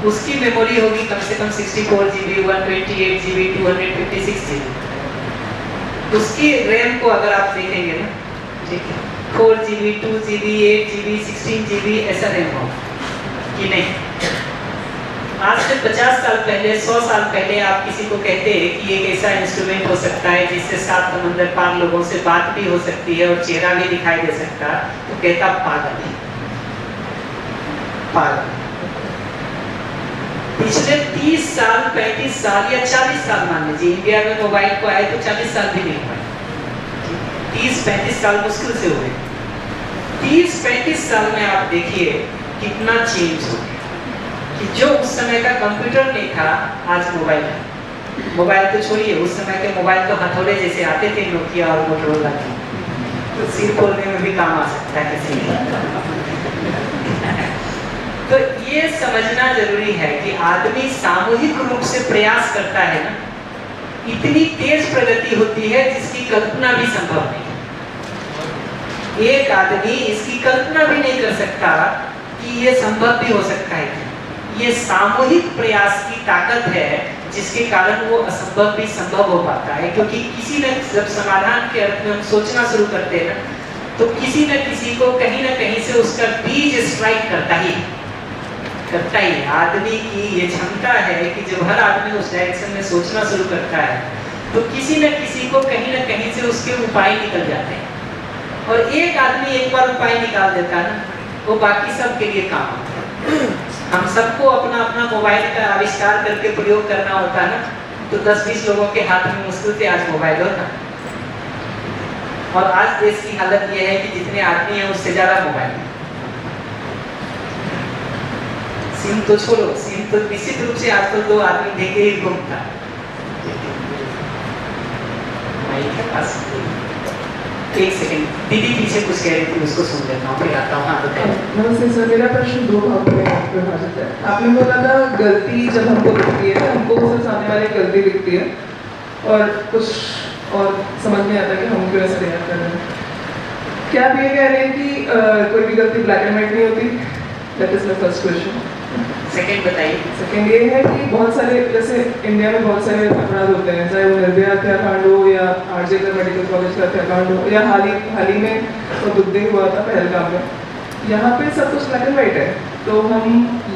उसकी मेमोरी होगी कम से कम 64 GB, 128 GB, 256 GB। उसकी रैम को अगर आप देखेंगे ना, ठीक है, 4 GB, 2 GB, 8 GB, 16 GB ऐसा रैम हो कि नहीं। आज से 50 साल पहले, 100 साल पहले आप किसी को कहते हैं कि एक ऐसा इंस्ट्रूमेंट हो सकता है जिससे 7 समंदर पार लोगों से बात भी हो सकती है और चेहरा भी दिखाई दे सकता, तो कहता पागल है, पागल। पिछले 30 साल, 35 साल या 40 साल मान लीजिए, इंडिया में मोबाइल को आए तो 40 साल भी नहीं हुए, 30-35 साल मुश्किल से हुए। 30-35 साल में आप देखिए कितना चेंज हो गया कि जो उस समय का कंप्यूटर नहीं था आज मोबाइल है। मोबाइल तो छोड़िए, उस समय के मोबाइल तो हथौड़े जैसे आते थे, नोकिया और मोटरोला के, तो सिर खोलने में भी काम आ सकता है किसी तो ये समझना जरूरी है कि आदमी सामूहिक रूप से प्रयास करता है ना, इतनी तेज प्रगति होती है जिसकी कल्पना भी संभव नहीं। एक आदमी इसकी कल्पना भी नहीं कर सकता कि ये संभव भी हो सकता है। ये सामूहिक प्रयास की ताकत है जिसके कारण वो असंभव भी संभव हो पाता है, क्योंकि किसी ने जब समाधान के अर्थ में हम सोचना शुरू करते हैं ना, तो किसी न किसी को कहीं ना कहीं से उसका बीज स्ट्राइक करता ही है। आदमी की ये क्षमता है कि जब हर आदमी उस डायरेक्शन में सोचना शुरू करता है तो किसी न किसी को कहीं न कहीं से उसके उपाय निकल जाते हैं, और एक आदमी एक बार उपाय निकाल देता है ना, वो बाकी सब के लिए काम आता है। हम सबको अपना अपना मोबाइल का आविष्कार करके प्रयोग करना होता है ना, तो 10-20 लोगों के हाथ में मुश्किल से आज मोबाइल होता। और आज देश की हालत ये है कि जितने आदमी हैं उससे ज्यादा मोबाइल है। सिम तो छोड़ो, सिम तो निश्चित रूप से आजकल 2 आदमी देखे ही घूमता। एक सेकंड, दीदी पीछे कुछ कह रही थी, उसको सुन लेता हूँ, फिर आता हूँ। हाँ बताइए। नमस्ते सर, मेरा प्रश्न 2 भागों में विभाजित है। आपने बोला था गलती जब हमको दिखती है, हमको सिर्फ सामने वाली गलती दिखती है और कुछ और समझ नहीं आता कि हम क्यों ऐसा रिएक्ट कर रहे हैं। क्या आप ये कह रहे हैं कि कोई भी गलती ब्लैक एंड व्हाइट नहीं होती? That is my first question. Second बताइए। सेकंड ये है कि बहुत सारे, जैसे इंडिया में बहुत सारे अपराध होते हैं, चाहे वो निर्भया हत्याकांड हो या RJ मेडिकल कॉलेज का हत्याकांड हो या हाल ही में तो दुर्दे हुआ था पहलगाम में। यहाँ पे सब कुछ ब्लैक एंड व्हाइट है, तो हम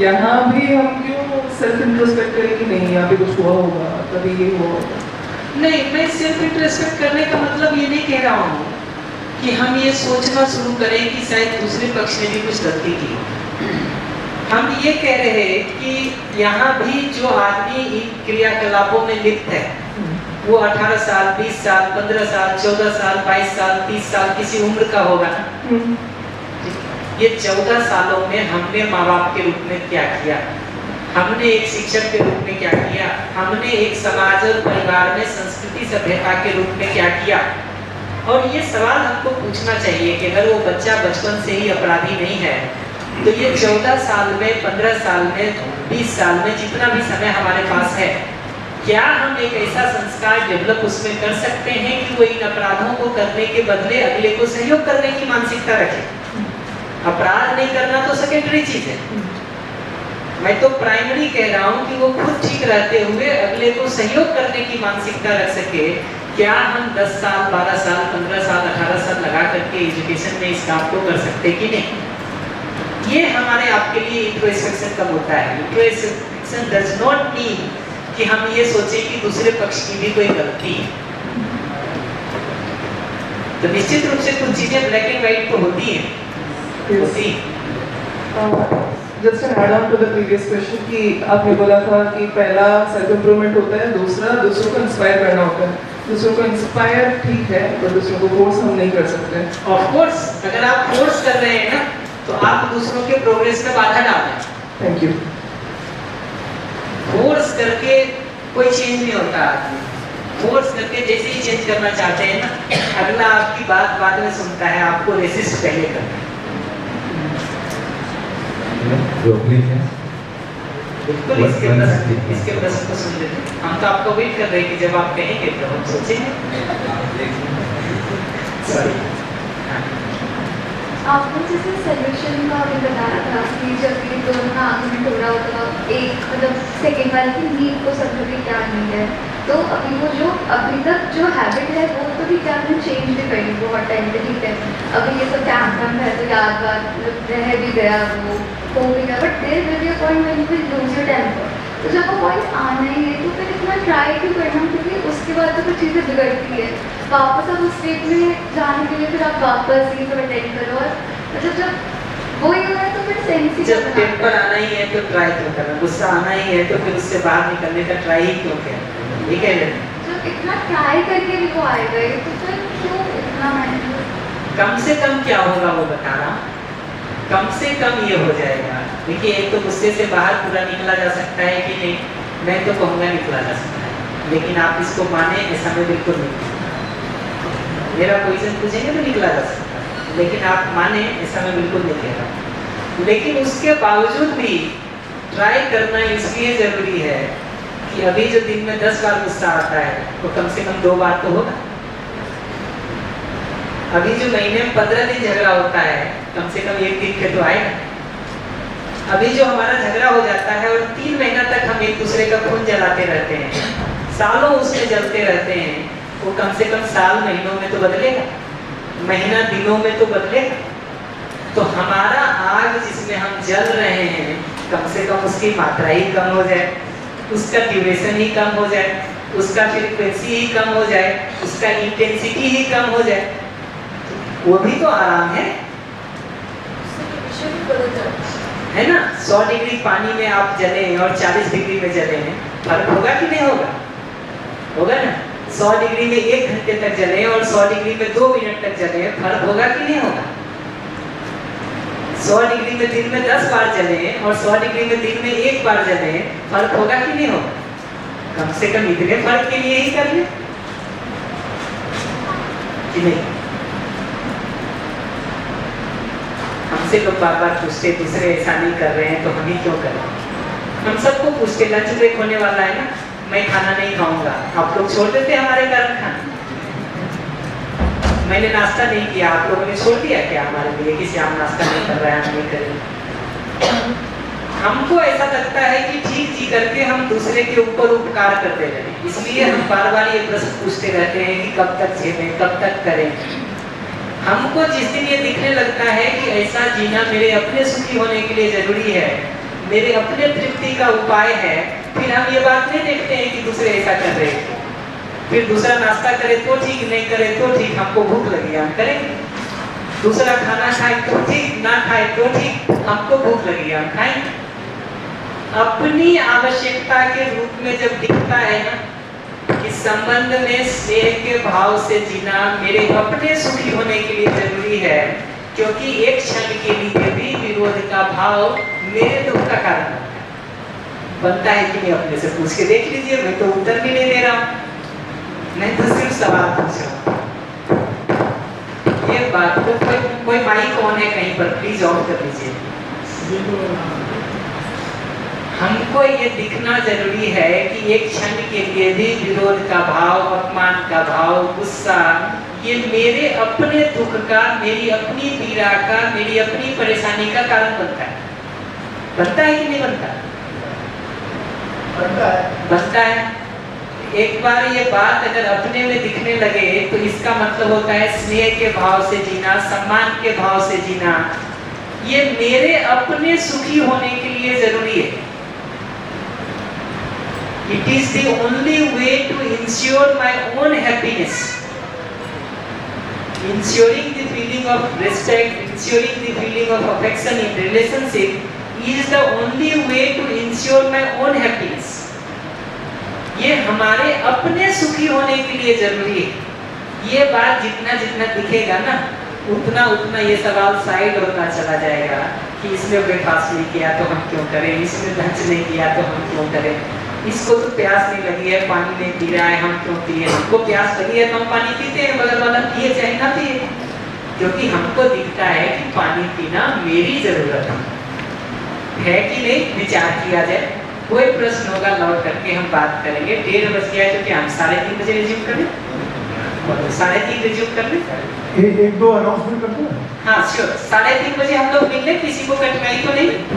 यहाँ भी हम क्यों सेल्फ इंट्रोस्पेक्ट करें कि नहीं यहाँ पे कुछ हुआ होगा, कभी ये हुआ होगा? नहीं, मैं सेल्फ इंट्रोस्पेक्ट करने का मतलब ये नहीं कह रहा हूँ कि हम ये सोचना शुरू करें कि शायद दूसरे पक्ष ने भी कुछ गलती की। हम ये कह रहे हैं कि यहाँ भी जो आदमी इन क्रियाकलापों में लिप्त है, वो 18 साल, 20 साल, 15 साल, 14 साल, 22 साल, 30 साल किसी उम्र का होगा ना। ये 14 सालों में हमने माँ बाप के रूप में क्या किया, हमने एक शिक्षक के रूप में क्या किया, हमने एक समाज और परिवार में संस्कृति सभ्यता के रूप में क्या किया। और ये सवाल हमको पूछना चाहिए कि अगर वो बच्चा बचपन से ही अपराधी नहीं है, तो ये 14 साल में, 15 साल में, 20 साल में, जितना भी समय हमारे पास है, क्या हम एक ऐसा संस्कार डेवलप उसमें कर सकते हैं कि वो इन अपराधों को करने के बदले अगले को सहयोग करने की मानसिकता रखे? अपराध नहीं करना तो सेकेंडरी चीज है। मैं तो प्राइमरी कह रहा हूँ कि वो खुद ठीक रहते हुए अगले को सहयोग करने की मानसिकता रख सके। क्या हम 10 साल, 12 साल, 15 साल, 18 साल लगा करके एजुकेशन में इस काम को कर सकते कि नहीं? ये हमारे आपके लिए इंट्रोस्पेक्शन कब होता है? इंट्रोस्पेक्शन डज नॉट मीन कि हम ये सोचें कि दूसरे पक्ष की भी कोई गलती है। तो निश्चित रूप से कुछ चीजें ब्लैक एंड व्हाइट तो होती हैं, होती just an add on to the previous question कि आपने बोला था कि पहला सेल्फ इम्प्रूवमेंट होता है, दूसरा दूसरों को इंस्पायर करना होता है। दूसरों को इंस्पायर ठीक है, पर दूसरों को फोर्स हम नहीं कर सकते। ऑफ कोर्स अगर आप फोर्स कर रहे हैं ना तो आप दूसरों के प्रोग्रेस में बाधा डाल रहे हैं। Thank you. फोर्स करके कोई चेंज नहीं होता आदमी। फोर्स करके जैसे ही चेंज करना चाहते हैं ना, अगला आपकी बात बाद में सुनता है, आपको रेसिस्ट पहले करना है। बिल्कुल इसके प्रश्न को सुन लेते हैं। हम तो आपको वेट कर रहे हैं कि जब आप कहेंगे तो हम सोचेंगे। सॉरी, आपने जैसे सॉल्यूशन का अभी बताया था कि जब ये दोनों का आर्गुमेंट हो रहा होता है, एक मतलब सेकेंड वाले की नीड को समझो कि क्या नीड है, तो अभी वो जो अभी तक जो हैबिट है वो तो भी क्या आपने चेंज भी करी बहुत टाइम पे, ठीक है अभी ये सब कैंप है तो याद बात मतलब रह भी गया, वो हो भी गया, but there will be a point when you will lose your temper. तो जब वो पॉइंट आना ही है तो फिर इतना ट्राई क्यों करना, क्योंकि उसके बाद तो कुछ चीज़ें बिगड़ती है। वापस आप उस स्टेट में जाने के लिए फिर आप वापस ये सब अटेंड करो, और मतलब जब वो ही हो रहा है तो फिर सेंस ही जब टेम्पर आना ही है तो ट्राई क्यों करना, गुस्सा आना ही है तो फिर उससे बाहर निकलने का ट्राई ही क्यों करना, ये कह रहे हैं। जब इतना ट्राई करके भी वो आएगा तो फिर क्यों इतना मेहनत। कम से कम क्या होगा वो बता रहा हूँ, कम से कम ये हो जाएगा। देखिए एक तो गुस्से से बाहर पूरा निकला जा सकता है कि नहीं, मैं तो कहूँगा निकला जा सकता है, लेकिन आप इसको माने ऐसा मैं बिल्कुल नहीं, मेरा पोजीशन पूछेंगे तो निकला जा सकता है, लेकिन आप माने ऐसा मैं बिल्कुल नहीं कह रहा। लेकिन उसके बावजूद भी ट्राई करना इसलिए ज़रूरी है कि अभी जो दिन में 10 बार गुस्सा आता है वो कम से कम 2 बार तो होगा। अभी जो महीने में 15 दिन झगड़ा होता है कम से कम 1 दिन के तो आएगा। अभी जो हमारा झगड़ा हो जाता है और 3 महीना तक हम एक दूसरे का खून जलाते रहते हैं, सालों उसमें जलते रहते हैं, वो कम से कम साल महीनों में तो बदलेगा, महीना दिनों में तो बदलेगा। तो हमारा आग जिसमें हम जल रहे हैं कम से कम उसकी मात्रा ही कम हो जाए, उसका ड्यूरेशन ही कम हो जाए, उसका फ्रीक्वेंसी ही कम हो जाए, उसका इंटेंसिटी ही कम हो जाए, वो भी तो आराम है ना। 100 डिग्री पानी में आप जले और 40 डिग्री में जले हैं, फर्क होगा कि नहीं होगा, होगा ना। 100 डिग्री में 1 घंटे तक जले और 100 डिग्री में 2 मिनट तक जले, फर्क होगा कि नहीं होगा। 100 डिग्री में दिन में 10 बार जले और 100 डिग्री में दिन में 1 बार जले, फर्क होगा कि नहीं होगा। कम से कम इतने फर्क के लिए ही कर ले कि नहीं। हमसे लोग बार बार पूछते दूसरे ऐसा नहीं कर रहे हैं तो हम ही क्यों करें। हम सबको पूछते लंच ब्रेक होने वाला है ना, मैं खाना नहीं खाऊंगा, आप लोग छोड़ देते हमारे कारण खाना। मैंने नाश्ता नहीं किया, आप लोगों ने छोड़ दिया क्या हमारे लिए कि श्याम नाश्ता नहीं कर रहा है, हम नहीं करेंगे। हमको ऐसा लगता है कि ठीक जी करके हम दूसरे के ऊपर उपकार करते रहे, इसलिए हम बार बार ये प्रश्न पूछते रहते हैं कि कब तक झेलें, कब तक करें। हमको जिस दिन ये दिखने लगता है कि ऐसा जीना मेरे अपने सुखी होने के लिए जरूरी है, मेरे अपने तृप्ति का उपाय है, फिर हम ये बात नहीं देखते हैं कि दूसरे ऐसा कर रहे हैं। फिर दूसरा नाश्ता करे तो ठीक, नहीं करे तो ठीक, हमको भूख लगी हम करेंगे। दूसरा खाना खाए तो ठीक, ना खाए तो ठीक, हमको भूख लगी हम खाएंगे। अपनी आवश्यकता के रूप में जब दिखता है ना कि संबंध में स्नेह के भाव से जीना मेरे अपने सुखी होने के लिए जरूरी है, क्योंकि एक क्षण के लिए भी विरोध का भाव मेरे दुख का कारण बनता है कि नहीं। अपने से पूछ के देख लीजिए, मैं तो उत्तर भी नहीं दे रहा हूँ, मैं तो सिर्फ सवाल पूछ रहा हूँ। ये बात तो कोई माइक ऑन है कहीं पर, प्लीज ऑन कर लीजिए। हमको ये दिखना जरूरी है कि एक क्षण के लिए भी विरोध का भाव, अपमान का भाव, गुस्सा, ये मेरे अपने दुख का, मेरी अपनी पीड़ा का, मेरी अपनी परेशानी का कारण बनता है। बनता है कि नहीं बनता? बनता है। बनता है। एक बार ये बात अगर अपने में दिखने लगे तो इसका मतलब होता है स्नेह के भाव से जीना, सम्मान के भाव से जीना, ये मेरे अपने सुखी होने के लिए जरूरी है। It is the only way to ensure my own happiness. Ensuring the feeling of respect, ensuring the feeling of affection in relationship is the only way to ensure my own happiness. ये हमारे अपने सुखी होने के लिए जरूरी है। ये बात जितना जितना दिखेगा ना, उतना उतना ये सवाल साइड होता चला जाएगा कि इसने ब्रेकफास्ट नहीं किया तो हम क्यों करें, इसने लंच नहीं किया तो हम क्यों करें, इसको तो प्यास नहीं लगी है, पानी नहीं पी रहा है, हम क्यों पिए, हमको प्यास लगी है तो हम पानी पीते हैं, बगल वाला पिए चाहे ना पिए, क्योंकि हमको दिखता है कि पानी पीना मेरी जरूरत है कि नहीं। विचार किया जाए, कोई प्रश्न होगा लौट करके हम बात करेंगे। 1:30 बज गया है, तो क्या हम 3:30 बजे रिज्यूम कर लें? 3:30 रिज्यूम कर लें? एक दो अनाउंसमेंट करते हैं। हाँ श्योर, 3:30 बजे हम लोग मिल लें, किसी को कठिनाई तो नहीं?